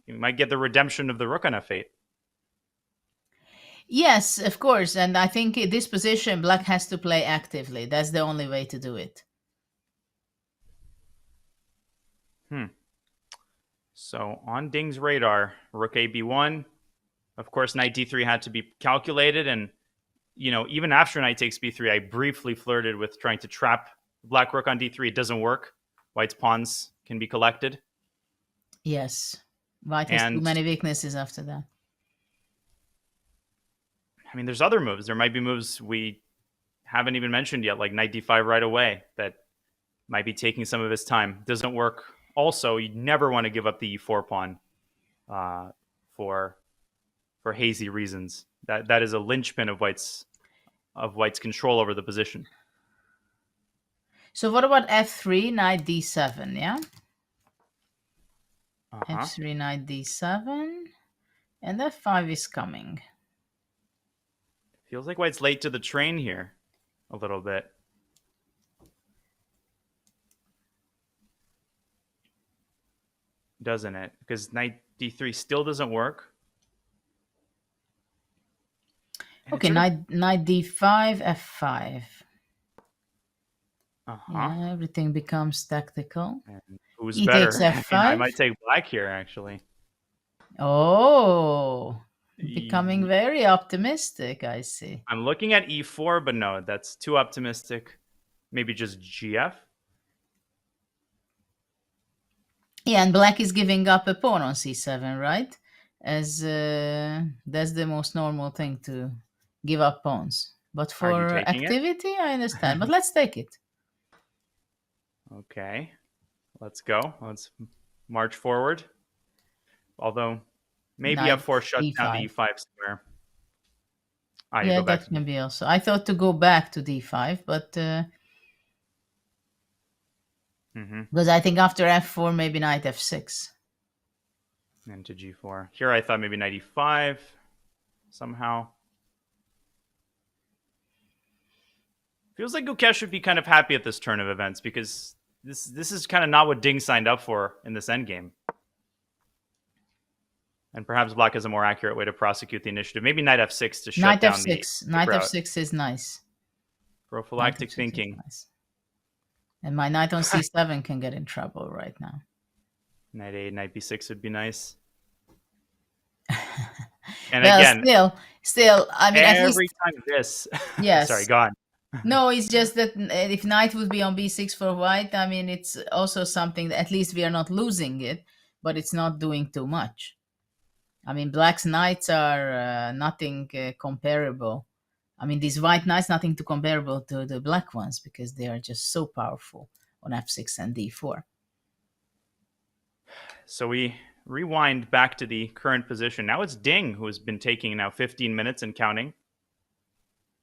S12: You might get the redemption of the rook on f8.
S11: Yes, of course. And I think in this position, black has to play actively. That's the only way to do it.
S12: So on Ding's radar, rook ab1. Of course, knight d3 had to be calculated. And, even after knight takes b3, I briefly flirted with trying to trap black rook on d3. It doesn't work. White's pawns can be collected.
S11: Yes. White has too many weaknesses after that.
S12: I mean, there's other moves. There might be moves we haven't even mentioned yet, like knight d5 right away, that might be taking some of his time. Doesn't work. Also, you never want to give up the e4 pawn for hazy reasons. That is a linchpin of White's control over the position.
S11: So what about f3, knight d7, yeah? f3, knight d7, and f5 is coming.
S12: Feels like White's late to the train here a little bit. Doesn't it? Because knight d3 still doesn't work.
S11: Okay, knight d5, f5. Yeah, everything becomes tactical.
S12: And who's
S11: He
S12: better?
S11: takes f5.
S12: I might take black here, actually.
S11: Oh, becoming very optimistic, I see.
S12: I'm looking at e4, but no, that's too optimistic. Maybe just gf.
S11: Yeah, and black is giving up a pawn on c7, right? As that's the most normal thing, to give up pawns. But for
S12: taking it?
S11: activity, I understand. But let's take it.
S12: Okay, let's go. Let's march forward. Although maybe
S11: Knight
S12: F4 shuts down the
S11: E5.
S12: E5 somewhere. Ah, you
S11: Yeah,
S12: go back
S11: that
S12: to
S11: can be also. I thought to go back to D5, but because I think after F4, maybe Knight F6.
S12: and to G4. Here I thought maybe Knight E5 somehow. Feels like Gukesh should be kind of happy at this turn of events because this is kind of not what Ding signed up for in this endgame. And perhaps Black has a more accurate way to prosecute the initiative. Maybe Knight F6 to shut
S11: Knight
S12: down
S11: F6.
S12: the
S11: Knight
S12: route.
S11: F6 is nice.
S12: Prophylactic thinking.
S11: Nice. And my knight on C7 can get in trouble right now.
S12: Knight A, Knight B6 would be nice. And
S11: well,
S12: again,
S11: still, I mean, at
S12: every
S11: least,
S12: time this.
S11: yes.
S12: Sorry, go on.
S11: No, it's just that if knight would be on B6 for white, I mean, it's also something that at least we are not losing it, but it's not doing too much. I mean, black's knights are nothing comparable. I mean, these white knights, nothing too comparable to the black ones because they are just so powerful on F6 and D4.
S12: So we rewind back to the current position. Now it's Ding who has been taking now 15 minutes and counting.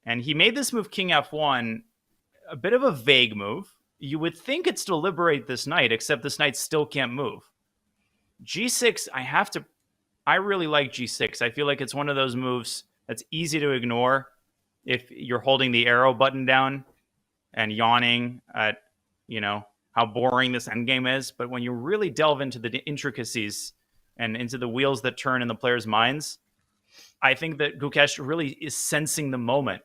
S12: And he made this move King F1, a bit of a vague move. You would think it's to liberate this knight, except this knight still can't move. G6, I really like G6. I feel like it's one of those moves that's easy to ignore if you're holding the arrow button down and yawning at, how boring this endgame is. But when you really delve into the intricacies and into the wheels that turn in the players' minds, I think that Gukesh really is sensing the moment.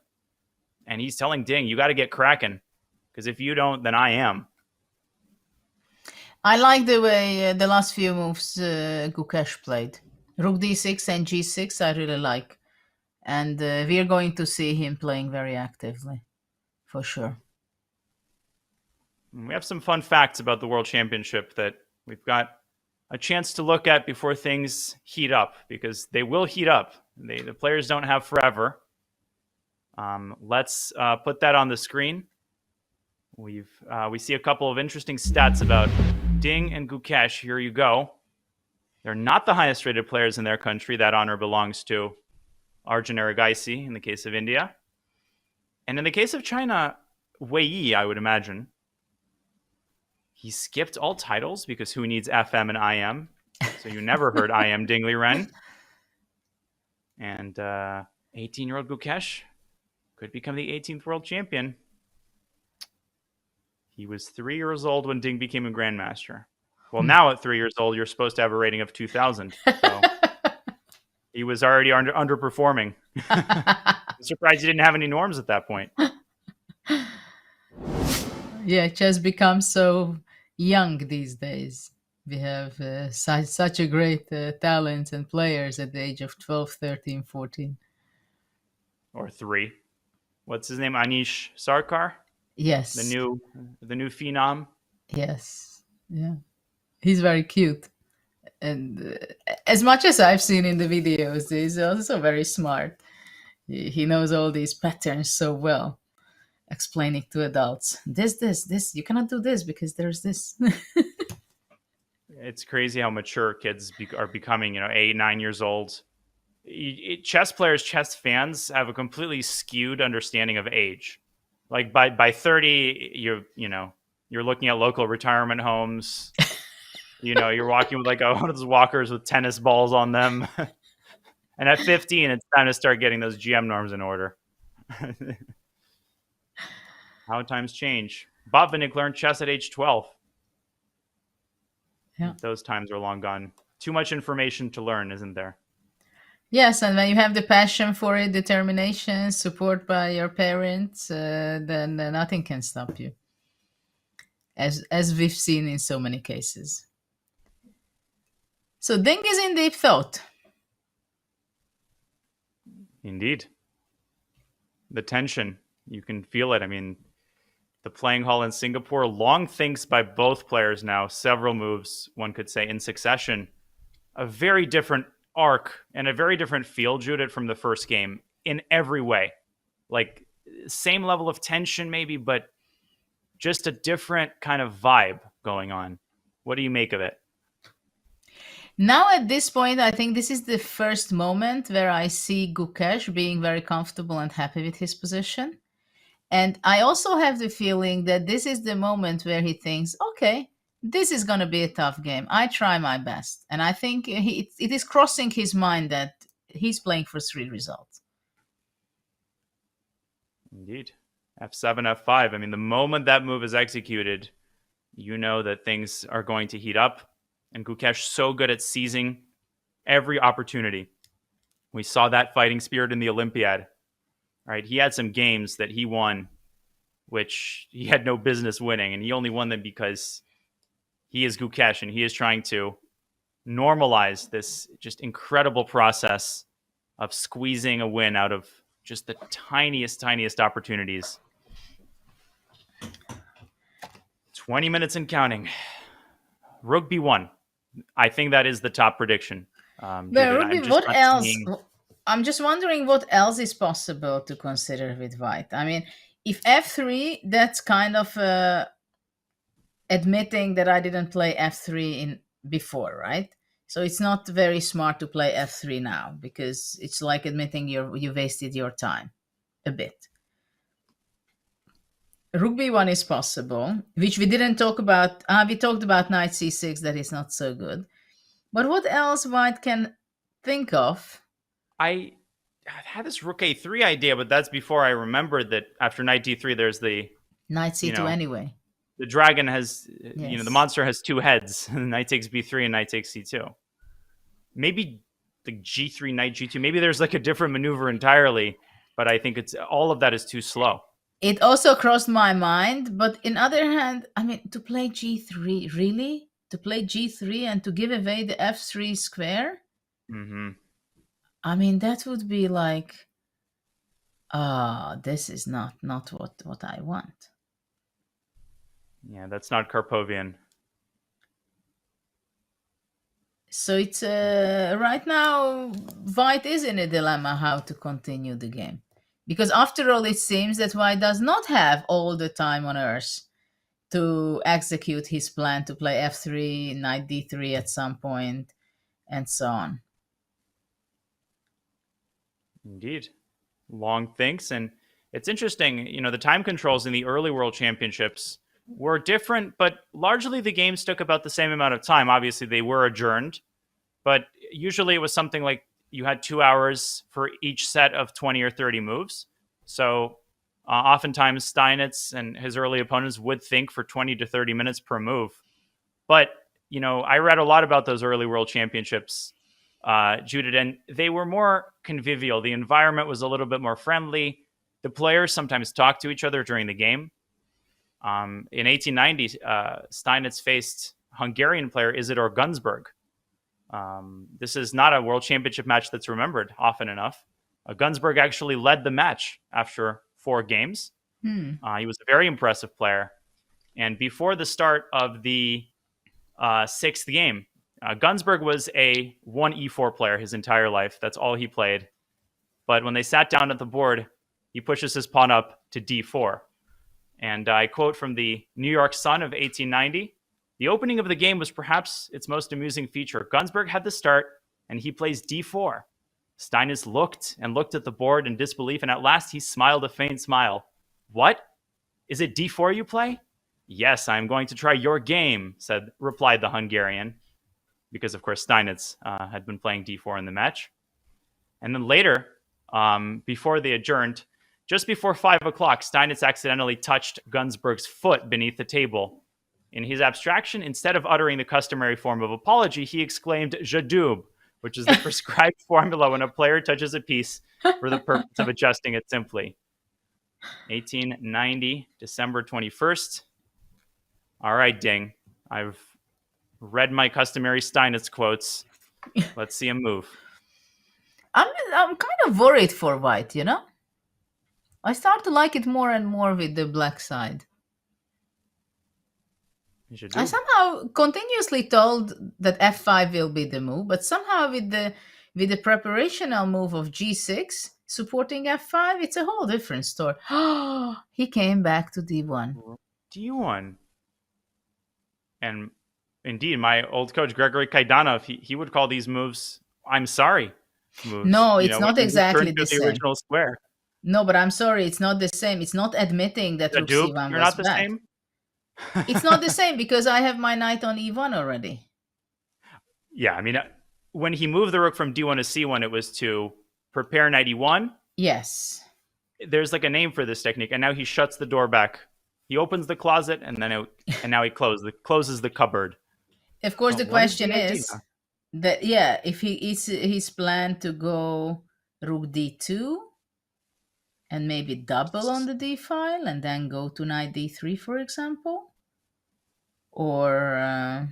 S12: And he's telling Ding, you got to get cracking, because if you don't, then I am.
S11: I like the way the last few moves Gukesh played. Rook D6 and G6 I really like. And we're going to see him playing very actively, for sure.
S12: We have some fun facts about the World Championship that we've got a chance to look at before things heat up, because they will heat up. The players don't have forever. Let's put that on the screen. We see a couple of interesting stats about Ding and Gukesh. Here you go. They're not the highest rated players in their country. That honor belongs to Arjun Erigaisi in the case of India. And in the case of China, Wei Yi, I would imagine. He skipped all titles because who needs FM and IM? So you never heard IM Ding Liren. And 18-year-old Gukesh could become the 18th world champion. He was 3 years old when Ding became a grandmaster. Well, now at 3 years old, you're supposed to have a rating of 2,000. So he was already underperforming. I'm surprised he didn't have any norms at that point.
S11: Yeah, chess becomes so young these days. We have such a great talent and players at the age of 12, 13, 14.
S12: Or 3. What's his name? Anish Sarkar?
S11: Yes.
S12: The new phenom?
S11: Yes. Yeah. He's very cute. And as much as I've seen in the videos, he's also very smart. He knows all these patterns so well, explaining to adults, this, you cannot do this because there's this.
S12: It's crazy how mature kids are becoming, 8, 9 years old. Chess players, chess fans have a completely skewed understanding of age. Like by 30, you're looking at local retirement homes. You're walking with like one of those walkers with tennis balls on them. And at 15, it's time to start getting those GM norms in order. How times change. Botvinnik learned chess at age 12.
S11: Yeah.
S12: Those times are long gone. Too much information to learn, isn't there?
S11: Yes, and when you have the passion for it, determination, support by your parents, then nothing can stop you. As we've seen in so many cases. So Ding is in deep thought.
S12: Indeed. The tension, you can feel it. I mean, the playing hall in Singapore, long thinks by both players now, several moves, one could say, in succession. A very different arc and a very different feel, Judith, from the first game in every way. Like, same level of tension maybe, but just a different kind of vibe going on. What do you make of it?
S11: Now at this point, I think this is the first moment where I see Gukesh being very comfortable and happy with his position. And I also have the feeling that this is the moment where he thinks, okay, this is going to be a tough game. I try my best. And I think it is crossing his mind that he's playing for 3 results.
S12: Indeed. F7, F5. I mean, the moment that move is executed, you know that things are going to heat up. And Gukesh so good at seizing every opportunity. We saw that fighting spirit in the Olympiad. Right? He had some games that he won, which he had no business winning. And he only won them because he is Gukesh and he is trying to normalize this just incredible process of squeezing a win out of just the tiniest opportunities. 20 minutes and counting. Rook B1. I think that is the top prediction.
S11: What else? I'm just wondering what else is possible to consider with white. I mean, if F3, that's kind of admitting that I didn't play F3 in before, right? So it's not very smart to play F3 now because it's like admitting you wasted your time a bit. Rook B1 is possible, which we didn't talk about. We talked about knight C6, that is not so good. But what else white can think of?
S12: I had this Rook A3 idea, but that's before I remembered that after knight D3, there's the
S11: knight C2 anyway.
S12: The dragon has, the monster has 2 heads. Knight takes B3 and knight takes C2. Maybe the G3, knight G2. Maybe there's like a different maneuver entirely, but I think all of that is too slow.
S11: It also crossed my mind, but in other hand, I mean, to play G3, really? To play G3 and to give away the F3 square?
S12: Mm-hmm.
S11: I mean, that would be like, this is not what I want.
S12: Yeah, that's not Karpovian.
S11: So it's right now, white is in a dilemma how to continue the game. Because after all, it seems that white does not have all the time on earth to execute his plan to play F3, knight D3 at some point, and so on.
S12: Indeed. Long thinks. And it's interesting, the time controls in the early World Championships were different, but largely the games took about the same amount of time. Obviously, they were adjourned, but usually it was something like you had 2 hours for each set of 20 or 30 moves. So oftentimes Steinitz and his early opponents would think for 20 to 30 minutes per move. But, I read a lot about those early World Championships, Judith, and they were more convivial. The environment was a little bit more friendly. The players sometimes talked to each other during the game. In 1890, Steinitz faced Hungarian player Isidor Gunsberg. This is not a World Championship match that's remembered often enough. Gunsberg actually led the match after 4 games. He was a very impressive player. And before the start of the 6th game, Gunsberg was a 1e4 player his entire life. That's all he played. But when they sat down at the board, he pushes his pawn up to d4. And I quote from the New York Sun of 1890, "The opening of the game was perhaps its most amusing feature. Gunsberg had the start, and he plays d4. Steinitz looked and looked at the board in disbelief, and at last he smiled a faint smile. 'What? Is it d4 you play?' 'Yes, I am going to try your game,' replied the Hungarian," because, of course, Steinitz had been playing d4 in the match. And then later, before they adjourned, just before 5 o'clock, Steinitz accidentally touched Gunsberg's foot beneath the table. In his abstraction, instead of uttering the customary form of apology, he exclaimed "Jadub," which is the prescribed formula when a player touches a piece for the purpose of adjusting it simply. 1890, December 21st. All right, Ding. I've read my customary Steinitz quotes. Let's see him move.
S11: I'm kind of worried for white, I start to like it more and more with the black side. I somehow continuously told that F5 will be the move, but somehow with the preparational move of G6 supporting F5, it's a whole different story. He came back to D1.
S12: D1. And indeed, my old coach, Gregory Kaidanov, he would call these moves, I'm sorry moves.
S11: No,
S12: You
S11: it's
S12: know,
S11: not
S12: when you
S11: exactly
S12: return
S11: the
S12: to the
S11: same.
S12: original square.
S11: No, but I'm sorry, it's not the same. It's not admitting that
S12: The
S11: rook
S12: dupe,
S11: c1
S12: you're
S11: was
S12: not the
S11: bad.
S12: same?
S11: It's not the same because I have my knight on e1 already.
S12: Yeah, I mean, when he moved the rook from d1 to c1, it was to prepare knight e1.
S11: Yes.
S12: There's like a name for this technique, and now he shuts the door back. He opens the closet, and now he closes the cupboard.
S11: Of course, the
S12: What is
S11: question
S12: the idea?
S11: is that, yeah, if he's planned to go rook d2 and maybe double on the d file and then go to knight d3, for example, or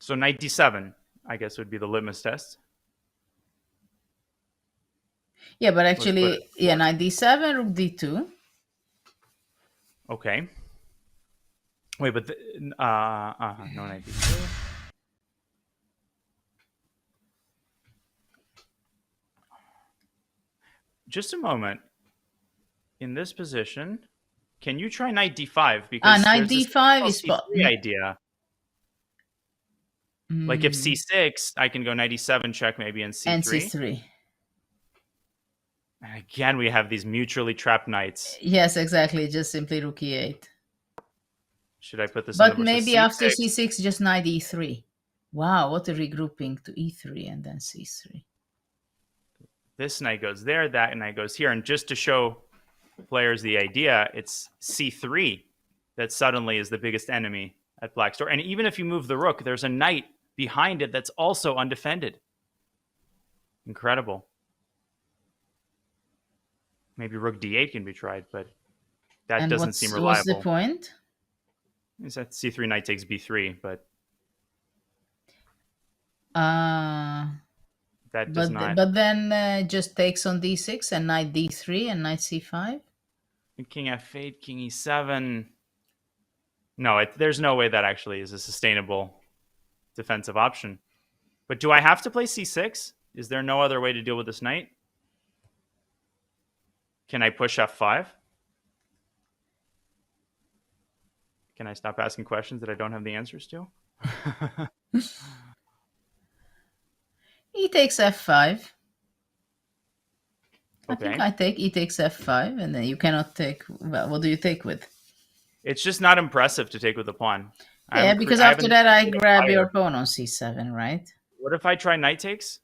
S12: So knight d7, I guess, would be the litmus test.
S11: yeah, but
S12: Let's put
S11: actually,
S12: it
S11: yeah, knight d7, rook d2.
S12: Okay. Wait, but no knight d2. Just a moment. In this position, can you try knight d5? Because
S11: Knight
S12: there's
S11: d5
S12: this
S11: is
S12: c3 idea. Like if c6, I can go knight e7 check maybe and c3.
S11: and c3.
S12: And again, we have these mutually trapped knights.
S11: Yes, exactly. Just simply rook e8.
S12: Should I put this in the
S11: But
S12: bush?
S11: maybe
S12: C6.
S11: after c6, just knight e3. Wow, what a regrouping to e3 and then c3.
S12: This knight goes there, that knight goes here. And just to show players the idea, it's c3 that suddenly is the biggest enemy at black's door. And even if you move the rook, there's a knight behind it that's also undefended. Incredible. Maybe rook d8 can be tried, but that
S11: And
S12: doesn't seem reliable.
S11: What's the point?
S12: Is that c3 knight takes b3, but that does not.
S11: But then just takes on d6 and knight d3 and knight c5.
S12: King f8, king e7. No, there's no way that actually is a sustainable defensive option. But do I have to play c6? Is there no other way to deal with this knight? Can I push f5? Can I stop asking questions that I don't have the answers to?
S11: E takes f5. I
S12: Okay.
S11: think I take e takes f5, and then you cannot take. Well, what do you take with?
S12: It's just not impressive to take with the pawn.
S11: Yeah, because after that I grab your pawn on c7, right?
S12: What if I try knight takes?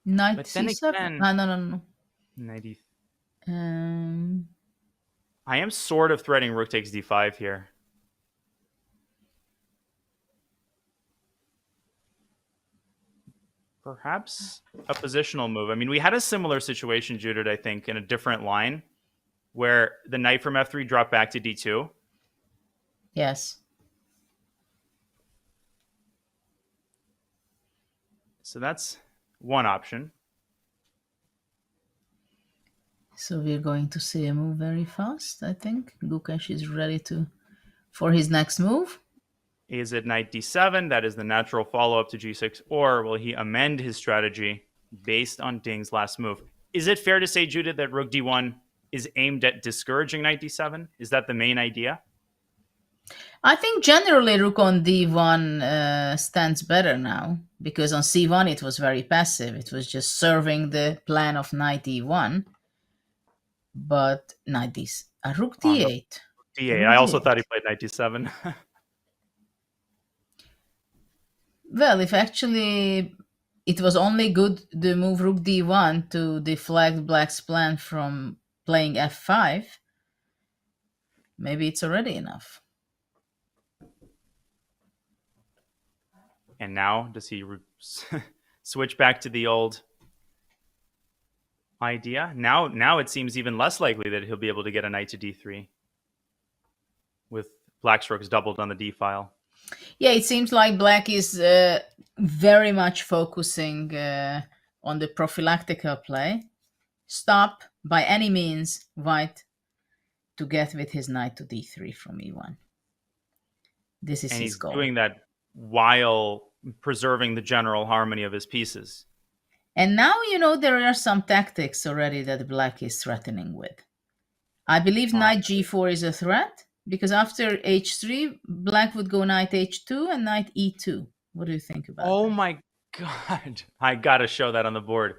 S11: Knight
S12: But then
S11: c7.
S12: again-
S11: No.
S12: Knight e.
S11: Um,
S12: I am sort of threading rook takes d5 here. Perhaps a positional move. I mean, we had a similar situation, Judith, I think, in a different line, where the knight from f3 dropped back to d2.
S11: yes.
S12: So that's one option.
S11: So we're going to see a move very fast, I think. Gukesh is ready for his next move.
S12: Is it knight d7? That is the natural follow-up to g6. Or will he amend his strategy based on Ding's last move? Is it fair to say, Judith, that rook d1 is aimed at discouraging knight d7? Is that the main idea?
S11: I think generally rook on d1 stands better now, because on c1 it was very passive. It was just serving the plan of knight e1. But knight rook d8.
S12: d8. I also thought he played knight d7.
S11: Well, if actually it was only good the move rook d1 to deflect black's plan from playing f5, maybe it's already enough.
S12: And now, does he switch back to the old idea? Now it seems even less likely that he'll be able to get a knight to d3 with black's rooks doubled on the d file.
S11: Yeah, it seems like black is very much focusing on the prophylactical play. Stop, by any means, white to get with his knight to d3 from e1. This is
S12: And
S11: his
S12: he's
S11: goal.
S12: doing that while preserving the general harmony of his pieces.
S11: And now, you know, there are some tactics already that black is threatening with. I believe knight g4 is a threat, because after h3, black would go knight h2 and knight e2. What do you think about
S12: Oh
S11: that?
S12: my god. I gotta show that on the board.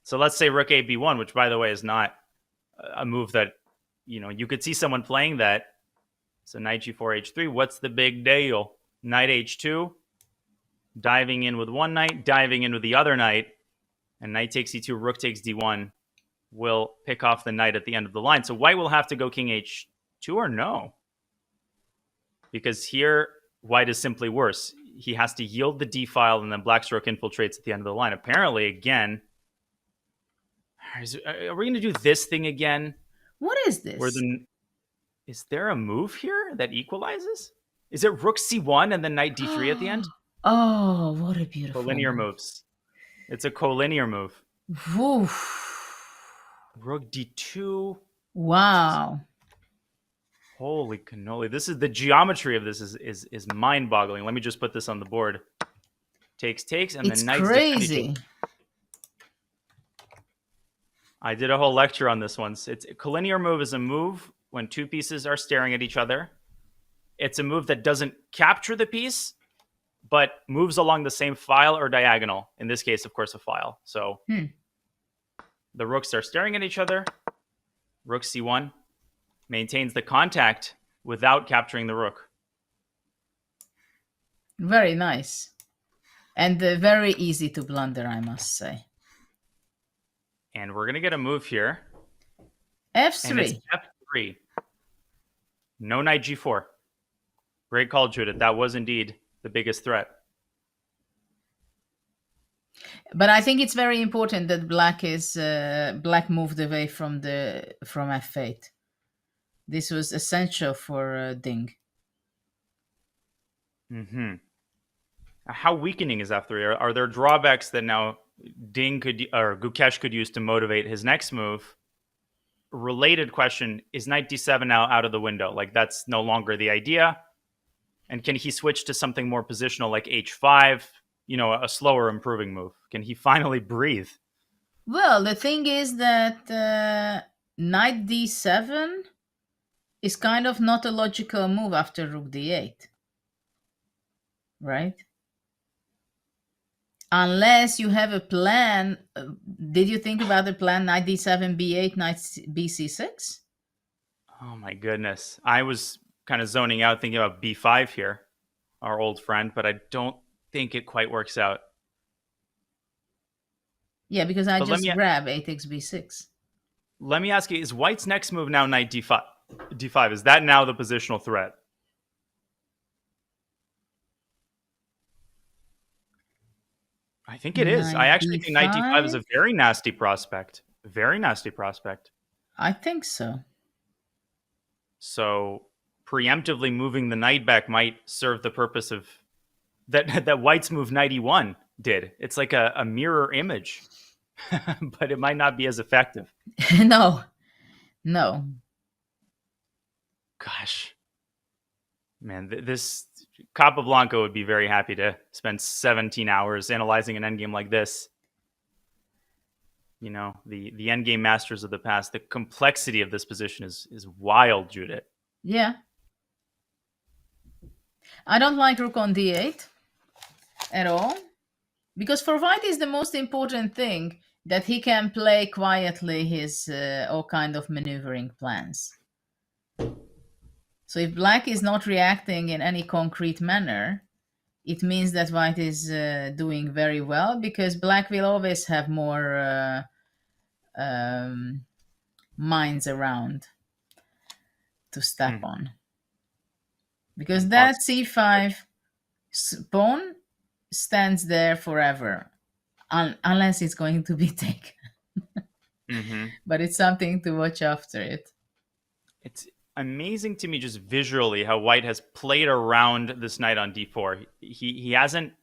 S12: So let's say rook a b1, which by the way is not a move that, you know, you could see someone playing that. So knight g4, h3, what's the big deal? Knight h2, diving in with one knight, diving in with the other knight, and knight takes e2, rook takes d1 will pick off the knight at the end of the line. So white will have to go king h2 or no? Because here, white is simply worse. He has to yield the d file, and then black's rook infiltrates at the end of the line. Apparently, again, are we going to do this thing again?
S11: What is this?
S12: Is there a move here that equalizes? Is it rook c1 and then knight d3 at the end?
S11: Oh, what a beautiful
S12: Collinear
S11: move.
S12: moves. It's a collinear move.
S11: Oof.
S12: Rook d2.
S11: Wow.
S12: Holy cannoli. This is the geometry of this is mind-boggling. Let me just put this on the board. Takes, and
S11: it's
S12: then knight's
S11: crazy.
S12: I did a whole lecture on this once. It's a collinear move is a move when two pieces are staring at each other. It's a move that doesn't capture the piece, but moves along the same file or diagonal. In this case, of course, a file. So the rooks are staring at each other. Rook c1 maintains the contact without capturing the rook.
S11: Very nice. And very easy to blunder, I must say.
S12: And we're going to get a move here.
S11: f3.
S12: And it's f3. No knight g4. Great call, Judith. That was indeed the biggest threat.
S11: But I think it's very important that black moved away from f8. This was essential for Ding.
S12: How weakening is f3? Are there drawbacks that now Ding or Gukesh could use to motivate his next move? Related question, is knight d7 now out of the window? Like, that's no longer the idea. And can he switch to something more positional like h5? You know, a slower improving move. Can he finally breathe?
S11: Well, the thing is that knight d7 is kind of not a logical move after rook d8. Right? Unless you have a plan. Did you think about the plan knight d7, b8, knight bc6?
S12: Oh my goodness. I was kind of zoning out thinking about b5 here, our old friend, but I don't think it quite works out.
S11: Yeah, because I just grab 8x b6.
S12: Let me ask you, is white's next move now knight d5? D5, is that now the positional threat? I think it is. I actually think knight d5 is a very nasty prospect. Very nasty prospect.
S11: I think so.
S12: So preemptively moving the knight back might serve the purpose of that white's move knight e1 did. It's like a mirror image, but it might not be as effective.
S11: No.
S12: Gosh. Man, this Capablanca would be very happy to spend 17 hours analyzing an endgame like this. You know, the endgame masters of the past, the complexity of this position is wild, Judith.
S11: Yeah. I don't like rook on d8 at all, because for white is the most important thing that he can play quietly his all kind of maneuvering plans. So if black is not reacting in any concrete manner, it means that white is doing very well, because black will always have more mines around to step on. Because that c5 pawn stands there forever, unless it's going to be taken. But it's something to watch after it.
S12: It's amazing to me just visually how white has played around this knight on d4. He hasn't,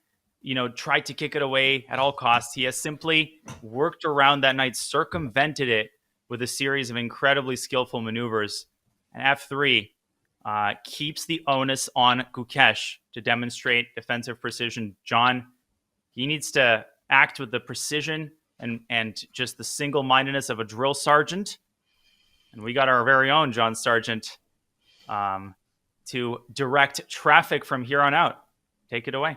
S12: you know, tried to kick it away at all costs. He has simply worked around that knight, circumvented it with a series of incredibly skillful maneuvers. And f3 keeps the onus on Gukesh to demonstrate defensive precision. John, he needs to act with the precision and just the single-mindedness of a drill sergeant. And we got our very own John Sargent to direct traffic from here on out. Take it away.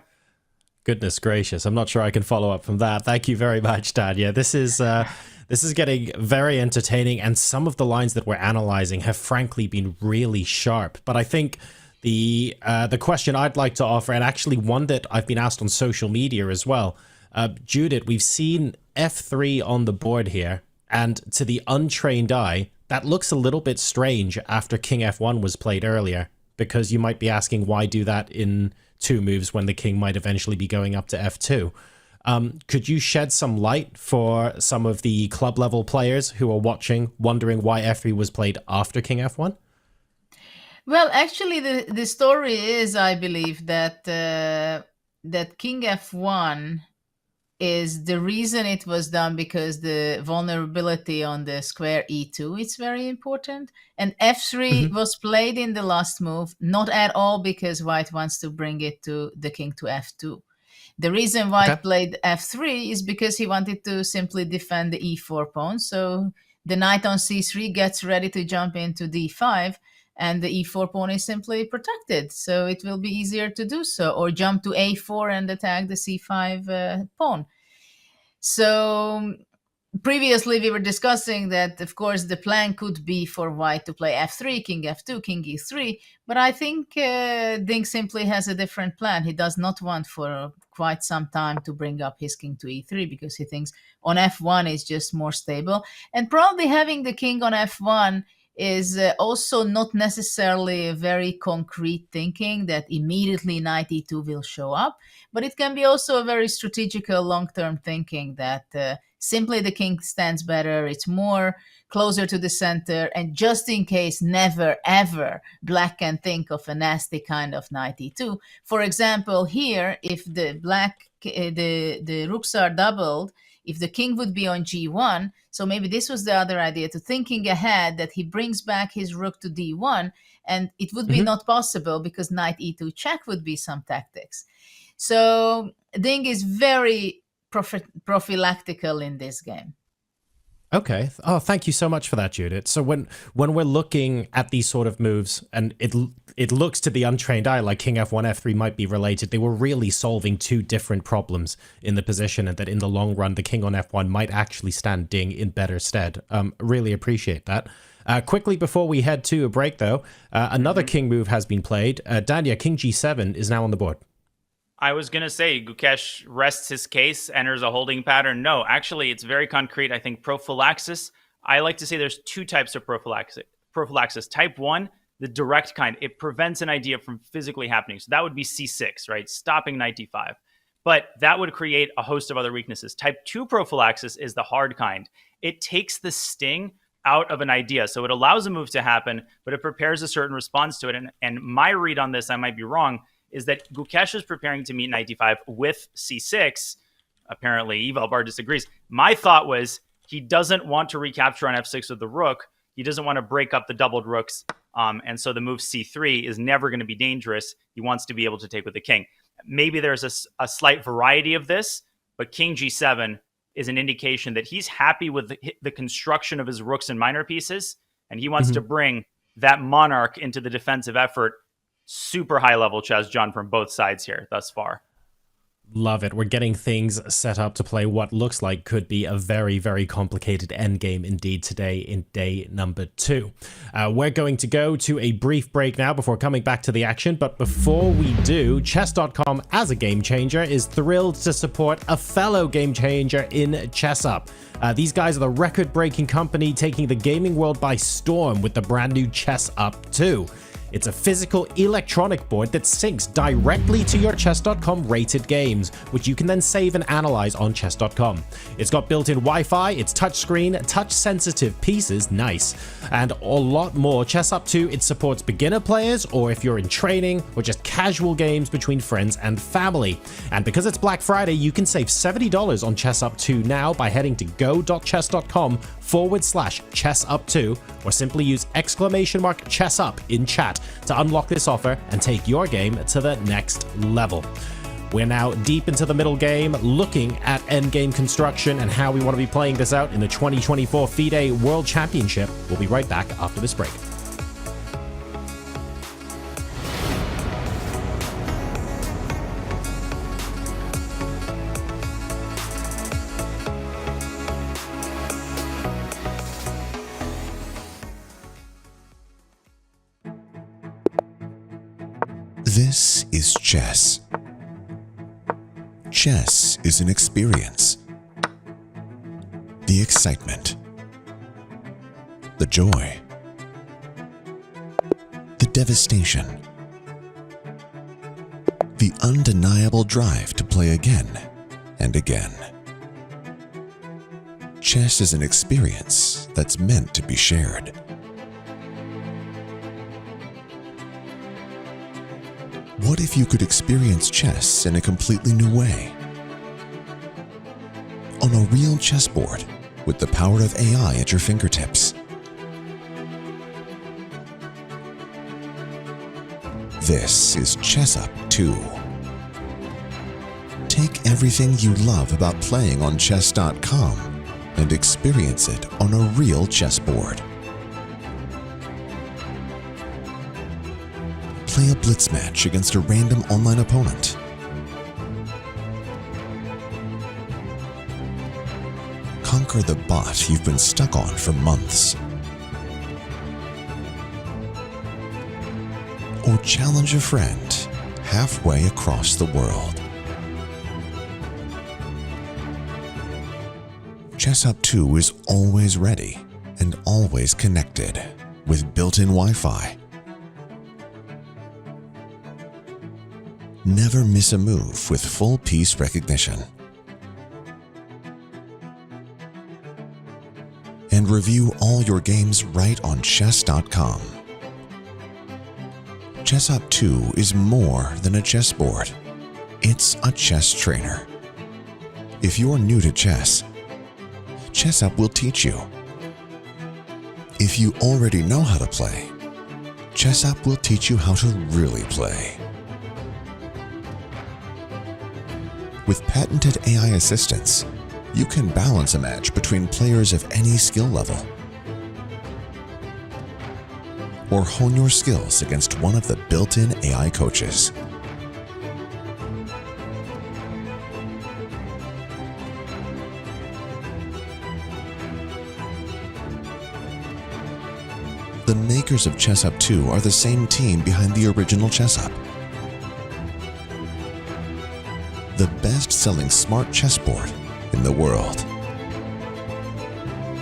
S10: Goodness gracious, I'm not sure I can follow up from that. Thank you very much, Danya. This is getting very entertaining, and some of the lines that we're analyzing have frankly been really sharp. But I think the question I'd like to offer, and actually one that I've been asked on social media as well, Judith, we've seen f3 on the board here, and to the untrained eye, that looks a little bit strange after king f1 was played earlier, because you might be asking why do that in 2 moves when the king might eventually be going up to f2. Could you shed some light for some of the club level players who are watching, wondering why f3 was played after king f1?
S11: Well, actually, the story is, I believe, that that king f1 is the reason it was done, because the vulnerability on the square e2 is very important. And f3 was played in the last move, not at all because white wants to bring it to the king to f2. The reason white played f3 is because he wanted to simply defend the e4 pawn. So the knight on c3 gets ready to jump into d5, and the e4 pawn is simply protected. So it will be easier to do so, or jump to a4 and attack the c5 pawn. So previously we were discussing that, of course, the plan could be for white to play f3, king f2, king e3, but I think Ding simply has a different plan. He does not want for quite some time to bring up his king to e3, because he thinks on f1 is just more stable. And probably having the king on f1 is also not necessarily a very concrete thinking that immediately knight e2 will show up, but it can be also a very strategical long-term thinking that simply the king stands better, it's more closer to the center, and just in case, never ever black can think of a nasty kind of knight e2. For example, here, if the the rooks are doubled, if the king would be on g1, so maybe this was the other idea, to thinking ahead that he brings back his rook to d1, and it would be not possible because knight e2 check would be some tactics. So Ding is very prophylactical in this game.
S10: Okay. Oh, thank you so much for that, Judith. So when we're looking at these sort of moves, and it looks to the untrained eye like king f1, f3 might be related, they were really solving 2 different problems in the position, and that in the long run, the king on f1 might actually stand Ding in better stead. Really appreciate that. Quickly before we head to a break, though, another king move has been played. Danya, king g7 is now on the board.
S12: I was going to say, Gukesh rests his case, enters a holding pattern. No, actually, it's very concrete. I think prophylaxis, I like to say there's 2 types of prophylaxis. Type 1, the direct kind. It prevents an idea from physically happening. So that would be c6, right? Stopping knight d5. But that would create a host of other weaknesses. Type 2 prophylaxis is the hard kind. It takes the sting out of an idea. So it allows a move to happen, but it prepares a certain response to it. And my read on this, I might be wrong, is that Gukesh is preparing to meet knight d5 with c6. Apparently, Evalbar disagrees. My thought was he doesn't want to recapture on f6 with the rook. He doesn't want to break up the doubled rooks. And so the move c3 is never going to be dangerous. He wants to be able to take with the king. Maybe there's a slight variety of this, but king g7 is an indication that he's happy with the construction of his rooks and minor pieces, and he wants to bring that monarch into the defensive effort. Super high level chess, John, from both sides here thus far.
S10: Love it. We're getting things set up to play what looks like could be a very, very complicated endgame indeed today in day number 2. We're going to go to a brief break now before coming back to the action. But before we do, Chess.com as a game changer is thrilled to support a fellow game changer in ChessUp. These guys are the record-breaking company taking the gaming world by storm with the brand new ChessUp 2. It's a physical electronic board that syncs directly to your Chess.com rated games, which you can then save and analyze on Chess.com. It's got built-in Wi-Fi, it's touchscreen, touch-sensitive pieces, nice, and a lot more. ChessUp 2, it supports beginner players, or if you're in training, or just casual games between friends and family. And because it's Black Friday, you can save $70 on ChessUp 2 now by heading to go.chess.com/ChessUp2, or simply use !ChessUp in chat to unlock this offer and take your game to the next level. We're now deep into the middle game, looking at endgame construction and how we want to be playing this out in the 2024 FIDE World Championship. We'll be right back after this break.
S19: This is chess. Chess is an experience. The excitement, the joy, the devastation, the undeniable drive to play again and again. Chess is an experience that's meant to be shared. What if you could experience chess in a completely new way? On a real chessboard with the power of AI at your fingertips. This is Chess Up 2. Take everything you love about playing on chess.com and experience it on a real chessboard. Play a blitz match against a random online opponent. Conquer the bot you've been stuck on for months. Or challenge a friend halfway across the world. Chess Up 2 is always ready and always connected with built-in Wi-Fi. Never miss a move with full piece recognition. And review all your games right on chess.com. Chess Up 2 is more than a chessboard. It's a chess trainer. If you're new to chess, Chess Up will teach you. If you already know how to play, Chess Up will teach you how to really play. With patented AI assistance, you can balance a match between players of any skill level, or hone your skills against one of the built-in AI coaches. The makers of Chess Up 2 are the same team behind the original Chess Up, the best-selling smart chessboard in the world.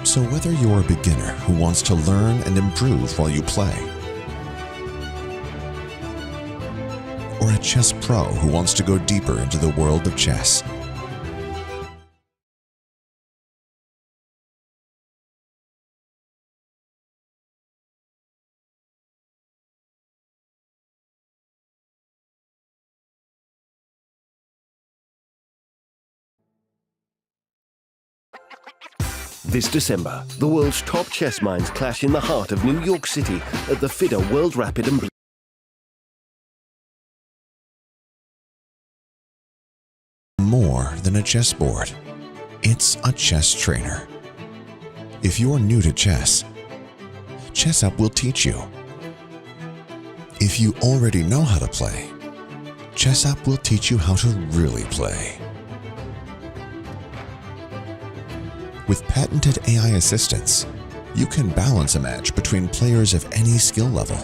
S19: So whether you're a beginner who wants to learn and improve while you play, or a chess pro who wants to go deeper into the world of chess,
S7: This December, the world's top chess minds clash in the heart of New York City at the FIDE World Rapid and Blitz. More than a chessboard, it's a chess trainer. If you're new to chess, Chess Up will teach you. If you already know how to play, Chess Up will teach you how to really play. With patented AI assistance, you can balance a match between players of any skill level,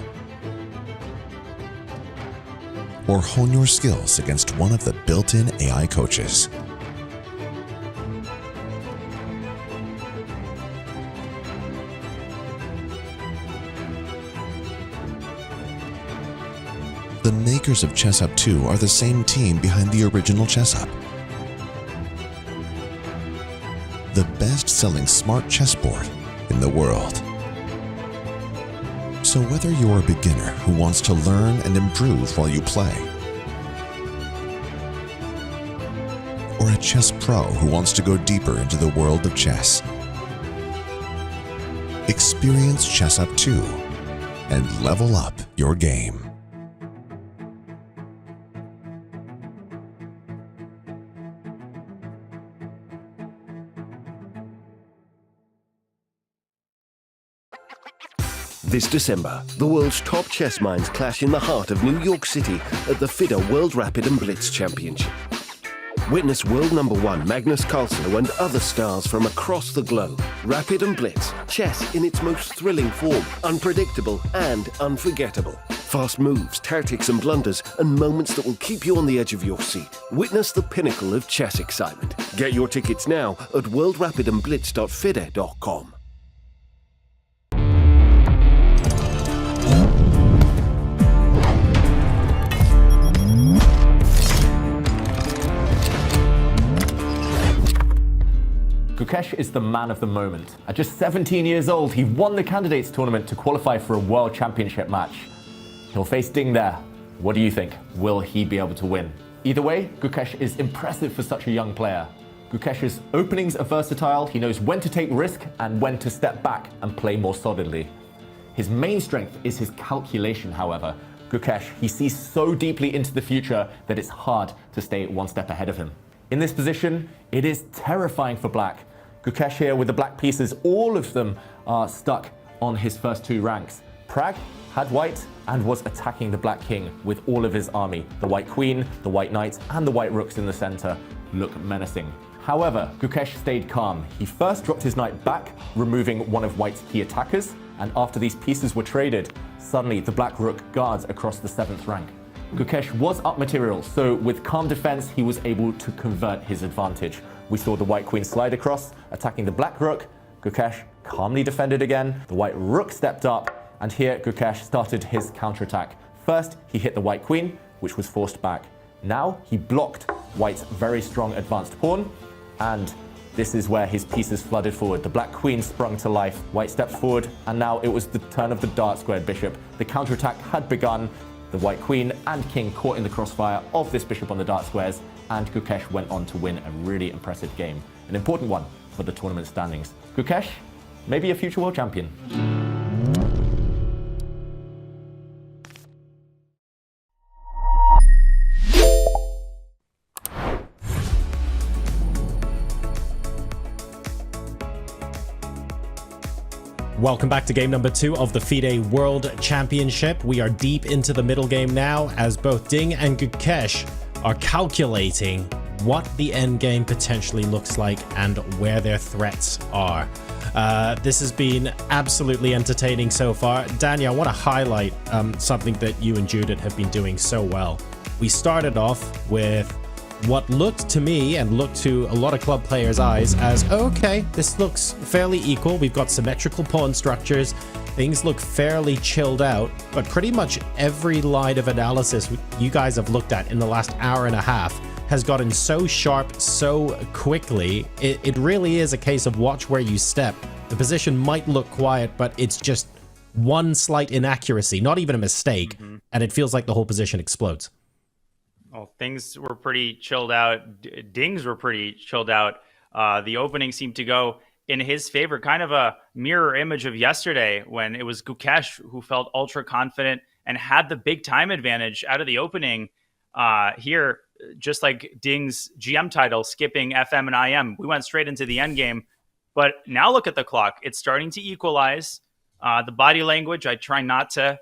S7: or hone your skills against one of the built-in AI coaches. The makers of Chess Up 2 are the same team behind the original Chess Up, the best-selling smart chessboard in the world. So whether you're a beginner who wants to learn and improve while you play, or a chess pro who wants to go deeper into the world of chess, experience Chess Up 2 and level up your game. This December, the world's top chess minds clash in the heart of New York City at the FIDE World Rapid and Blitz Championship. Witness world number one Magnus Carlsen and other stars from across the globe. Rapid and Blitz, chess in its most thrilling form, unpredictable and unforgettable. Fast moves, tactics and blunders, and moments that will keep you on the edge of your seat. Witness the pinnacle of chess excitement. Get your tickets now at worldrapidandblitz.fide.com.
S17: Gukesh is the man of the moment. At just 17 years old, he won the candidates tournament to qualify for a world championship match. He'll face Ding there. What do you think? Will he be able to win? Either way, Gukesh is impressive for such a young player. Gukesh's openings are versatile. He knows when to take risk and when to step back and play more solidly. His main strength is his calculation, however. Gukesh, he sees so deeply into the future that it's hard to stay one step ahead of him. In this position, it is terrifying for black. Gukesh here with the black pieces, all of them are stuck on his first two ranks. Pragg had white and was attacking the black king with all of his army. The white queen, the white knight, and the white rooks in the center look menacing. However, Gukesh stayed calm. He first dropped his knight back, removing one of white's key attackers, and after these pieces were traded, suddenly the black rook guards across the 7th rank. Gukesh was up material, so with calm defense, he was able to convert his advantage. We saw the white queen slide across, attacking the black rook. Gukesh calmly defended again. The white rook stepped up, and here Gukesh started his counterattack. First, he hit the white queen, which was forced back. Now, he blocked white's very strong advanced pawn, and this is where his pieces flooded forward. The black queen sprung to life. White stepped forward, and now it was the turn of the dart-squared bishop. The counterattack had begun. The white queen and king caught in the crossfire of this bishop on the dart squares, and Gukesh went on to win a really impressive game. An important one for the tournament standings. Gukesh, maybe a future world champion.
S10: Welcome back to game number 2 of the FIDE World Championship. We are deep into the middle game now as both Ding and Gukesh are calculating what the end game potentially looks like and where their threats are. This has been absolutely entertaining so far. Daniel, I want to highlight something that you and Judith have been doing so well. We started off with what looked to me and looked to a lot of club players' eyes as, okay, this looks fairly equal. We've got symmetrical pawn structures. Things look fairly chilled out, but pretty much every line of analysis you guys have looked at in the last hour and a half has gotten so sharp so quickly. It really is a case of watch where you step. The position might look quiet, but it's just one slight inaccuracy, not even a mistake, and it feels like the whole position explodes.
S12: Well, things were pretty chilled out. Dings were pretty chilled out. The opening seemed to go in his favor, kind of a mirror image of yesterday when it was Gukesh who felt ultra confident and had the big time advantage out of the opening. Here, just like Ding's GM title, skipping FM and IM, we went straight into the end game. But now look at the clock. It's starting to equalize. The body language, I try not to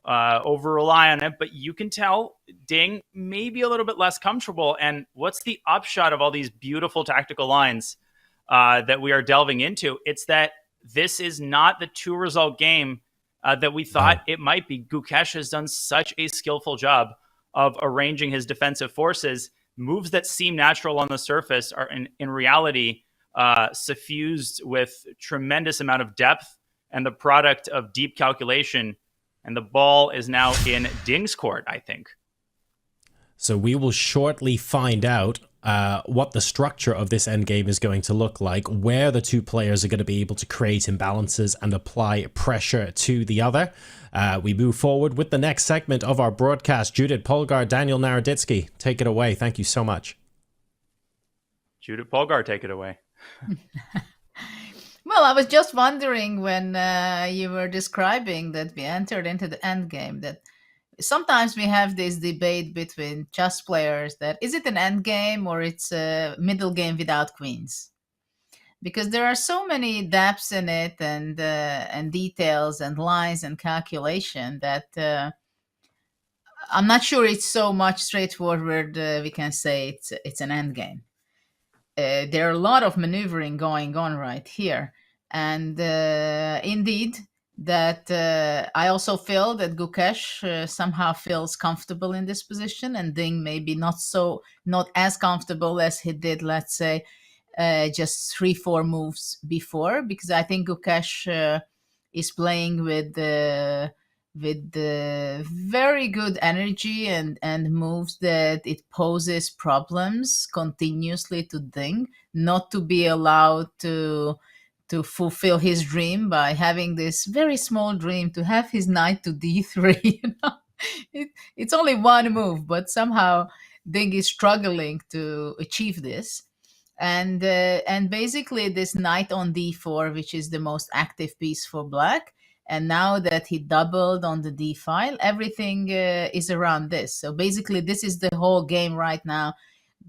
S12: over rely on it, but you can tell Ding may be a little bit less comfortable. And what's the upshot of all these beautiful tactical lines that we are delving into? It's that this is not the 2-result game that we thought it might be. Gukesh has done such a skillful job of arranging his defensive forces. Moves that seem natural on the surface are in reality suffused with tremendous amount of depth and the product of deep calculation. And the ball is now in Ding's court, I think.
S10: So we will shortly find out what the structure of this endgame is going to look like, where the two players are going to be able to create imbalances and apply pressure to the other. We move forward with the next segment of our broadcast. Judith Polgar, Daniel Naroditsky, take it away. Thank you so much.
S12: Judith Polgar, take it away.
S11: Well, I was just wondering when you were describing that we entered into the end game, that sometimes we have this debate between chess players that is it an end game or it's a middle game without queens? because there are so many depths in it and details and lines and calculation that I'm not sure it's so much straightforward. We can say it's an end game. There are a lot of maneuvering going on right here, and indeed, that I also feel that Gukesh somehow feels comfortable in this position, and Ding maybe not as comfortable as he did, let's say, just 3-4 moves before, because I think Gukesh is playing with the very good energy and moves that it poses problems continuously to Ding, not to be allowed to fulfill his dream by having this very small dream to have his knight to d3. It's only one move, but somehow Ding is struggling to achieve this. And basically this knight on d4, which is the most active piece for black, and now that he doubled on the d file, everything is around this. So basically this is the whole game right now,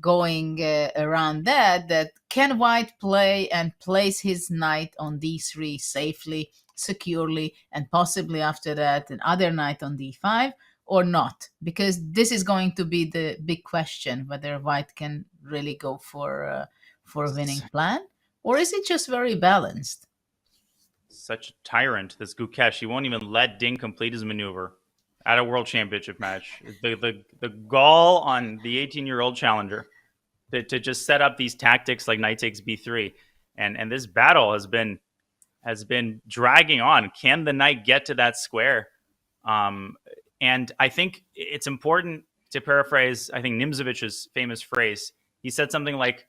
S11: going around that can white play and place his knight on d3 safely, securely, and possibly after that another knight on d5 or not, because this is going to be the big question, whether white can really go for a winning plan, or is it just very balanced?
S12: Such a tyrant, this Gukesh. He won't even let Ding complete his maneuver at a World Championship match. The gall on the 18-year-old challenger to just set up these tactics like knight takes b3, and this battle has been dragging on. Can the knight get to that square? And I think it's important to paraphrase, I think, Nimzovich's famous phrase. He said something like,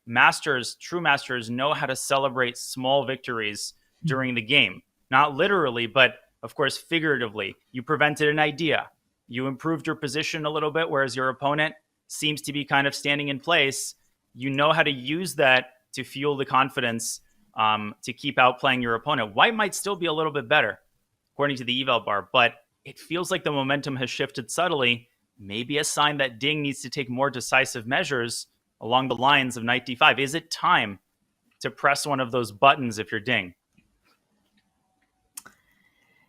S12: true masters know how to celebrate small victories during the game. Not literally, but of course figuratively. You prevented an idea. You improved your position a little bit, whereas your opponent seems to be kind of standing in place. You know how to use that to fuel the confidence to keep outplaying your opponent. White might still be a little bit better, according to the eval bar, but it feels like the momentum has shifted subtly. Maybe a sign that Ding needs to take more decisive measures along the lines of knight d5. Is it time to press one of those buttons if you're Ding?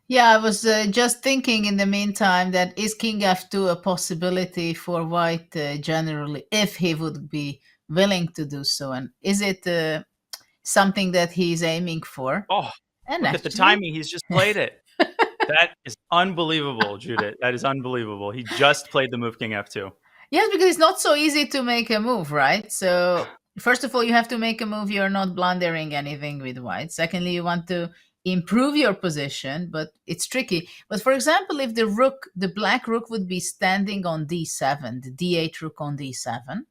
S11: Yeah, I was just thinking in the meantime that is king f2 a possibility for white generally, if he would be willing to do so, and is it something that he's aiming for?
S12: Oh,
S11: and
S12: look at the timing. He's just played it. That is unbelievable, Judith. That is unbelievable. He just played the move king f2.
S11: Yes, because it's not so easy to make a move, right? So first of all, you have to make a move. You're not blundering anything with white. Secondly, you want to improve your position, but it's tricky. But for example, if the black rook would be standing on d7, the d8 rook on d7,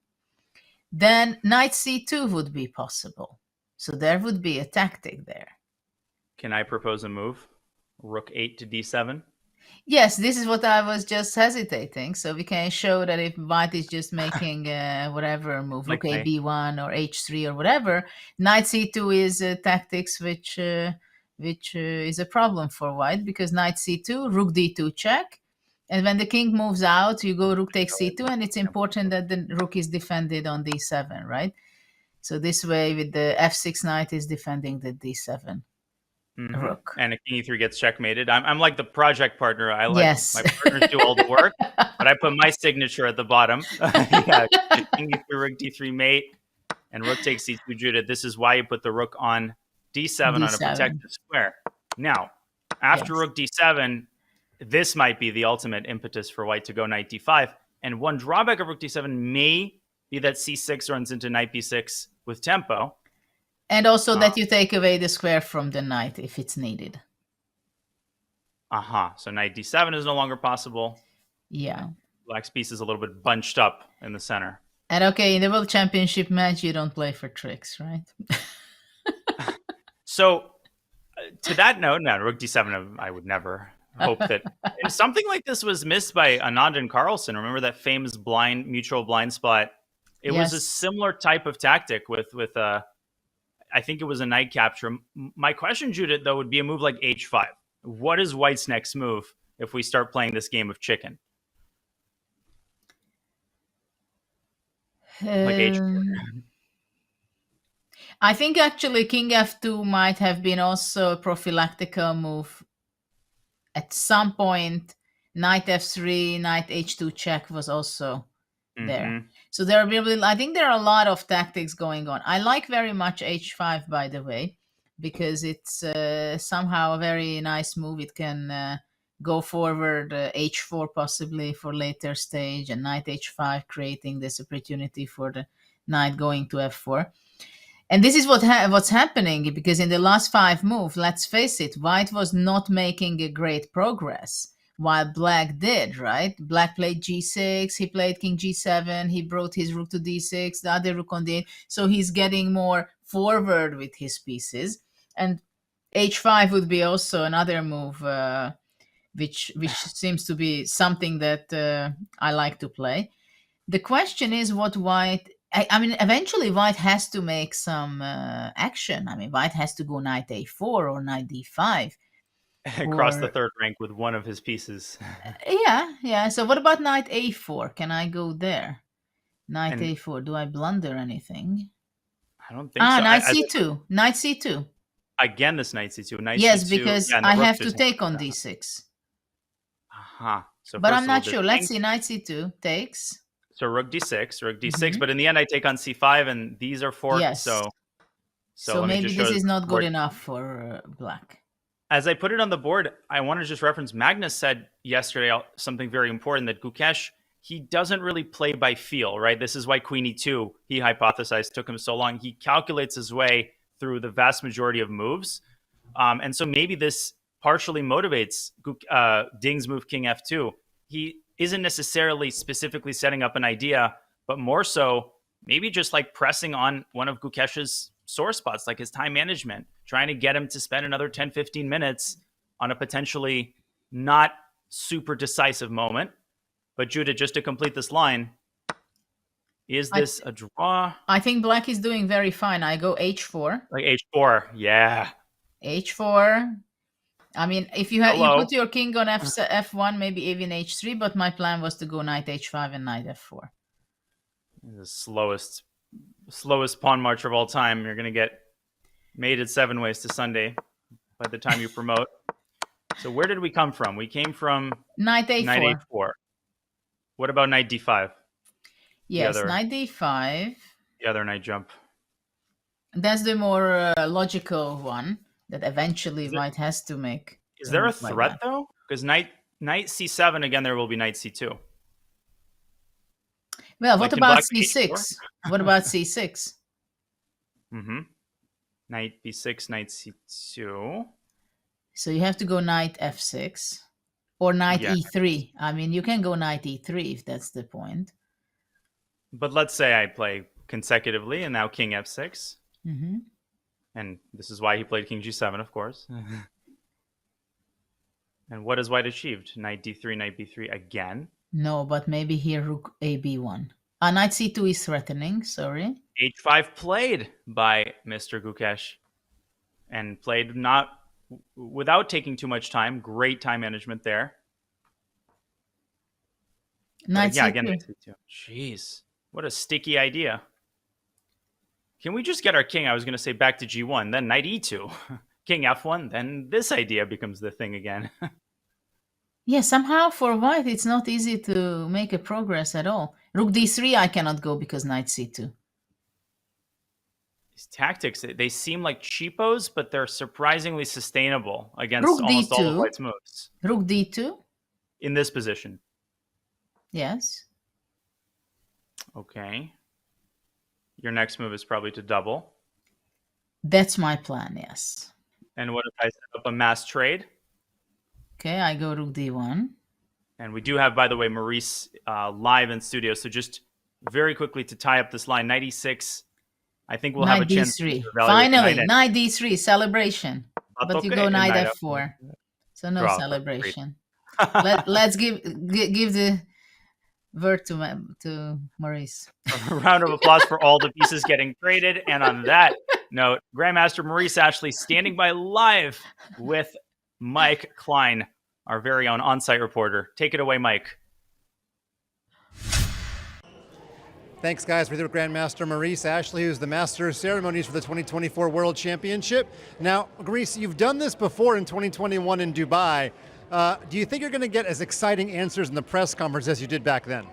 S11: then knight c2 would be possible. So there would be a tactic there.
S12: Can I propose a move? Rook 8 to d7?
S11: Yes, this is what I was just hesitating. So we can show that if white is just making whatever move,
S12: Like
S11: rook a b1 or h3 or whatever, knight c2 is tactics which is a problem for white, because knight c2, rook d2 check, and when the king moves out, you go rook takes c2, and it's important that the rook is defended on d7, right? So this way, with the f6 knight is defending the d7. Rook.
S12: And a king e3 gets checkmated. I'm like the project partner. I like
S11: Yes.
S12: my partners do all the work, but I put my signature at the bottom. Yeah, king e3, rook d3 mate, and rook takes c2, Judith. This is why you put the rook on d7 on a protected square. Now, after rook d7, this might be the ultimate impetus for white to go knight d5. And one drawback of rook d7 may be that c6 runs into knight b6 with tempo.
S11: And also that you take away the square from the knight if it's needed.
S12: So knight d7 is no longer possible.
S11: Yeah.
S12: Black's piece is a little bit bunched up in the center.
S11: And okay, in the World Championship match, you don't play for tricks, right?
S12: So to that note, now rook d7, I would never hope that. And something like this was missed by Anand and Carlsen. Remember that famous mutual blind spot? It was a similar type of tactic with I think it was a knight capture. My question, Judith, though, would be a move like h5. What is white's next move if we start playing this game of chicken? Like h4.
S11: I think actually King F2 might have been also a prophylactical move. At some point, Knight F3, Knight H2 check was also there. So there are really, I think there are a lot of tactics going on. I like very much H5, by the way, because it's somehow a very nice move. It can go forward H4 possibly for later stage, and Knight H5 creating this opportunity for the knight going to F4. And this is what's happening, because in the last 5 moves, let's face it, White was not making a great progress, while Black did, right? Black played G6, he played King G7, he brought his rook to D6, the other rook on D8, so he's getting more forward with his pieces. And H5 would be also another move, which seems to be something that I like to play. The question is what White... I mean, eventually White has to make some action. I mean, White has to go Knight A4 or Knight D5.
S12: Across the third rank with one of his pieces.
S11: Yeah. So what about Knight A4? Can I go there? Knight A4. Do I blunder anything?
S12: I don't think so.
S11: Knight C2. Knight C2.
S12: Again, this Knight C2. Knight
S11: yes,
S12: C2.
S11: because I have to take on D6.
S12: So
S11: but I'm not sure. Let's see. Knight C2 takes.
S12: So rook D6, but in the end I take on C5 and these are forked,
S11: yes. So maybe this is not good enough for Black.
S12: As I put it on the board, I want to just reference Magnus said yesterday something very important, that Gukesh, he doesn't really play by feel, right? This is why Queen E2, he hypothesized, took him so long. He calculates his way through the vast majority of moves. And so maybe this partially motivates Ding's move King F2. He isn't necessarily specifically setting up an idea, but more so maybe just like pressing on one of Gukesh's sore spots, like his time management, trying to get him to spend another 10, 15 minutes on a potentially not super decisive moment. But Judah, just to complete this line, is this a draw?
S11: I think Black is doing very fine. I go H4.
S12: Like H4, yeah.
S11: H4. I mean, if you put your king on F1, maybe even H3, but my plan was to go Knight H5 and Knight F4.
S12: The slowest pawn march of all time. You're going to get mated 7 ways to Sunday by the time you promote. So where did we come from? We came from
S11: Knight A4.
S12: Knight A4. What about Knight D5?
S11: Yes, Knight D5.
S12: The other knight jump.
S11: That's the more logical one. That eventually White has to make.
S12: Is there a threat though? Because Knight C7 again, there will be Knight C2.
S11: Well, what about C6? What about C6?
S12: Knight B6, Knight C2.
S11: So you have to go Knight F6 or Knight E3. I mean, you can go Knight E3 if that's the point.
S12: But let's say I play consecutively and now King F6. And this is why he played King G7, of course. And what has White achieved? Knight D3, Knight B3 again.
S11: No, but maybe here Rook AB1. Knight C2 is threatening, sorry.
S12: H5 played by Mr. Gukesh. And played not without taking too much time. Great time management there.
S11: Knight C2.
S12: Again, Knight C2. Jeez, what a sticky idea. Can we just get our king, I was going to say, back to G1, then Knight E2, King F1, then this idea becomes the thing again.
S11: Yeah, somehow for White, it's not easy to make a progress at all. Rook D3, I cannot go because Knight C2.
S12: These tactics, they seem like cheapos, but they're surprisingly sustainable against
S11: Rook
S12: almost
S11: D2.
S12: all of White's moves.
S11: Rook D2?
S12: In this position.
S11: Yes.
S12: Okay. Your next move is probably to double.
S11: That's my plan, yes.
S12: And what if I set up a mass trade?
S11: Okay, I go Rook D1.
S12: And we do have, by the way, Maurice live in studio. So just very quickly to tie up this line, Knight E6. I think we'll have a chance
S11: D3.
S12: to evaluate
S11: Finally, Knight D3, celebration. But you go Knight
S12: Knight
S11: F4. So no
S12: Draw.
S11: celebration. Let's give the word to Maurice.
S12: A round of applause for all the pieces getting traded. And on that note, Grandmaster Maurice Ashley standing by live with Mike Klein, our very own on-site reporter. Take it away, Mike.
S14: Thanks, guys. We're here with Grandmaster Maurice Ashley, who's the master of ceremonies for the 2024 World Championship. Now, Maurice, you've done this before in 2021 in Dubai. Do you think you're going to get as exciting answers in the press conference as you did back then?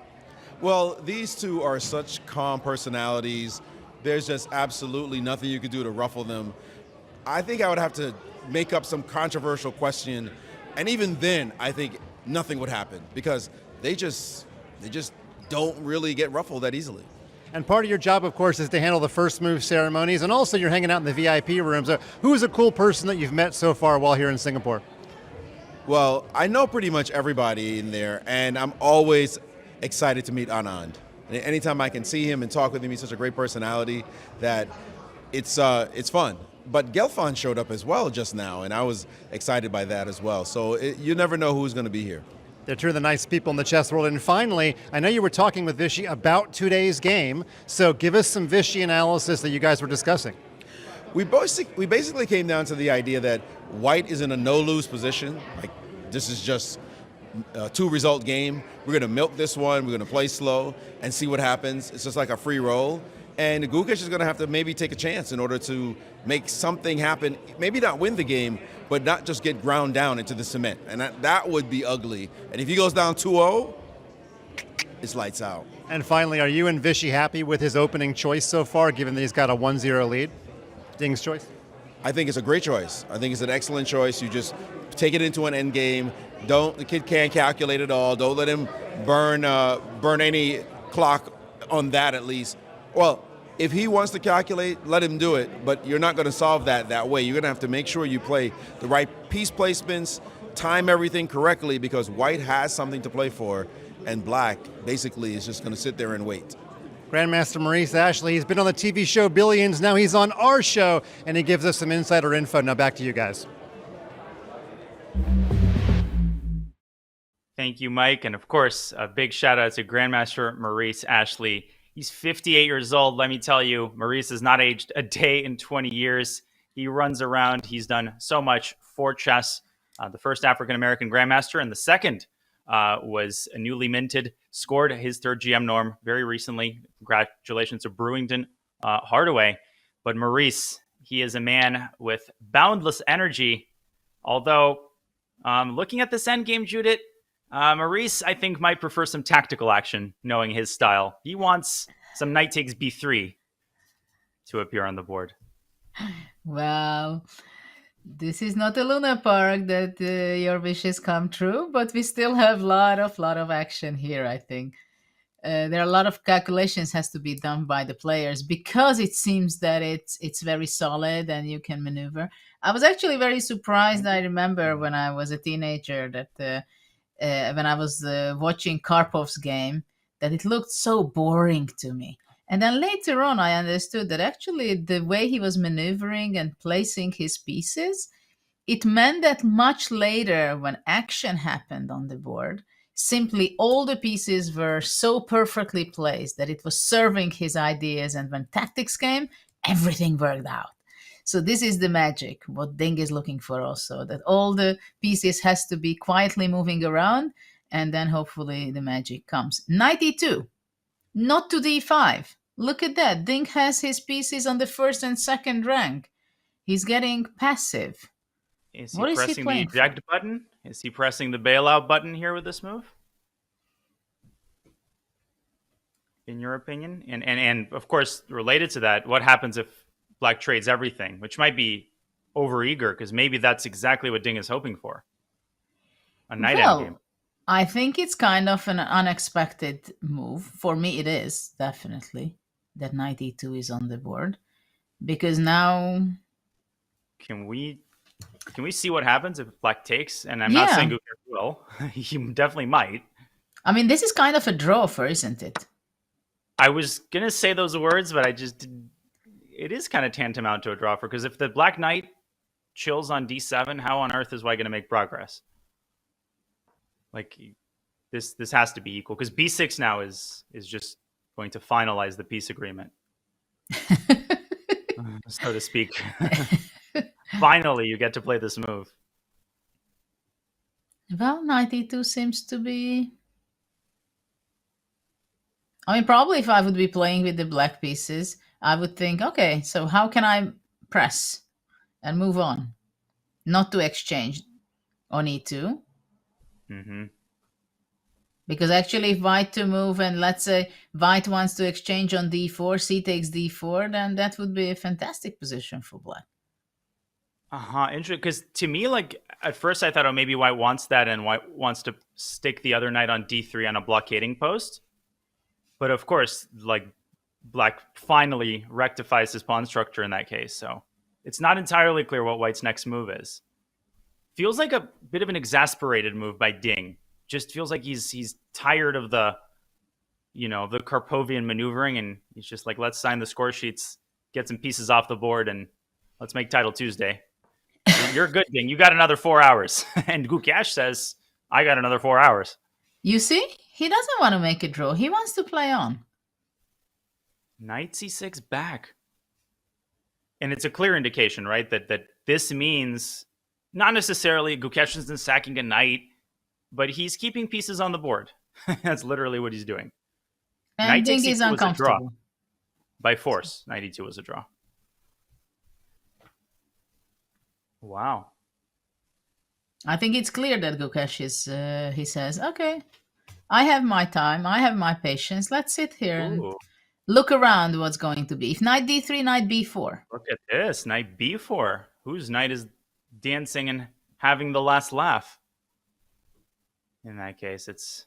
S20: Well, these two are such calm personalities. There's just absolutely nothing you could do to ruffle them. I think I would have to make up some controversial question, and even then, I think nothing would happen because they just don't really get ruffled that easily.
S14: And part of your job, of course, is to handle the first move ceremonies, and also you're hanging out in the VIP rooms. Who is a cool person that you've met so far while here in Singapore?
S20: Well, I know pretty much everybody in there, and I'm always excited to meet Anand. Anytime I can see him and talk with him, he's such a great personality that it's fun. But Gelfand showed up as well just now, and I was excited by that as well. So you never know who's going to be here.
S14: They're two of the nice people in the chess world. And finally, I know you were talking with Vishy about today's game, so give us some Vishy analysis that you guys were discussing.
S20: We basically came down to the idea that White is in a no-lose position. Like, this is just a two-result game. We're going to milk this one. We're going to play slow and see what happens. It's just like a free roll. And Gukesh is going to have to maybe take a chance in order to make something happen. Maybe not win the game, but not just get ground down into the cement. And that would be ugly. And if he goes down 2-0, it's lights out.
S14: And finally, are you and Vishy happy with his opening choice so far, given that he's got a 1-0 lead? Ding's choice?
S20: I think it's a great choice. I think it's an excellent choice. You just take it into an end game. The kid can't calculate it all. Don't let him burn any clock on that at least. Well, if he wants to calculate, let him do it, but you're not going to solve that way. You're going to have to make sure you play the right piece placements, time everything correctly, because White has something to play for, and Black basically is just going to sit there and wait.
S14: Grandmaster Maurice Ashley, he's been on the TV show Billions, now he's on our show, and he gives us some insider info. Now back to you guys.
S12: Thank you, Mike. And of course, a big shout out to Grandmaster Maurice Ashley. He's 58 years old. Let me tell you, Maurice has not aged a day in 20 years. He runs around. He's done so much for chess. The first African-American Grandmaster, and the second was a newly minted, scored his third GM norm very recently. Congratulations to Brewington Hardaway. But Maurice, he is a man with boundless energy. Although, looking at this endgame, Judith, Maurice, I think, might prefer some tactical action, knowing his style. He wants some knight takes b3 to appear on the board.
S11: Well, this is not a Luna Park that your wishes come true, but we still have a lot of action here, I think. There are a lot of calculations has to be done by the players because it seems that it's very solid and you can maneuver. I was actually very surprised. I remember when I was a teenager that when I was watching Karpov's game, that it looked so boring to me. And then later on, I understood that actually the way he was maneuvering and placing his pieces, it meant that much later when action happened on the board, simply all the pieces were so perfectly placed that it was serving his ideas. And when tactics came, everything worked out. So this is the magic, what Ding is looking for also, that all the pieces has to be quietly moving around, and then hopefully the magic comes. Knight e2, not to d5. Look at that. Ding has his pieces on the first and second rank. He's getting passive.
S12: Is he pressing the eject button? Is he pressing the bailout button here with this move? In your opinion? And of course, related to that, what happens if Black trades everything, which might be overeager, because maybe that's exactly what Ding is hoping for. A knight endgame.
S11: I think it's kind of an unexpected move. For me, it is, definitely, that knight e2 is on the board. Because now...
S12: Can we see what happens if Black takes? And I'm not saying Gukesh will. He definitely might.
S11: I mean, this is kind of a draw for, isn't it?
S12: I was going to say those words, but I just didn't. It is kind of tantamount to a draw for, because if the Black Knight chills on d7, how on earth is White going to make progress? Like, this has to be equal, because b6 now is just going to finalize the peace agreement, so to speak. Finally, you get to play this move.
S11: Well, knight e2 seems to be I mean, probably if I would be playing with the black pieces, I would think, okay, so how can I press and move on? Not to exchange on e2.
S12: Mm-hmm.
S11: Because actually, if white to move and let's say white wants to exchange on d4, c takes d4, then that would be a fantastic position for black.
S12: Interesting. Because to me, like at first I thought, oh, maybe white wants that and white wants to stick the other knight on d3 on a blockading post. But of course, like black finally rectifies his pawn structure in that case. So it's not entirely clear what white's next move is. Feels like a bit of an exasperated move by Ding. Just feels like he's tired of the, the Karpovian maneuvering, and he's just like, let's sign the score sheets, get some pieces off the board, and let's make Title Tuesday. You're good, Ding. You got another 4 hours. And Gukesh says, I got another 4 hours.
S11: You see? He doesn't want to make a draw. He wants to play on.
S12: Knight c6 back. And it's a clear indication, right, that this means not necessarily Gukesh isn't sacking a knight, but he's keeping pieces on the board. That's literally what he's doing.
S11: And
S12: Knight
S11: Ding
S12: takes
S11: is
S12: e2 was a draw.
S11: uncomfortable.
S12: By force, knight e2 was a draw. Wow.
S11: I think it's clear that Gukesh is, he says, okay, I have my time, I have my patience. Let's sit here and look around what's going to be. If knight d3, knight b4.
S12: Look at this, knight b4. Whose knight is dancing and having the last laugh? In that case, it's...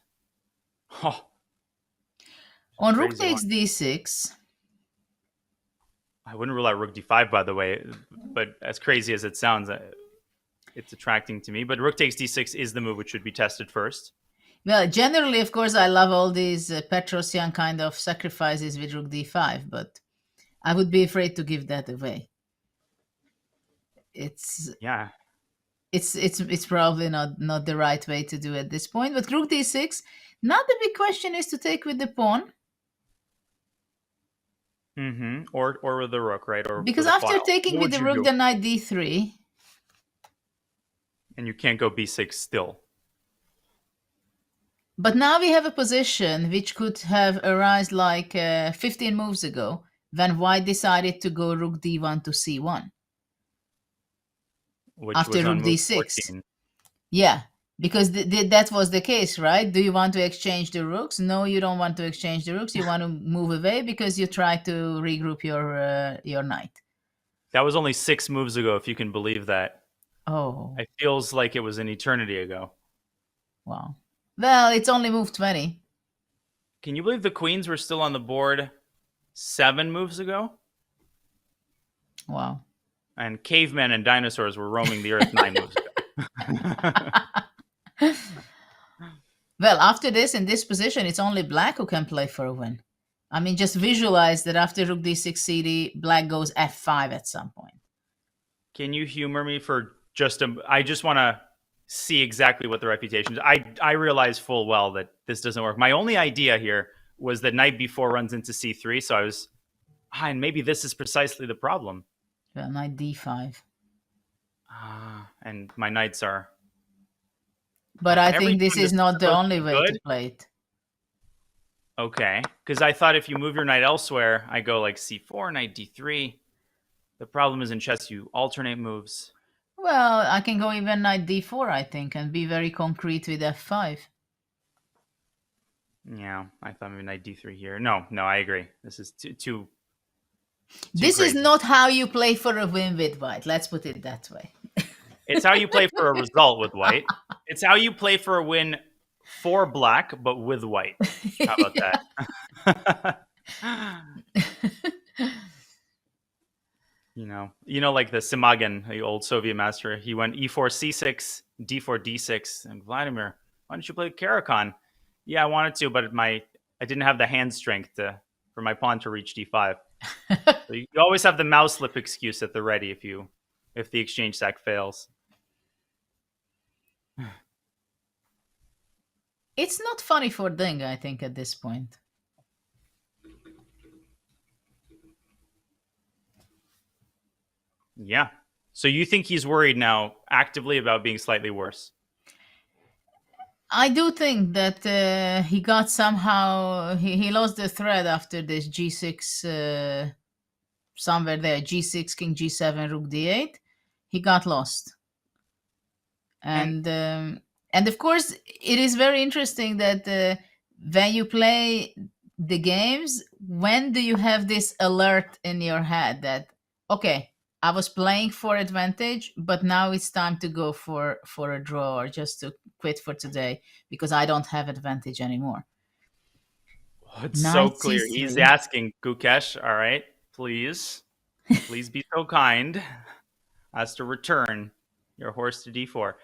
S11: On rook takes d6.
S12: I wouldn't rule out rook d5, by the way, but as crazy as it sounds, it's attracting to me. But rook takes d6 is the move which should be tested first.
S11: Well, generally, of course, I love all these Petrosian kind of sacrifices with rook d5, but I would be afraid to give that away. It's probably not the right way to do at this point. But rook d6, now the big question is to take with the pawn.
S12: Mm-hmm. Or with the rook, right? Or
S11: because
S12: with
S11: after
S12: file.
S11: taking with the rook, the knight d3.
S12: And you can't go b6 still.
S11: But now we have a position which could have arisen like 15 moves ago when white decided to go rook d1 to c1.
S12: Which
S11: after
S12: was on
S11: rook
S12: move
S11: d6.
S12: 14.
S11: Yeah, because that was the case, right? Do you want to exchange the rooks? No, you don't want to exchange the rooks. You want to move away because you try to regroup your knight.
S12: That was only 6 moves ago, if you can believe that.
S11: Oh.
S12: It feels like it was an eternity ago.
S11: Wow. Well, it's only move 20.
S12: Can you believe the queens were still on the board 7 moves ago?
S11: Wow.
S12: And cavemen and dinosaurs were roaming the earth 9 moves ago.
S11: Well, after this, in this position, it's only black who can play for a win. I mean, just visualize that after rook d6 cd, black goes f5 at some point.
S12: Can you humor me for just I just want to see exactly what the reputation is. I realize full well that this doesn't work. My only idea here was that knight b4 runs into c3, so I was, and maybe this is precisely the problem.
S11: Well, knight d5.
S12: And my knights are...
S11: But I think this is not the only way to play it.
S12: Okay, because I thought if you move your knight elsewhere, I go like c4, knight d3. The problem is in chess, you alternate moves.
S11: Well, I can go even knight d4, I think, and be very concrete with f5.
S12: Yeah, I thought maybe knight d3 here. No, I agree. This is too
S11: This
S12: crazy.
S11: is not how you play for a win with white. Let's put it that way.
S12: It's how you play for a result with white. It's how you play for a win for black, but with white. How about that? You know, like the Simagan, the old Soviet master, he went e4, c6, d4, d6. And Vladimir, why don't you play Karakhan? Yeah, I wanted to, but I didn't have the hand strength for my pawn to reach d5. So you always have the mouse slip excuse at the ready if the exchange sack fails.
S11: It's not funny for Ding, I think, at this point.
S12: Yeah. So you think he's worried now actively about being slightly worse?
S11: I do think that he got somehow he lost the thread after this g6 somewhere there, g6 king g7 rook d8. He got lost, and of course it is very interesting that when you play the games, when do you have this alert in your head that okay, I was playing for advantage, but now it's time to go for a draw or just to quit for today because I don't have advantage anymore.
S12: It's so clear. He's asking, Gukesh, all right, please be so kind as to return your horse to d4.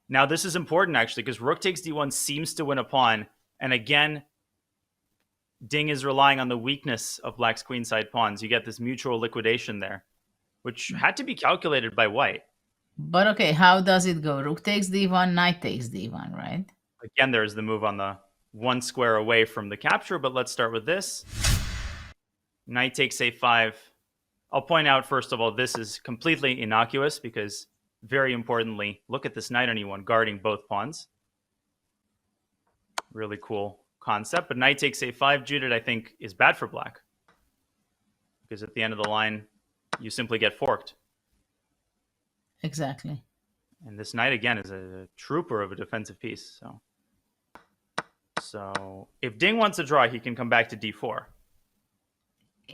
S12: Now, this is important, actually, because rook takes d1 seems to win a pawn. And again, Ding is relying on the weakness of black's queenside pawns. You get this mutual liquidation there, which had to be calculated by white.
S11: But okay, how does it go? Rook takes d1, knight takes d1, right?
S12: Again, there's the move on the one square away from the capture, but let's start with this. Knight takes a5. I'll point out, first of all, this is completely innocuous because, very importantly, look at this knight on e1 guarding both pawns. Really cool concept. But knight takes a5, Judith, I think, is bad for black. Because at the end of the line, you simply get forked.
S11: Exactly.
S12: And this knight, again, is a trooper of a defensive piece. So if Ding wants to draw, he can come back to d4.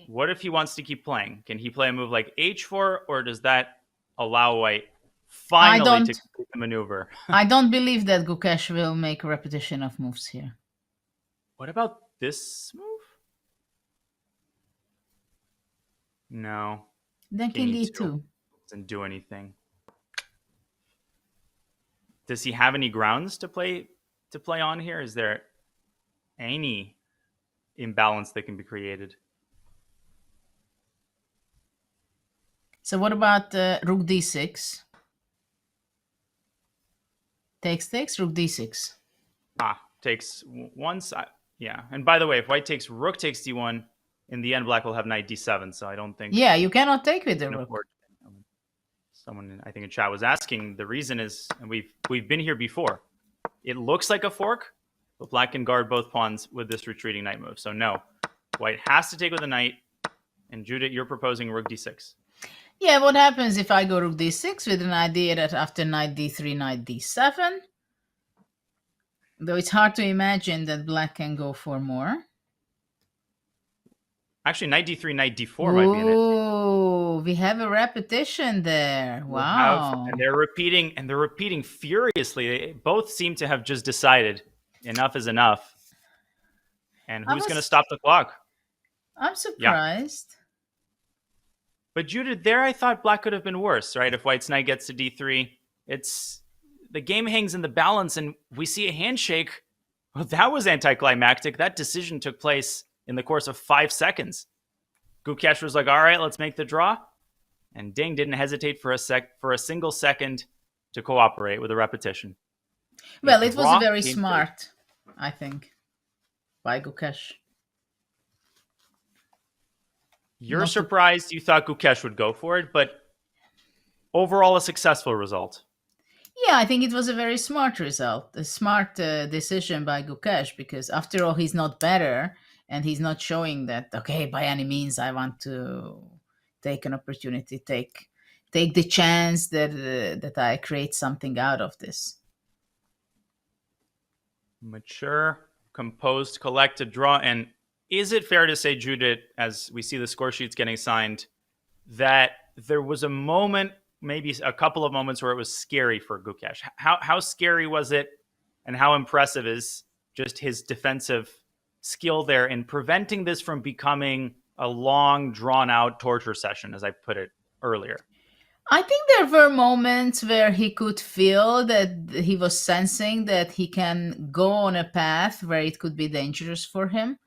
S12: What if he wants to keep playing? Can he play a move like h4, or does that allow white finally to complete the maneuver?
S11: I don't believe that Gukesh will make a repetition of moves here.
S12: What about this move? No.
S11: Then king e2.
S12: Doesn't do anything. Does he have any grounds to play on here? Is there any imbalance that can be created?
S11: So what about rook d6? Takes, rook d6.
S12: Takes one side. Yeah. And by the way, if white takes rook takes d1, in the end, black will have knight d7. So I don't think...
S11: Yeah, you cannot take with the rook.
S12: Someone, I think in chat, was asking. The reason is, and we've been here before, it looks like a fork, but black can guard both pawns with this retreating knight move. So no, white has to take with a knight. And Judith, you're proposing rook d6.
S11: Yeah, what happens if I go rook d6 with an idea that after knight d3, knight d7? Though it's hard to imagine that black can go for more.
S12: Actually, knight d3, knight d4 might be in it.
S11: Oh, we have a repetition there. Wow.
S12: And they're repeating furiously. They both seem to have just decided enough is enough. And who's going to stop the clock?
S11: I'm surprised.
S12: Yeah. But Judith, there I thought black could have been worse, right? If white's knight gets to d3, the game hangs in the balance, and we see a handshake. Well, that was anticlimactic. That decision took place in the course of 5 seconds. Gukesh was like, all right, let's make the draw. And Ding didn't hesitate for a single second to cooperate with a repetition.
S11: Well, it was very smart, I think, by Gukesh.
S12: You're surprised you thought Gukesh would go for it, but overall a successful result.
S11: Yeah, I think it was a very smart result, a smart decision by Gukesh, because after all, he's not better, and he's not showing that, okay, by any means, I want to take an opportunity, take the chance that I create something out of this.
S12: Mature, composed, collected draw. And is it fair to say, Judith, as we see the score sheets getting signed, that there was a moment, maybe a couple of moments, where it was scary for Gukesh? How scary was it, and how impressive is just his defensive skill there in preventing this from becoming a long, drawn-out torture session, as I put it earlier?
S11: I think there were moments where he could feel that he was sensing that he can go on a path where it could be dangerous for him.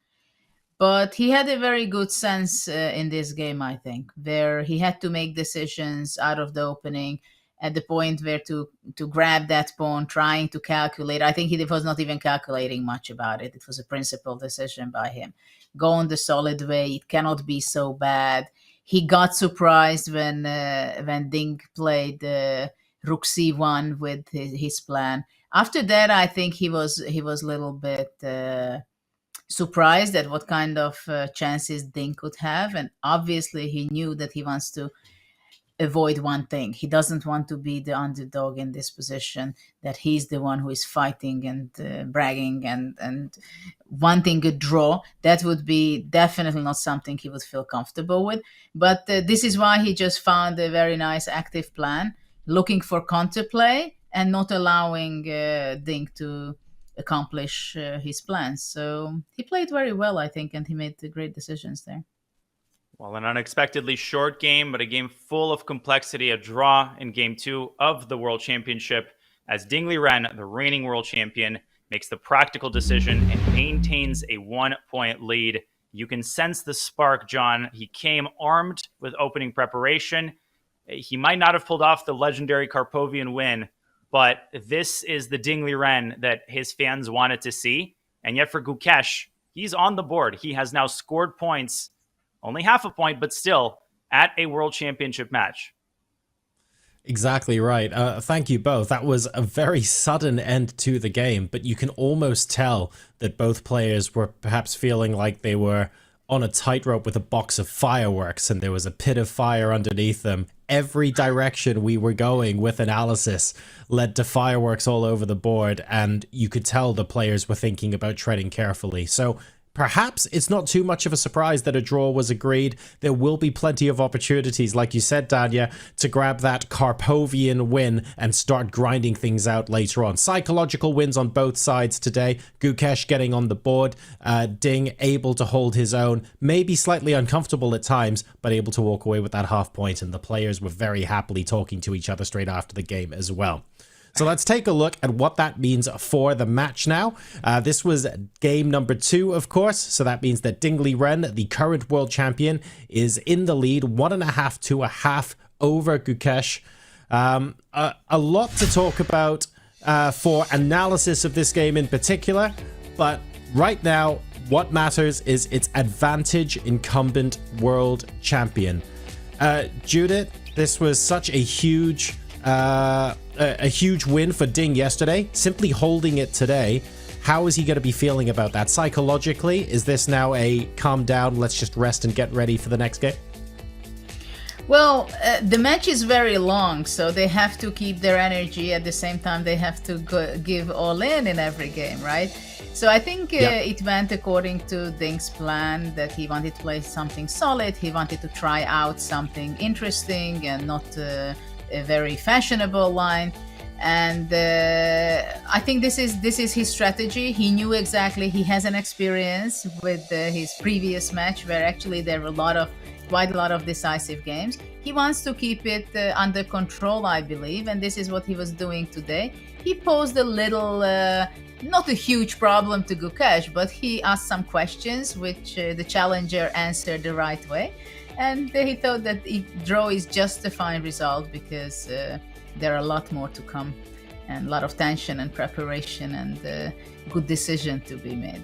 S11: But he had a very good sense in this game, I think, where he had to make decisions out of the opening at the point where to grab that pawn, trying to calculate. I think he was not even calculating much about it. It was a principled decision by him. Go on the solid way. It cannot be so bad. He got surprised when Ding played rook c1 with his plan. After that, I think he was a little bit surprised at what kind of chances Ding could have, and obviously he knew that he wants to avoid one thing. He doesn't want to be the underdog in this position, that he's the one who is fighting and bragging and wanting a draw. That would be definitely not something he would feel comfortable with. But this is why he just found a very nice active plan, looking for counterplay and not allowing Ding to accomplish his plans. So he played very well, I think, and he made great decisions there.
S12: Well, an unexpectedly short game, but a game full of complexity, a draw in Game 2 of the World Championship, as Ding Liren, the reigning world champion, makes the practical decision and maintains a 1-point lead. You can sense the spark, John. He came armed with opening preparation. He might not have pulled off the legendary Karpovian win, but this is the Ding Liren that his fans wanted to see. And yet for Gukesh, he's on the board. He has now scored points, only half a point, but still at a world championship match.
S10: Exactly right. Thank you both. That was a very sudden end to the game, but you can almost tell that both players were perhaps feeling like they were on a tightrope with a box of fireworks and there was a pit of fire underneath them. Every direction we were going with analysis led to fireworks all over the board, and you could tell the players were thinking about treading carefully. So perhaps it's not too much of a surprise that a draw was agreed. There will be plenty of opportunities, like you said, Danya, to grab that Karpovian win and start grinding things out later on. Psychological wins on both sides today. Gukesh getting on the board. Ding able to hold his own. Maybe slightly uncomfortable at times, but able to walk away with that half point. And the players were very happily talking to each other straight after the game as well. So let's take a look at what that means for the match now. This was game number 2, of course. So that means that Ding Liren, the current world champion, is in the lead, 1.5 to 1/2 over Gukesh. A lot to talk about for analysis of this game in particular. But right now, what matters is its advantage incumbent world champion. Judith, this was such a huge win for Ding yesterday. Simply holding it today, how is he going to be feeling about that psychologically? Is this now a calm down, let's just rest and get ready for the next game?
S11: Well, the match is very long, so they have to keep their energy. At the same time, they have to give all in every game, right? So I think it went according to Ding's plan, that he wanted to play something solid. He wanted to try out something interesting and not a very fashionable line. And I think this is his strategy. He knew exactly. He has an experience with his previous match, where actually there were quite a lot of decisive games. He wants to keep it under control, I believe, and this is what he was doing today. He posed a little, not a huge problem to Gukesh, but he asked some questions which the challenger answered the right way. And he thought that draw is just a fine result, because there are a lot more to come, and a lot of tension and preparation and good decision to be made.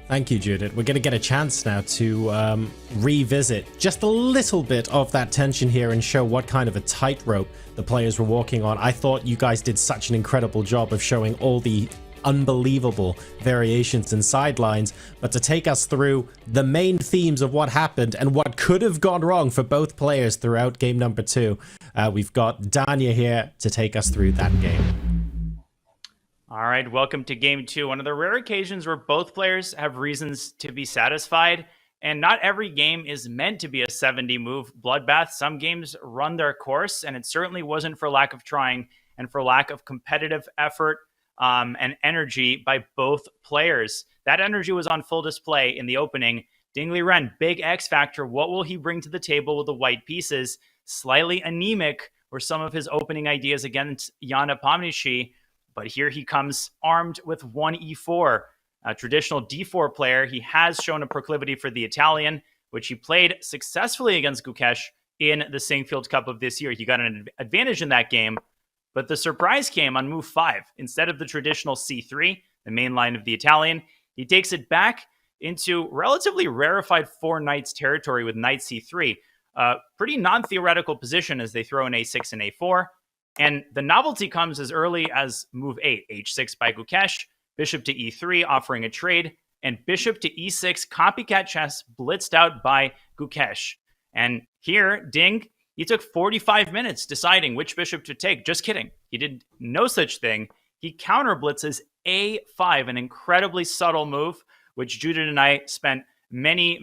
S10: Thank you, Judith. We're going to get a chance now to revisit just a little bit of that tension here and show what kind of a tightrope the players were walking on. I thought you guys did such an incredible job of showing all the unbelievable variations and sidelines, but to take us through the main themes of what happened and what could have gone wrong for both players throughout game number 2, we've got Danya here to take us through that game.
S12: All right, welcome to game 2. One of the rare occasions where both players have reasons to be satisfied, and not every game is meant to be a 70-move bloodbath. Some games run their course, and it certainly wasn't for lack of trying and for lack of competitive effort and energy by both players. That energy was on full display in the opening. Ding Liren, big X factor. What will he bring to the table with the white pieces? Slightly anemic were some of his opening ideas against Jan Nepomniachtchi, but here he comes armed with 1e4, a traditional d4 player. He has shown a proclivity for the Italian, which he played successfully against Gukesh in the Singfield Cup of this year. He got an advantage in that game, but the surprise came on move 5. Instead of the traditional c3, the main line of the Italian, he takes it back into relatively rarefied 4 knights territory with knight c3. Pretty non-theoretical position as they throw in a6 and a4. And the novelty comes as early as move 8, h6 by Gukesh, bishop to e3, offering a trade, and bishop to e6, copycat chess blitzed out by Gukesh. And here, Ding, he took 45 minutes deciding which bishop to take. Just kidding. He did no such thing. He counter blitzes a5, an incredibly subtle move, which Judith and I spent many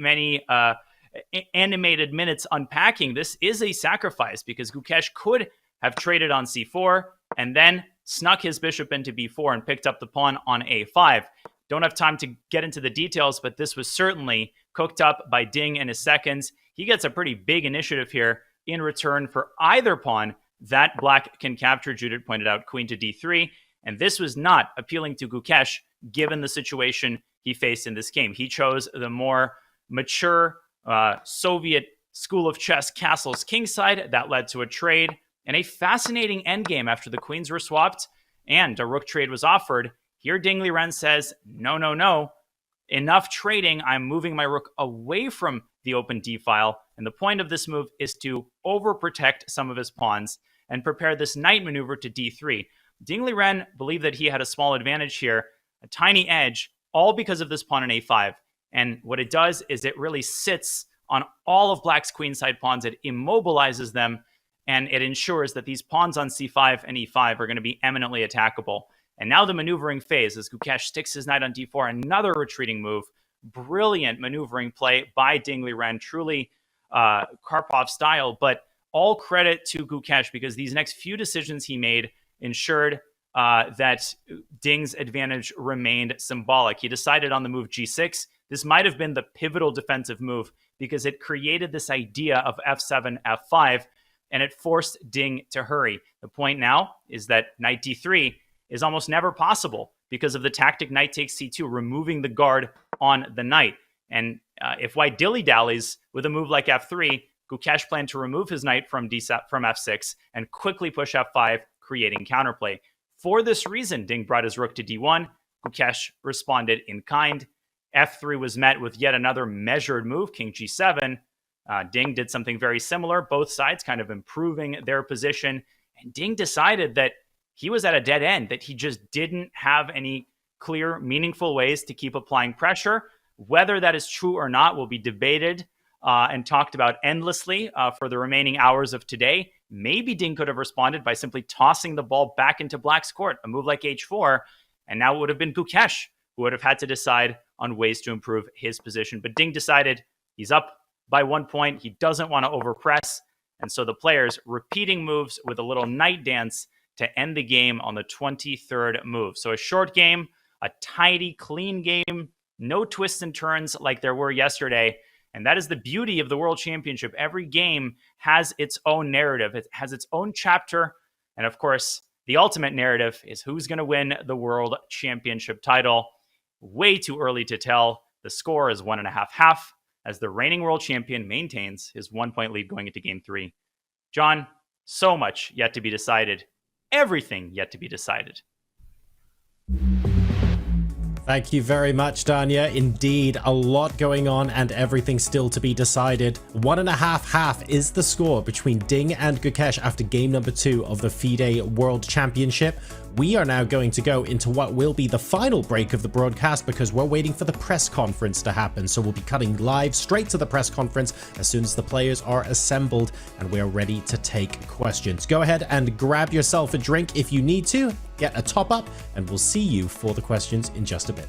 S12: animated minutes unpacking. This is a sacrifice because Gukesh could have traded on c4 and then snuck his bishop into b4 and picked up the pawn on a5. Don't have time to get into the details, but this was certainly cooked up by Ding in his seconds. He gets a pretty big initiative here in return for either pawn that black can capture. Judith pointed out queen to d3, and this was not appealing to Gukesh given the situation he faced in this game. He chose the more mature Soviet school of chess castles kingside. That led to a trade and a fascinating endgame after the queens were swapped and a rook trade was offered. Here, Ding Liren says, no, enough trading. I'm moving my rook away from the open d-file, and the point of this move is to overprotect some of his pawns and prepare this knight maneuver to d3. Ding Liren believed that he had a small advantage here, a tiny edge, all because of this pawn in a5. And what it does is it really sits on all of black's queenside pawns. It immobilizes them, and it ensures that these pawns on c5 and e5 are going to be eminently attackable. And now the maneuvering phase as Gukesh sticks his knight on d4, another retreating move. Brilliant maneuvering play by Ding Liren, truly Karpov style, but all credit to Gukesh because these next few decisions he made ensured that Ding's advantage remained symbolic. He decided on the move g6. This might have been the pivotal defensive move because it created this idea of f7, f5, and it forced Ding to hurry. The point now is that knight d3 is almost never possible because of the tactic knight takes c2, removing the guard on the knight. And if white dilly-dallies with a move like f3, Gukesh planned to remove his knight from f6 and quickly push f5, creating counterplay. For this reason, Ding brought his rook to d1. Gukesh responded in kind. f3 was met with yet another measured move, king g7. Ding did something very similar, both sides kind of improving their position. And Ding decided that he was at a dead end, that he just didn't have any clear, meaningful ways to keep applying pressure. Whether that is true or not will be debated and talked about endlessly for the remaining hours of today. Maybe Ding could have responded by simply tossing the ball back into black's court, a move like h4, and now it would have been Gukesh who would have had to decide on ways to improve his position. But Ding decided he's up by 1 point. He doesn't want to overpress, and so the players repeating moves with a little knight dance to end the game on the 23rd move. So a short game, a tidy, clean game, no twists and turns like there were yesterday. And that is the beauty of the World Championship. Every game has its own narrative. It has its own chapter. And of course, the ultimate narrative is who's going to win the World Championship title. Way too early to tell. The score is 1.5-1/2 as the reigning world champion maintains his 1 point lead going into game 3. John, so much yet to be decided. Everything yet to be decided.
S10: Thank you very much, Danya. Indeed, a lot going on and everything still to be decided. 1.5-1/2 is the score between Ding and Gukesh after game number 2 of the FIDE World Championship. We are now going to go into what will be the final break of the broadcast because we're waiting for the press conference to happen. So we'll be cutting live straight to the press conference as soon as the players are assembled and we're ready to take questions. Go ahead and grab yourself a drink if you need to, get a top up, and we'll see you for the questions in just a bit.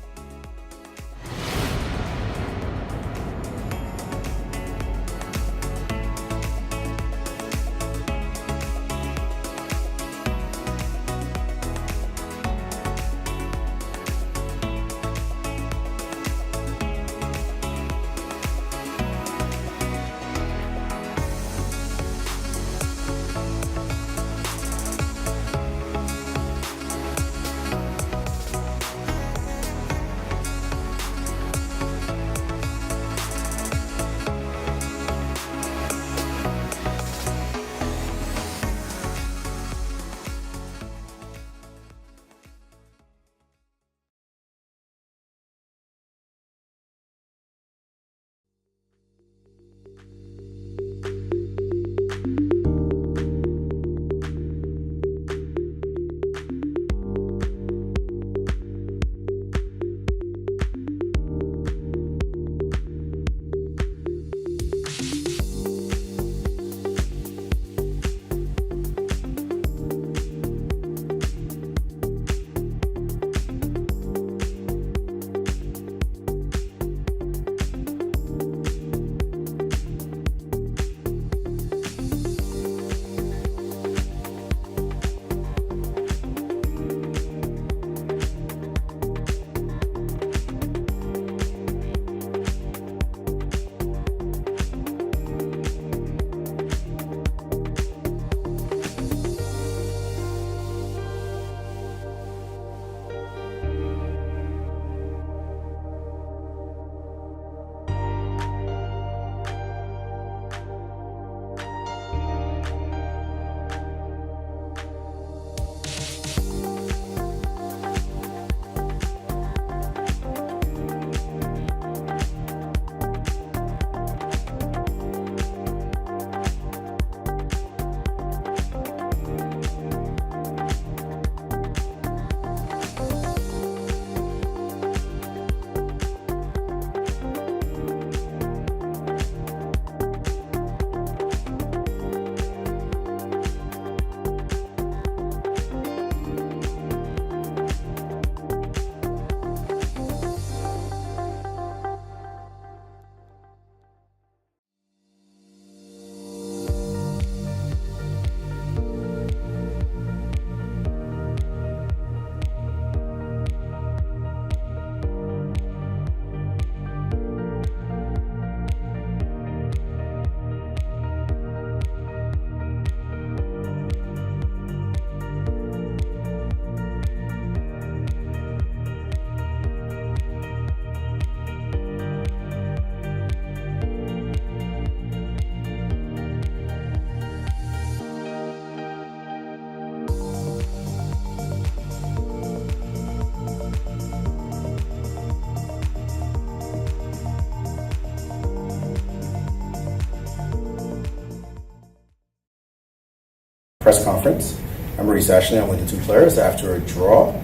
S21: press conference. I'm Maurice Ashley. I'm with the two players after a draw.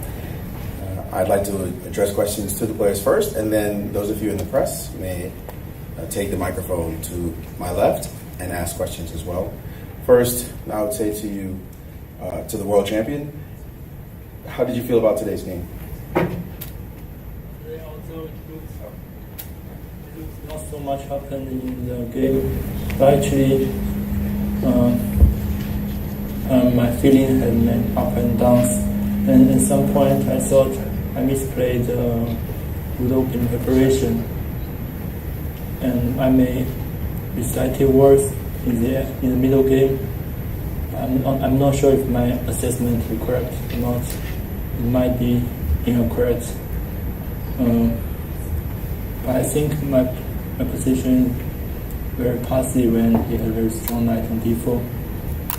S21: I'd like to address questions to the players first, and then those of you in the press may take the microphone to my left and ask questions as well. First, I would say to you, to the world champion, how did you feel about today's game?
S13: Not so much happened in the game, but actually my feeling had many up and downs, and at some point I thought I misplayed good opening preparation, and I may recite words in the middle game. I'm not sure if my assessment is correct or not. It might be incorrect. But I think my position is very passive when he had a very strong knight on d4.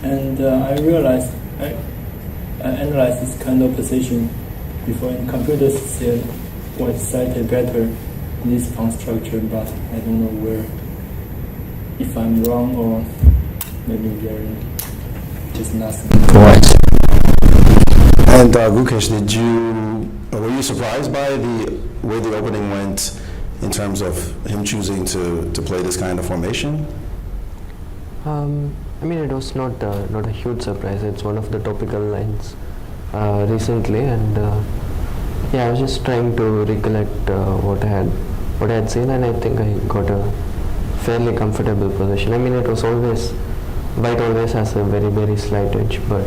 S13: And I realized, I analyzed this kind of position before in computer said what cited better in this pawn structure, but I don't know if I'm wrong or maybe there just nothing.
S22: Right. And Gukesh, were you surprised by the way the opening went in terms of him choosing to play this kind of formation?
S23: I mean, it was not a huge surprise. It's one of the topical lines recently, and yeah, I was just trying to recollect what I had seen, and I think I got a fairly comfortable position. I mean, it was always white always has a very, very slight edge, but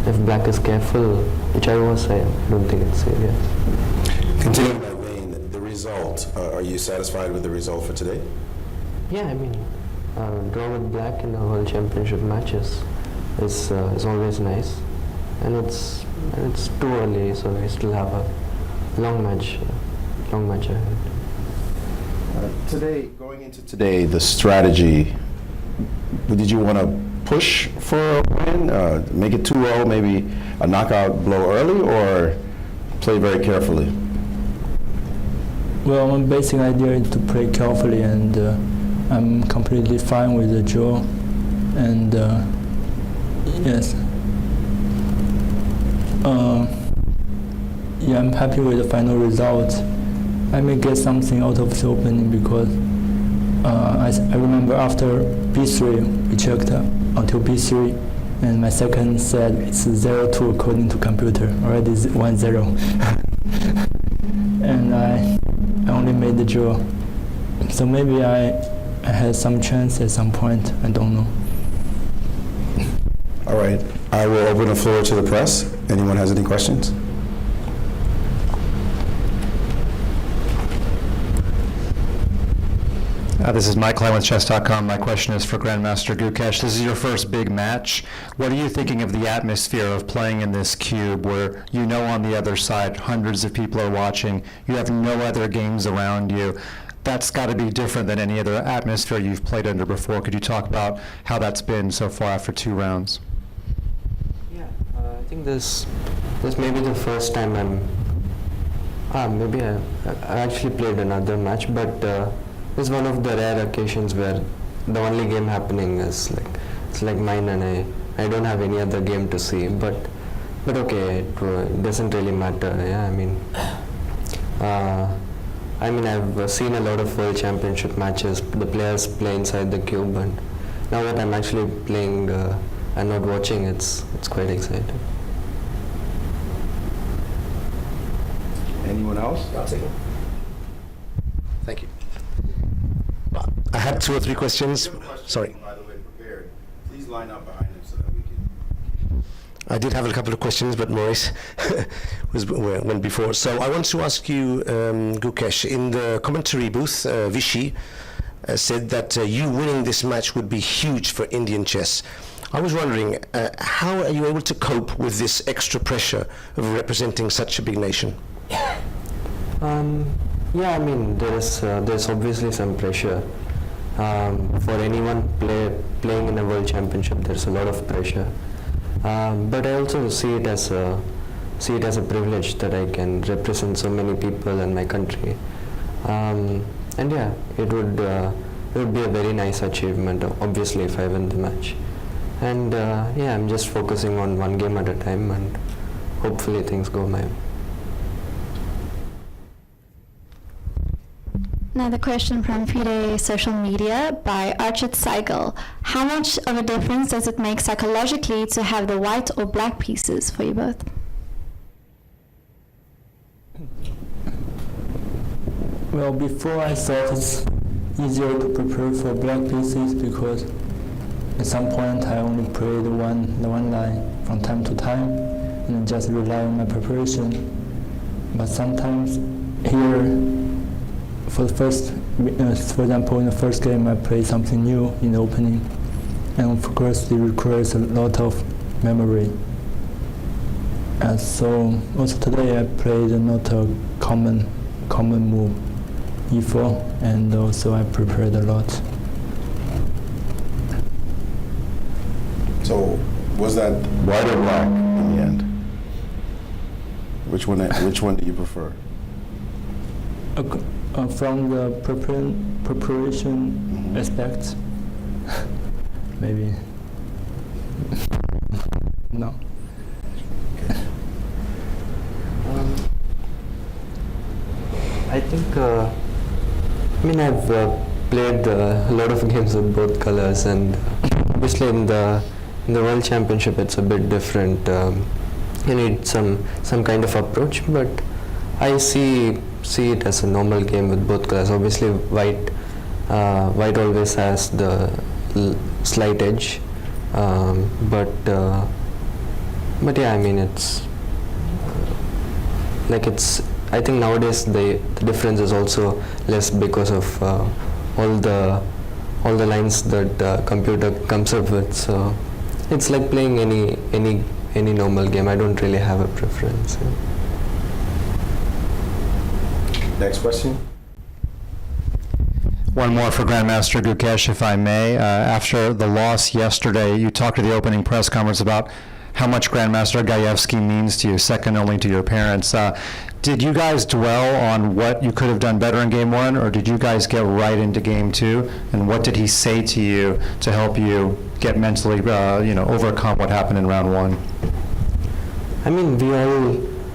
S23: if black is careful, which I was, I don't think it's serious.
S22: Continuing that vein, the result, are you satisfied with the result for today?
S23: Yeah, I mean, draw with black in the World Championship matches is always nice, and it's too early, so we still have a long match ahead.
S21: Going into today, the strategy, did you want to push for a win, make it 2-0, maybe a knockout blow early, or play very carefully?
S13: Well, my basic idea is to play carefully, and I'm completely fine with the draw. And yes, yeah, I'm happy with the final result. I may get something out of the opening because I remember after b3 we checked until b3, and my second said it's 0-2 according to computer, already 1-0. And I only made the draw, so maybe I had some chance at some point, I don't know.
S21: All right, I will open the floor to the press. Anyone has any questions?
S24: This is Mike Klein with Chess.com. My question is for Grandmaster Gukesh. This is your first big match. What are you thinking of the atmosphere of playing in this cube where you know on the other side hundreds of people are watching, you have no other games around you? That's got to be different than any other atmosphere you've played under before. Could you talk about how that's been so far after 2 rounds?
S23: Yeah, I think this may be the first time maybe I actually played another match, but it's one of the rare occasions where the only game happening is it's like mine, and I don't have any other game to see. But okay, it doesn't really matter. Yeah, I mean I've seen a lot of World Championship matches. The players play inside the cube, and now that I'm actually playing and not watching, it's quite exciting.
S21: Anyone else?
S22: Thank you. I had 2 or 3 questions. Sorry.
S21: By the way, prepared. Please line up behind him so that we can.
S22: I did have a couple of questions, but Maurice went before. So I want to ask you, Gukesh, in the commentary booth, Vishy said that you winning this match would be huge for Indian chess. I was wondering, how are you able to cope with this extra pressure of representing such a big nation?
S23: Yeah, I mean, there's obviously some pressure. For anyone playing in a World Championship, there's a lot of pressure. But I also see it as a privilege that I can represent so many people and my country. And yeah, it would be a very nice achievement, obviously, if I win the match. And yeah, I'm just focusing on one game at a time, and hopefully things go my way.
S1: Another question from FIDE social media by Archid Cycle. How much of a difference does it make psychologically to have the white or black pieces for you both?
S13: Well, before I thought it's easier to prepare for black pieces because at some point I only play the one line from time to time and just rely on my preparation. But sometimes here, for example, in the first game I play something new in the opening, and of course it requires a lot of memory. And so also today I played not a common move, e4, and also I prepared a lot.
S21: So was that white or black in the end? Which one do you prefer?
S13: From the preparation aspect, maybe no.
S23: I think, I've played a lot of games with both colors, and obviously in the World Championship it's a bit different. You need some kind of approach, but I see it as a normal game with both colors. Obviously white always has the slight edge, but yeah, it's I think nowadays the difference is also less because of all the lines that computer comes up with. So it's like playing any normal game. I don't really have a preference.
S21: Next question.
S24: One more for Grandmaster Gukesh, if I may. After the loss yesterday, you talked at the opening press conference about how much Grandmaster Gajewski means to you, second only to your parents. Did you guys dwell on what you could have done better in Game 1, or did you guys get right into Game 2? And what did he say to you to help you get mentally, overcome what happened in round 1?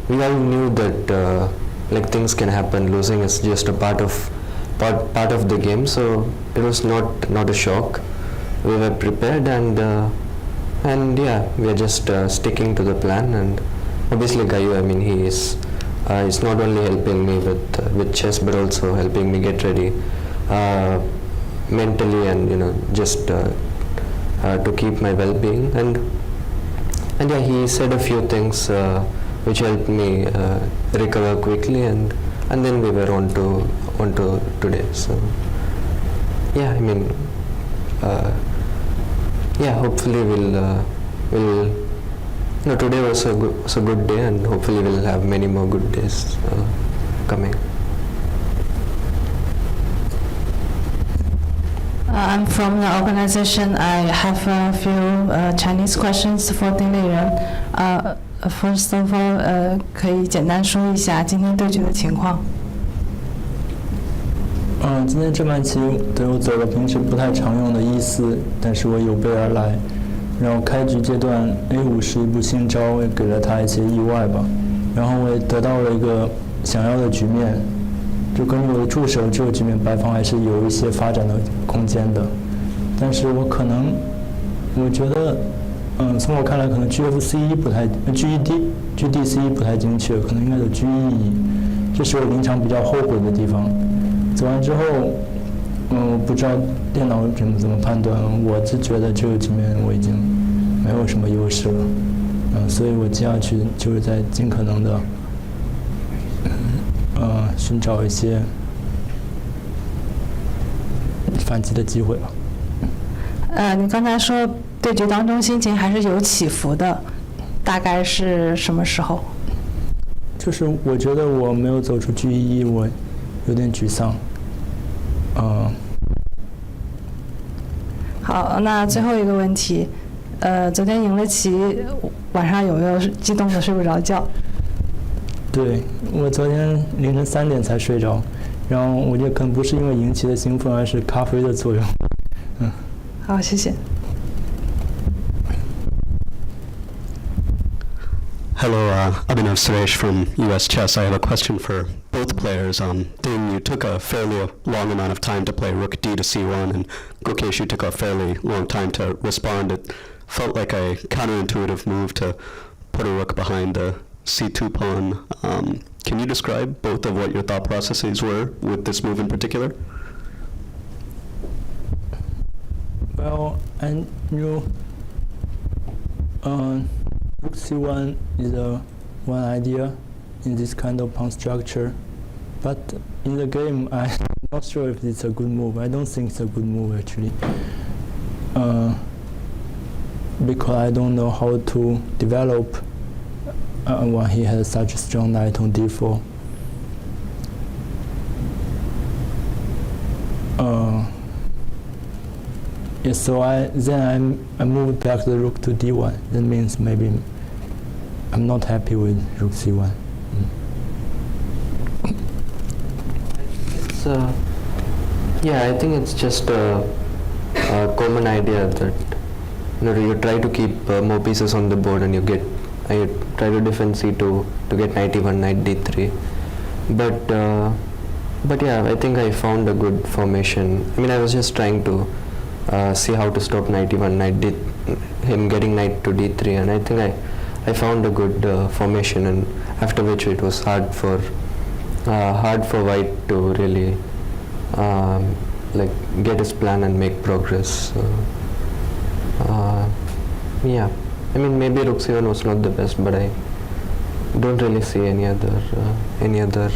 S23: We all knew that things can happen. Losing is just a part of the game, so it was not a shock. We were prepared, and yeah, we are just sticking to the plan. And obviously Gayu, he's not only helping me with chess, but also helping me get ready mentally, and just to keep my well-being. And yeah, he said a few things which helped me recover quickly, and then we were on to today. So yeah, hopefully today was a good day, and hopefully we'll have many more good days coming.
S8: I'm from the organization. I have a few Chinese questions for Ding Liren. First of all, 可以简单说一下今天对局的情况。
S13: 今天这盘棋对我走了平时不太常用的E4，但是我有备而来。然后开局阶段 A5是一步新招，也给了他一些意外吧。然后我也得到了一个想要的局面，就根据我的助手，这个局面白方还是有一些发展的空间的。但是我觉得，从我看来，可能 GFC1 不太 GDC1 不太精确，可能应该有 GE1，这是我临场比较后悔的地方。走完之后，我不知道电脑怎么判断，我就觉得这个局面我已经没有什么优势了，所以我接下去就是在尽可能的，寻找一些反击的机会吧。
S8: 你刚才说对局当中心情还是有起伏的，大概是什么时候？
S13: 就是我觉得我没有走出G1，我有点沮丧。
S8: 好，那最后一个问题，昨天赢了棋，晚上有没有激动的睡不着觉？
S13: 对，我昨天凌晨3点才睡着，然后我觉得可能不是因为赢棋的兴奋，而是咖啡的作用。
S8: 好，谢谢。
S2: Hello, Abhinav Suresh from US Chess. I have a question for both players. Ding, you took a fairly long amount of time to play rook d to c1, and Gukesh, you took a fairly long time to respond. It felt like a counterintuitive move to put a rook behind the c2 pawn. Can you describe both of what your thought processes were with this move in particular?
S13: Well, I knew rook c1 is one idea in this kind of pawn structure, but in the game I'm not sure if it's a good move. I don't think it's a good move actually, because I don't know how to develop when he has such a strong knight on d4. Yeah, so I moved back the rook to d1. That means maybe I'm not happy with rook c1.
S23: It's, yeah, I think it's just a common idea that you try to keep more pieces on the board, and I try to defend c2 to get knight e1, knight d3. But yeah, I think I found a good formation. I mean, I was just trying to see how to stop knight e1, him getting knight to d3, and I think I found a good formation, and after which it was hard for white to really get his plan and make progress. Yeah, I mean, maybe rook c1 was not the best, but I don't really see any other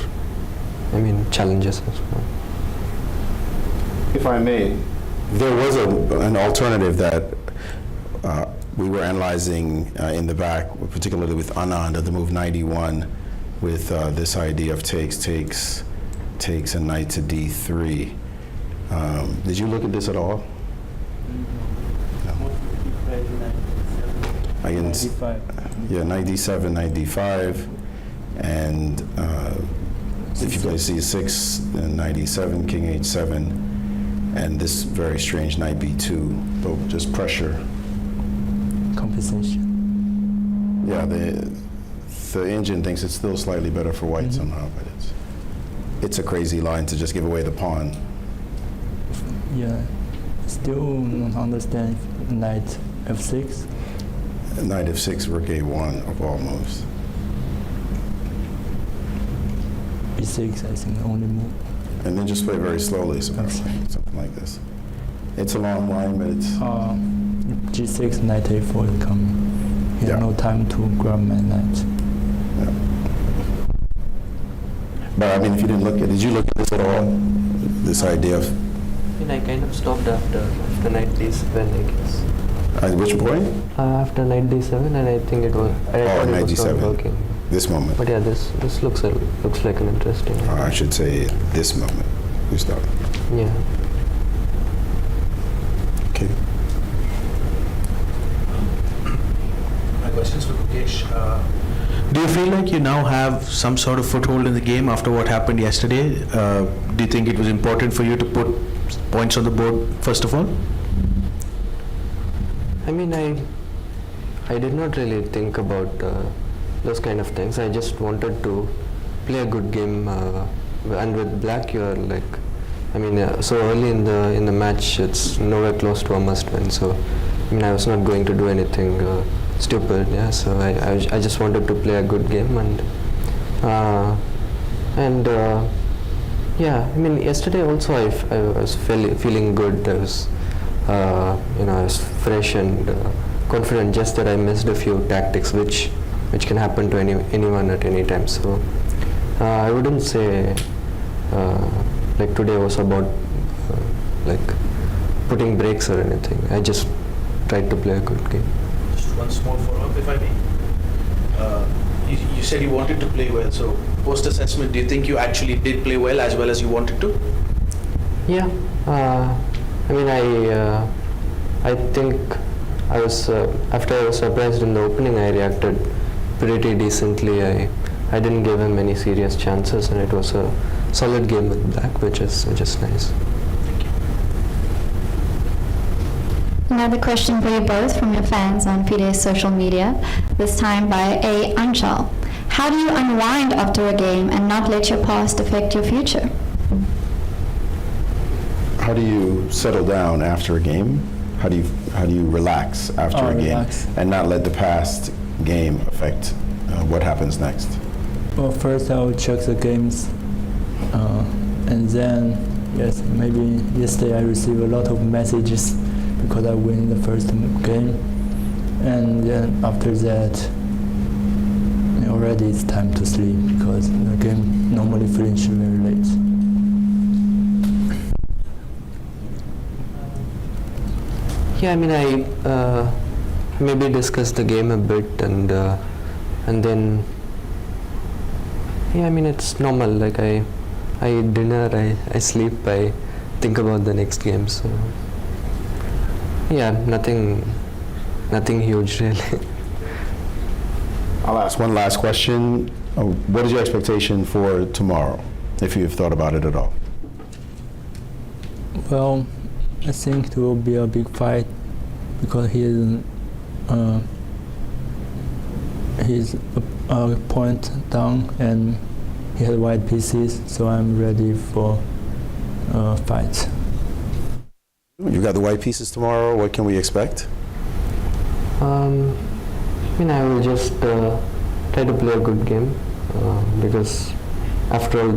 S23: challenges as well.
S21: If I may, there was an alternative that we were analyzing in the back, particularly with Anand, the move knight e1, with this idea of takes, and knight to d3. Did you look at this at all? No. Against, yeah, knight d7, knight d5, and if you play c6, then knight e7, king h7, and this very strange knight b2, though just pressure.
S13: Compensation.
S21: Yeah, the engine thinks it's still slightly better for white somehow, but it's a crazy line to just give away the pawn.
S13: Yeah, still not understand knight f6.
S21: Knight f6, rook a1 of all moves.
S13: b6, I think, the only move.
S21: And then just play very slowly, something like this. It's a long line, but it's...
S13: g6, knight a4 is coming. He had no time to grab my knight.
S21: Yeah. But I mean, if you didn't look at, did you look at this at all? This idea of...
S23: I kind of stopped after knight d7, I guess.
S21: At which point?
S23: After knight d7, and I think it was...
S21: knight d7.
S23: Working.
S21: This moment.
S23: But yeah, this looks like an interesting...
S21: I should say this moment. We start.
S23: Yeah.
S21: Okay.
S3: My question is for Gukesh. Do you feel like you now have some sort of foothold in the game after what happened yesterday? Do you think it was important for you to put points on the board first of all?
S23: I mean, I did not really think about those kind of things. I just wanted to play a good game, and with black you're like, I mean, so early in the match it's nowhere close to a must win. So I mean, I was not going to do anything stupid. Yeah, so I just wanted to play a good game, and yeah, I mean, yesterday also I was feeling good. I was I was fresh and confident, just that I missed a few tactics which can happen to anyone at any time. So I wouldn't say like today was about like putting breaks or anything. I just tried to play a good game.
S3: Just one small follow-up, if I may. You said you wanted to play well, so post-assessment, do you think you actually did play well as you wanted to?
S23: Yeah, I mean, I think I was after I was surprised in the opening, I reacted pretty decently. I didn't give him any serious chances, and it was a solid game with black, which is nice.
S1: another question for you both from your fans on FIDE's social media, this time by A. Anchal. How do you unwind after a game and not let your past affect your future?
S21: How do you settle down after a game? How do you relax after a game and not let the past game affect what happens next?
S13: Well, first I will check the games, and then, yes, maybe yesterday I received a lot of messages because I win the first game, and then after that, already it's time to sleep because the game normally finishes very late.
S23: Yeah, I mean, I maybe discuss the game a bit, and then, yeah, I mean, it's normal. Like I eat dinner, I sleep, I think about the next game. So yeah, nothing huge really.
S21: I'll ask one last question. What is your expectation for tomorrow, if you've thought about it at all?
S13: Well, I think it will be a big fight because he's a point down and he has white pieces, so I'm ready for a fight.
S21: You got the white pieces tomorrow. What can we expect?
S23: I mean, I will just try to play a good game because after all,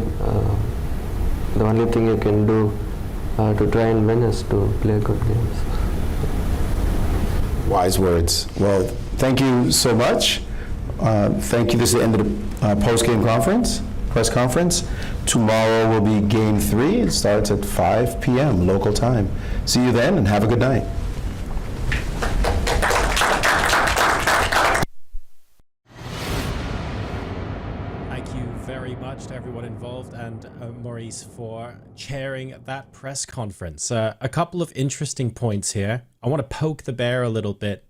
S23: the only thing you can do to try and win is to play good games.
S21: Wise words. Well, thank you so much. Thank you. This is the end of the post-game press conference. Tomorrow will be game 3. It starts at 5 p.m. local time. See you then and have a good night.
S10: Very much to everyone involved and Maurice for chairing that press conference. A couple of interesting points here. I want to poke the bear a little bit,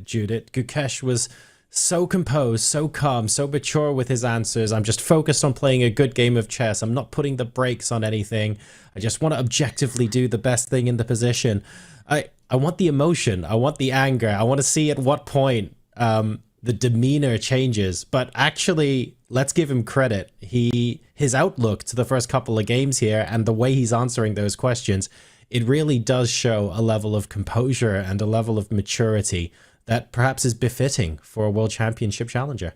S10: Judith. Gukesh was so composed, so calm, so mature with his answers. I'm just focused on playing a good game of chess. I'm not putting the brakes on anything. I just want to objectively do the best thing in the position. I want the emotion. I want the anger. I want to see at what point the demeanor changes. But actually, let's give him credit. His outlook to the first couple of games here and the way he's answering those questions, it really does show a level of composure and a level of maturity that perhaps is befitting for a World Championship challenger.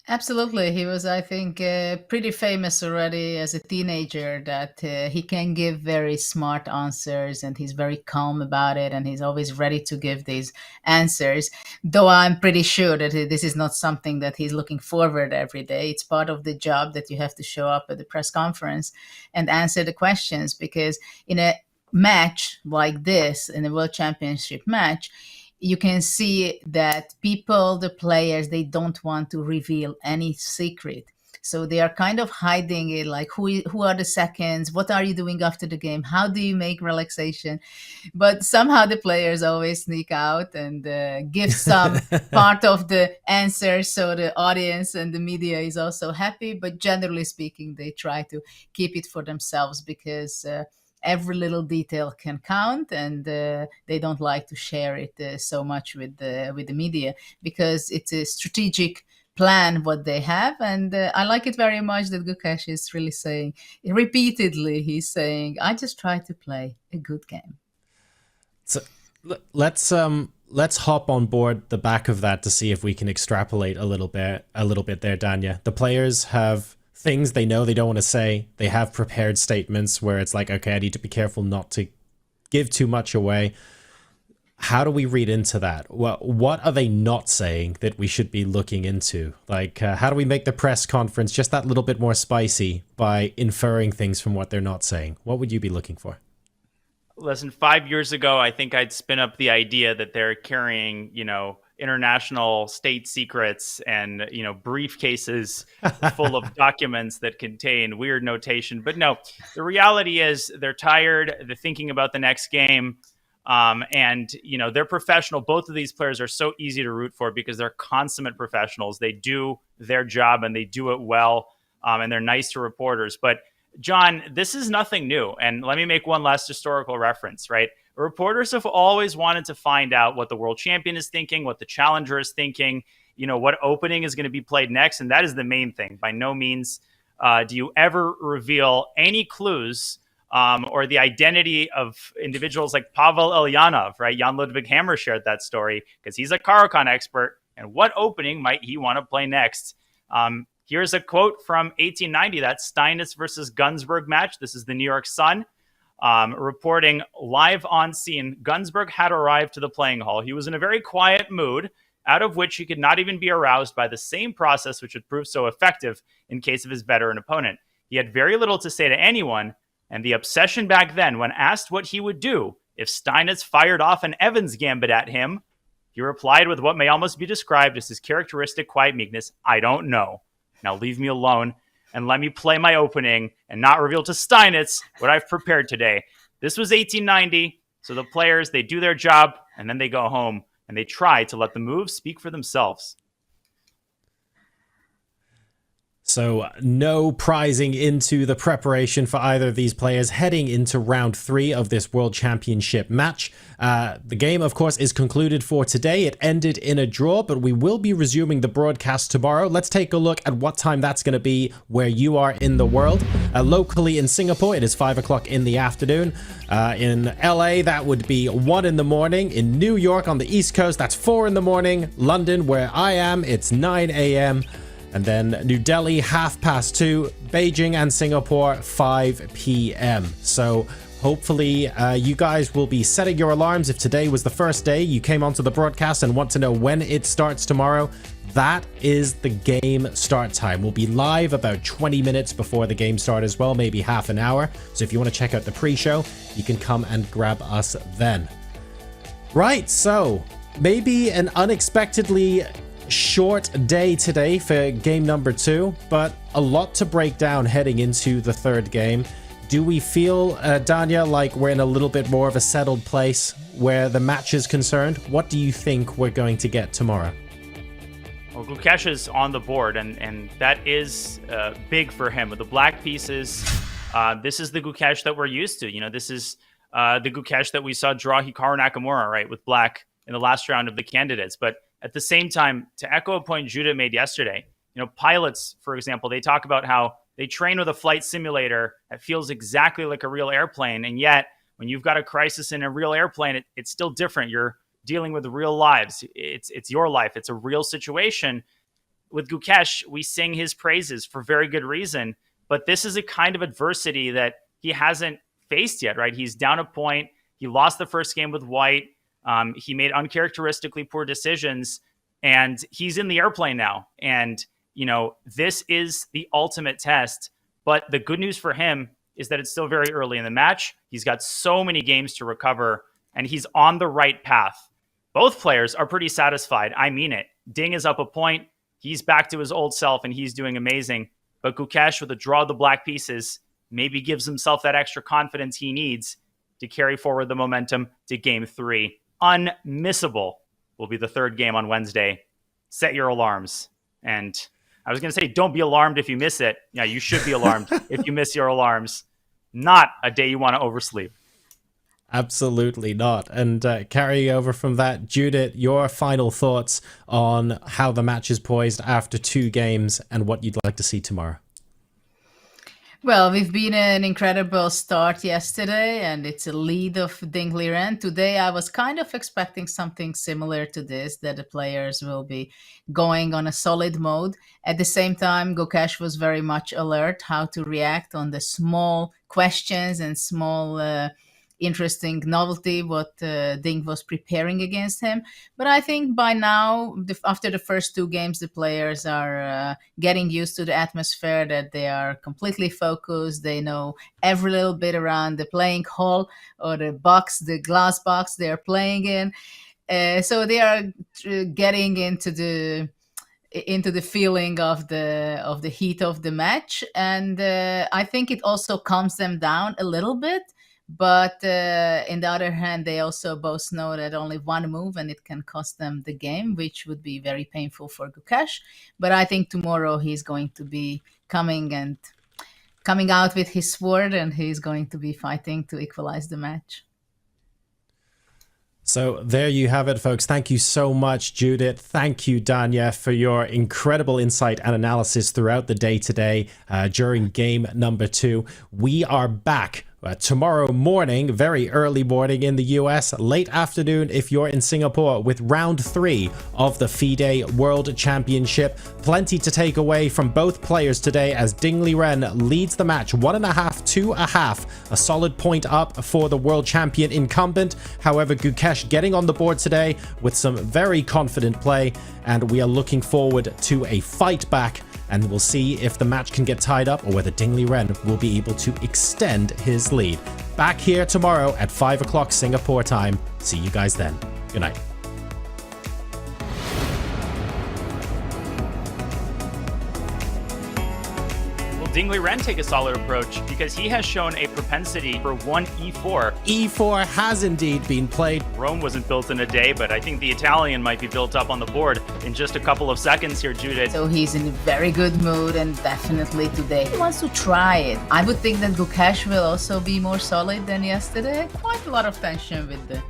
S11: Absolutely. He was, I think, pretty famous already as a teenager that he can give very smart answers and he's very calm about it and he's always ready to give these answers. Though I'm pretty sure that this is not something that he's looking forward every day. It's part of the job that you have to show up at the press conference and answer the questions, because in a match like this, in a World Championship match, you can see that people, the players, they don't want to reveal any secret. So they are kind of hiding it, like who are the seconds? What are you doing after the game? How do you make relaxation? But somehow the players always sneak out and give some part of the answers, so the audience and the media is also happy. But generally speaking, they try to keep it for themselves because every little detail can count, and they don't like to share it so much with the media because it's a strategic plan what they have. And I like it very much that Gukesh is really saying, repeatedly, he's saying, I just try to play a good game.
S10: So let's hop on board the back of that to see if we can extrapolate a little bit there, Danya. The players have things they know they don't want to say. They have prepared statements where it's like, okay, I need to be careful not to give too much away. How do we read into that? What are they not saying that we should be looking into? Like, how do we make the press conference just that little bit more spicy by inferring things from what they're not saying? What would you be looking for?
S12: Listen, 5 years ago, I think I'd spin up the idea that they're carrying, international state secrets and, briefcases full of documents that contain weird notation. But no, the reality is they're tired. They're thinking about the next game. And they're professional. Both of these players are so easy to root for because they're consummate professionals. They do their job and they do it well. And they're nice to reporters. But John, this is nothing new. And let me make one last historical reference, right? reporters have always wanted to find out what the world champion is thinking, what the challenger is thinking, what opening is going to be played next. And that is the main thing. By no means do you ever reveal any clues or the identity of individuals like Pavel Ilyanov, right? Jan Ludwig Hammer shared that story because he's a Caro-Kann expert. And what opening might he want to play next? Here's a quote from 1890, that Steinitz versus Gunsberg match. This is the New York Sun. Reporting live on scene, Gunsberg had arrived to the playing hall. He was in a very quiet mood, out of which he could not even be aroused by the same process which had proved so effective in case of his veteran opponent. He had very little to say to anyone, and the obsession back then, when asked what he would do if Steinitz fired off an Evans gambit at him, he replied with what may almost be described as his characteristic quiet meekness, "I don't know. Now leave me alone and let me play my opening and not reveal to Steinitz what I've prepared today." This was 1890, so the players, they do their job, and then they go home, and they try to let the moves speak for themselves.
S10: So no prizing into the preparation for either of these players heading into round 3 of this World Championship match. The game, of course, is concluded for today. It ended in a draw, but we will be resuming the broadcast tomorrow. Let's take a look at what time that's going to be where you are in the world. Locally in Singapore, it is 5 o'clock in the afternoon. In LA, that would be 1 in the morning. In New York on the East Coast, that's 4 in the morning. London, where I am, it's 9 a.m. And then New Delhi, 2:30. Beijing and Singapore, 5 p.m. So hopefully you guys will be setting your alarms. If today was the first day you came onto the broadcast and want to know when it starts tomorrow, that is the game start time. We'll be live about 20 minutes before the game start as well, maybe half an hour. So if you want to check out the pre-show, you can come and grab us then. Right, so maybe an unexpectedly short day today for game number 2, but a lot to break down heading into the third game. Do we feel, Danya, like we're in a little bit more of a settled place where the match is concerned? What do you think we're going to get tomorrow?
S12: Well, Gukesh is on the board, and that is big for him. With the black pieces, this is the Gukesh that we're used to. This is the Gukesh that we saw draw Hikaru Nakamura, right, with black in the last round of the candidates. But at the same time, to echo a point Judah made yesterday, pilots, for example, they talk about how they train with a flight simulator that feels exactly like a real airplane. And yet, when you've got a crisis in a real airplane, it's still different. You're dealing with real lives. It's your life. It's a real situation. With Gukesh, we sing his praises for very good reason. But this is a kind of adversity that he hasn't faced yet, right? He's down a point. He lost the first game with white. He made uncharacteristically poor decisions, and he's in the airplane now. And, this is the ultimate test. But the good news for him is that it's still very early in the match. He's got so many games to recover, and he's on the right path. Both players are pretty satisfied. I mean it. Ding is up a point. He's back to his old self, and he's doing amazing. But Gukesh, with a draw of the black pieces, maybe gives himself that extra confidence he needs to carry forward the momentum to game 3. Unmissable will be the third game on Wednesday. Set your alarms. And I was going to say, don't be alarmed if you miss it. Yeah, you should be alarmed if you miss your alarms. Not a day you want to oversleep.
S10: Absolutely not. And carrying over from that, Judith, your final thoughts on how the match is poised after 2 games and what you'd like to see tomorrow.
S11: Well, we've been an incredible start yesterday, and it's a lead of Ding Liren. Today, I was kind of expecting something similar to this, that the players will be going on a solid mode. At the same time, Gukesh was very much alert how to react on the small questions and small interesting novelty what Ding was preparing against him. But I think by now, after the first 2 games, the players are getting used to the atmosphere, that they are completely focused. They know every little bit around the playing hall or the box, the glass box they're playing in. So they are getting into the feeling of the heat of the match. And I think it also calms them down a little bit. But on the other hand, they also both know that only one move and it can cost them the game, which would be very painful for Gukesh. But I think tomorrow he's going to be coming out with his sword, and he's going to be fighting to equalize the match.
S10: So there you have it, folks. Thank you so much, Judith. Thank you, Danya, for your incredible insight and analysis throughout the day today during game number 2. We are back tomorrow morning, very early morning in the US, late afternoon if you're in Singapore, with round 3 of the FIDE World Championship. Plenty to take away from both players today as Ding Liren leads the match 1.5 to 1/2, a solid point up for the world champion incumbent. However, Gukesh getting on the board today with some very confident play, and we are looking forward to a fight back. And we'll see if the match can get tied up or whether Ding Liren will be able to extend his lead. Back here tomorrow at 5 o'clock Singapore time. See you guys then. Good night.
S12: Ding Liren take a solid approach because he has shown a propensity for 1 e4.
S10: E4 has indeed been played.
S12: Rome wasn't built in a day, but I think the Italian might be built up on the board in just a couple of seconds here, Judith.
S11: So he's in a very good mood, and definitely today he wants to try it. I would think that Gukesh will also be more solid than yesterday. Quite a lot of tension with the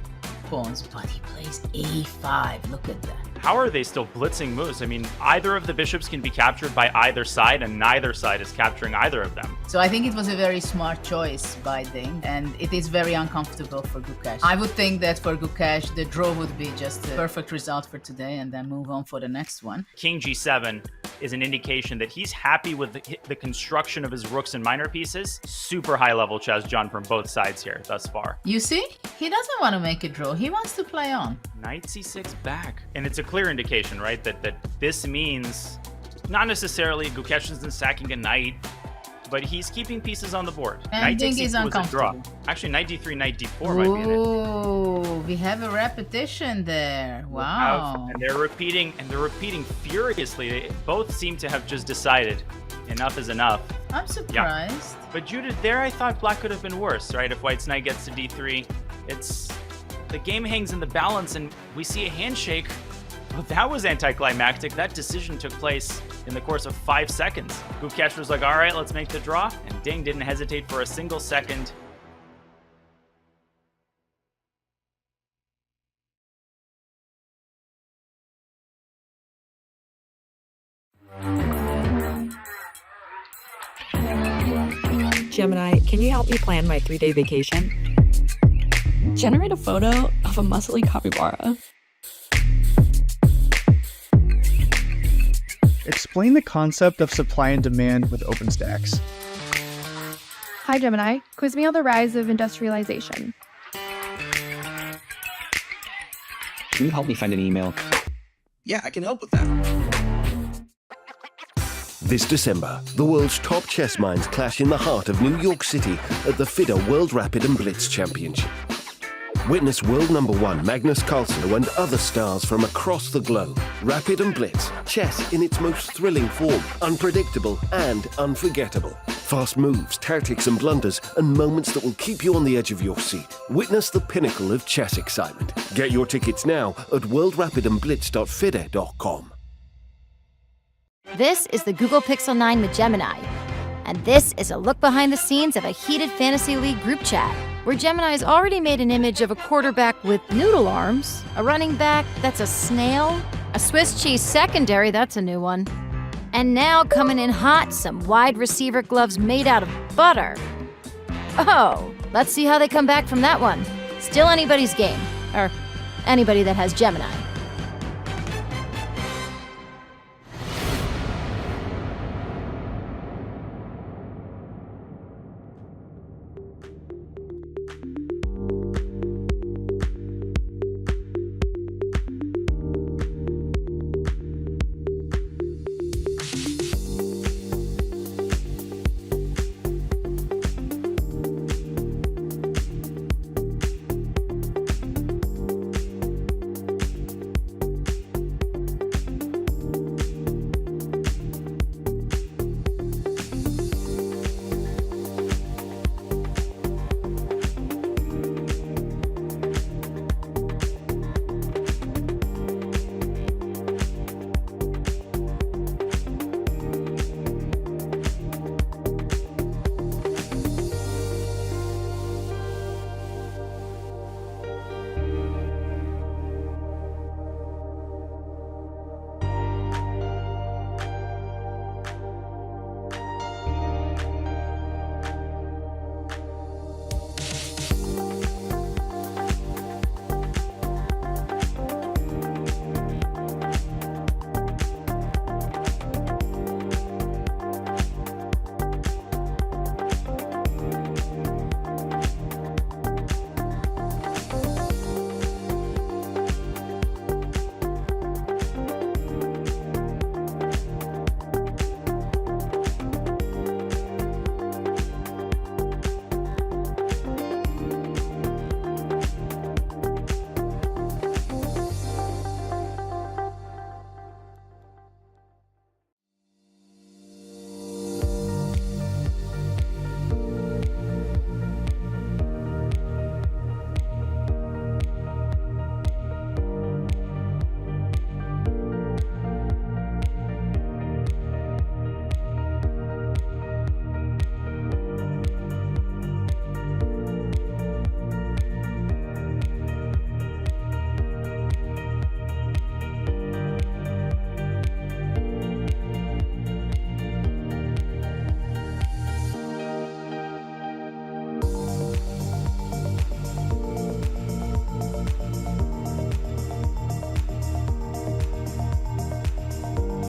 S11: pawns, but he plays e5. Look at that.
S12: How are they still blitzing moves? I mean, either of the bishops can be captured by either side, and neither side is capturing either of them.
S11: So I think it was a very smart choice by Ding, and it is very uncomfortable for Gukesh. I would think that for Gukesh, the draw would be just a perfect result for today, and then move on for the next one.
S12: King g7 is an indication that he's happy with the construction of his rooks and minor pieces. Super high level chess, John, from both sides here thus far.
S11: You see? He doesn't want to make a draw. He wants to play on.
S12: Knight c6 back. And it's a clear indication, right, that this means not necessarily Gukesh isn't sacking a knight, but he's keeping pieces on the board.
S11: And
S12: Knight
S11: Ding
S12: takes
S11: is
S12: c2 was a draw.
S11: uncomfortable.
S12: Actually, knight d3, knight d4 might be in it.
S11: Oh, we have a repetition there. Wow.
S12: And they're repeating furiously. They both seem to have just decided enough is enough.
S11: I'm surprised.
S12: Yeah. But Judith, there I thought black could have been worse, right? If white's knight gets to d3, the game hangs in the balance, and we see a handshake. Well, that was anticlimactic. That decision took place in the course of 5 seconds. Gukesh was like, all right, let's make the draw. And Ding didn't hesitate for a single second.
S4: Gemini, can you help me plan my 3-day vacation? Generate a photo of a muscly capybara.
S5: Explain the concept of supply and demand with OpenStax.
S9: Hi Gemini, quiz me on the rise of industrialization.
S6: Can you help me find an email? Yeah, I can help with that.
S7: This December, the world's top chess minds clash in the heart of New York City at the FIDE World Rapid and Blitz Championship. Witness world #1 Magnus Carlsen and other stars from across the globe. Rapid and Blitz, chess in its most thrilling form, unpredictable and unforgettable. Fast moves, tactics and blunders, and moments that will keep you on the edge of your seat. Witness the pinnacle of chess excitement. Get your tickets now at worldrapidandblitz.fide.com.
S18: This is the Google Pixel 9 with Gemini, and this is a look behind the scenes of a heated Fantasy League group chat, where Gemini's already made an image of a quarterback with noodle arms, a running back that's a snail, a Swiss cheese secondary, that's a new one, and now coming in hot, some wide receiver gloves made out of butter. Oh, let's see how they come back from that one. Still anybody's game, or anybody that has Gemini.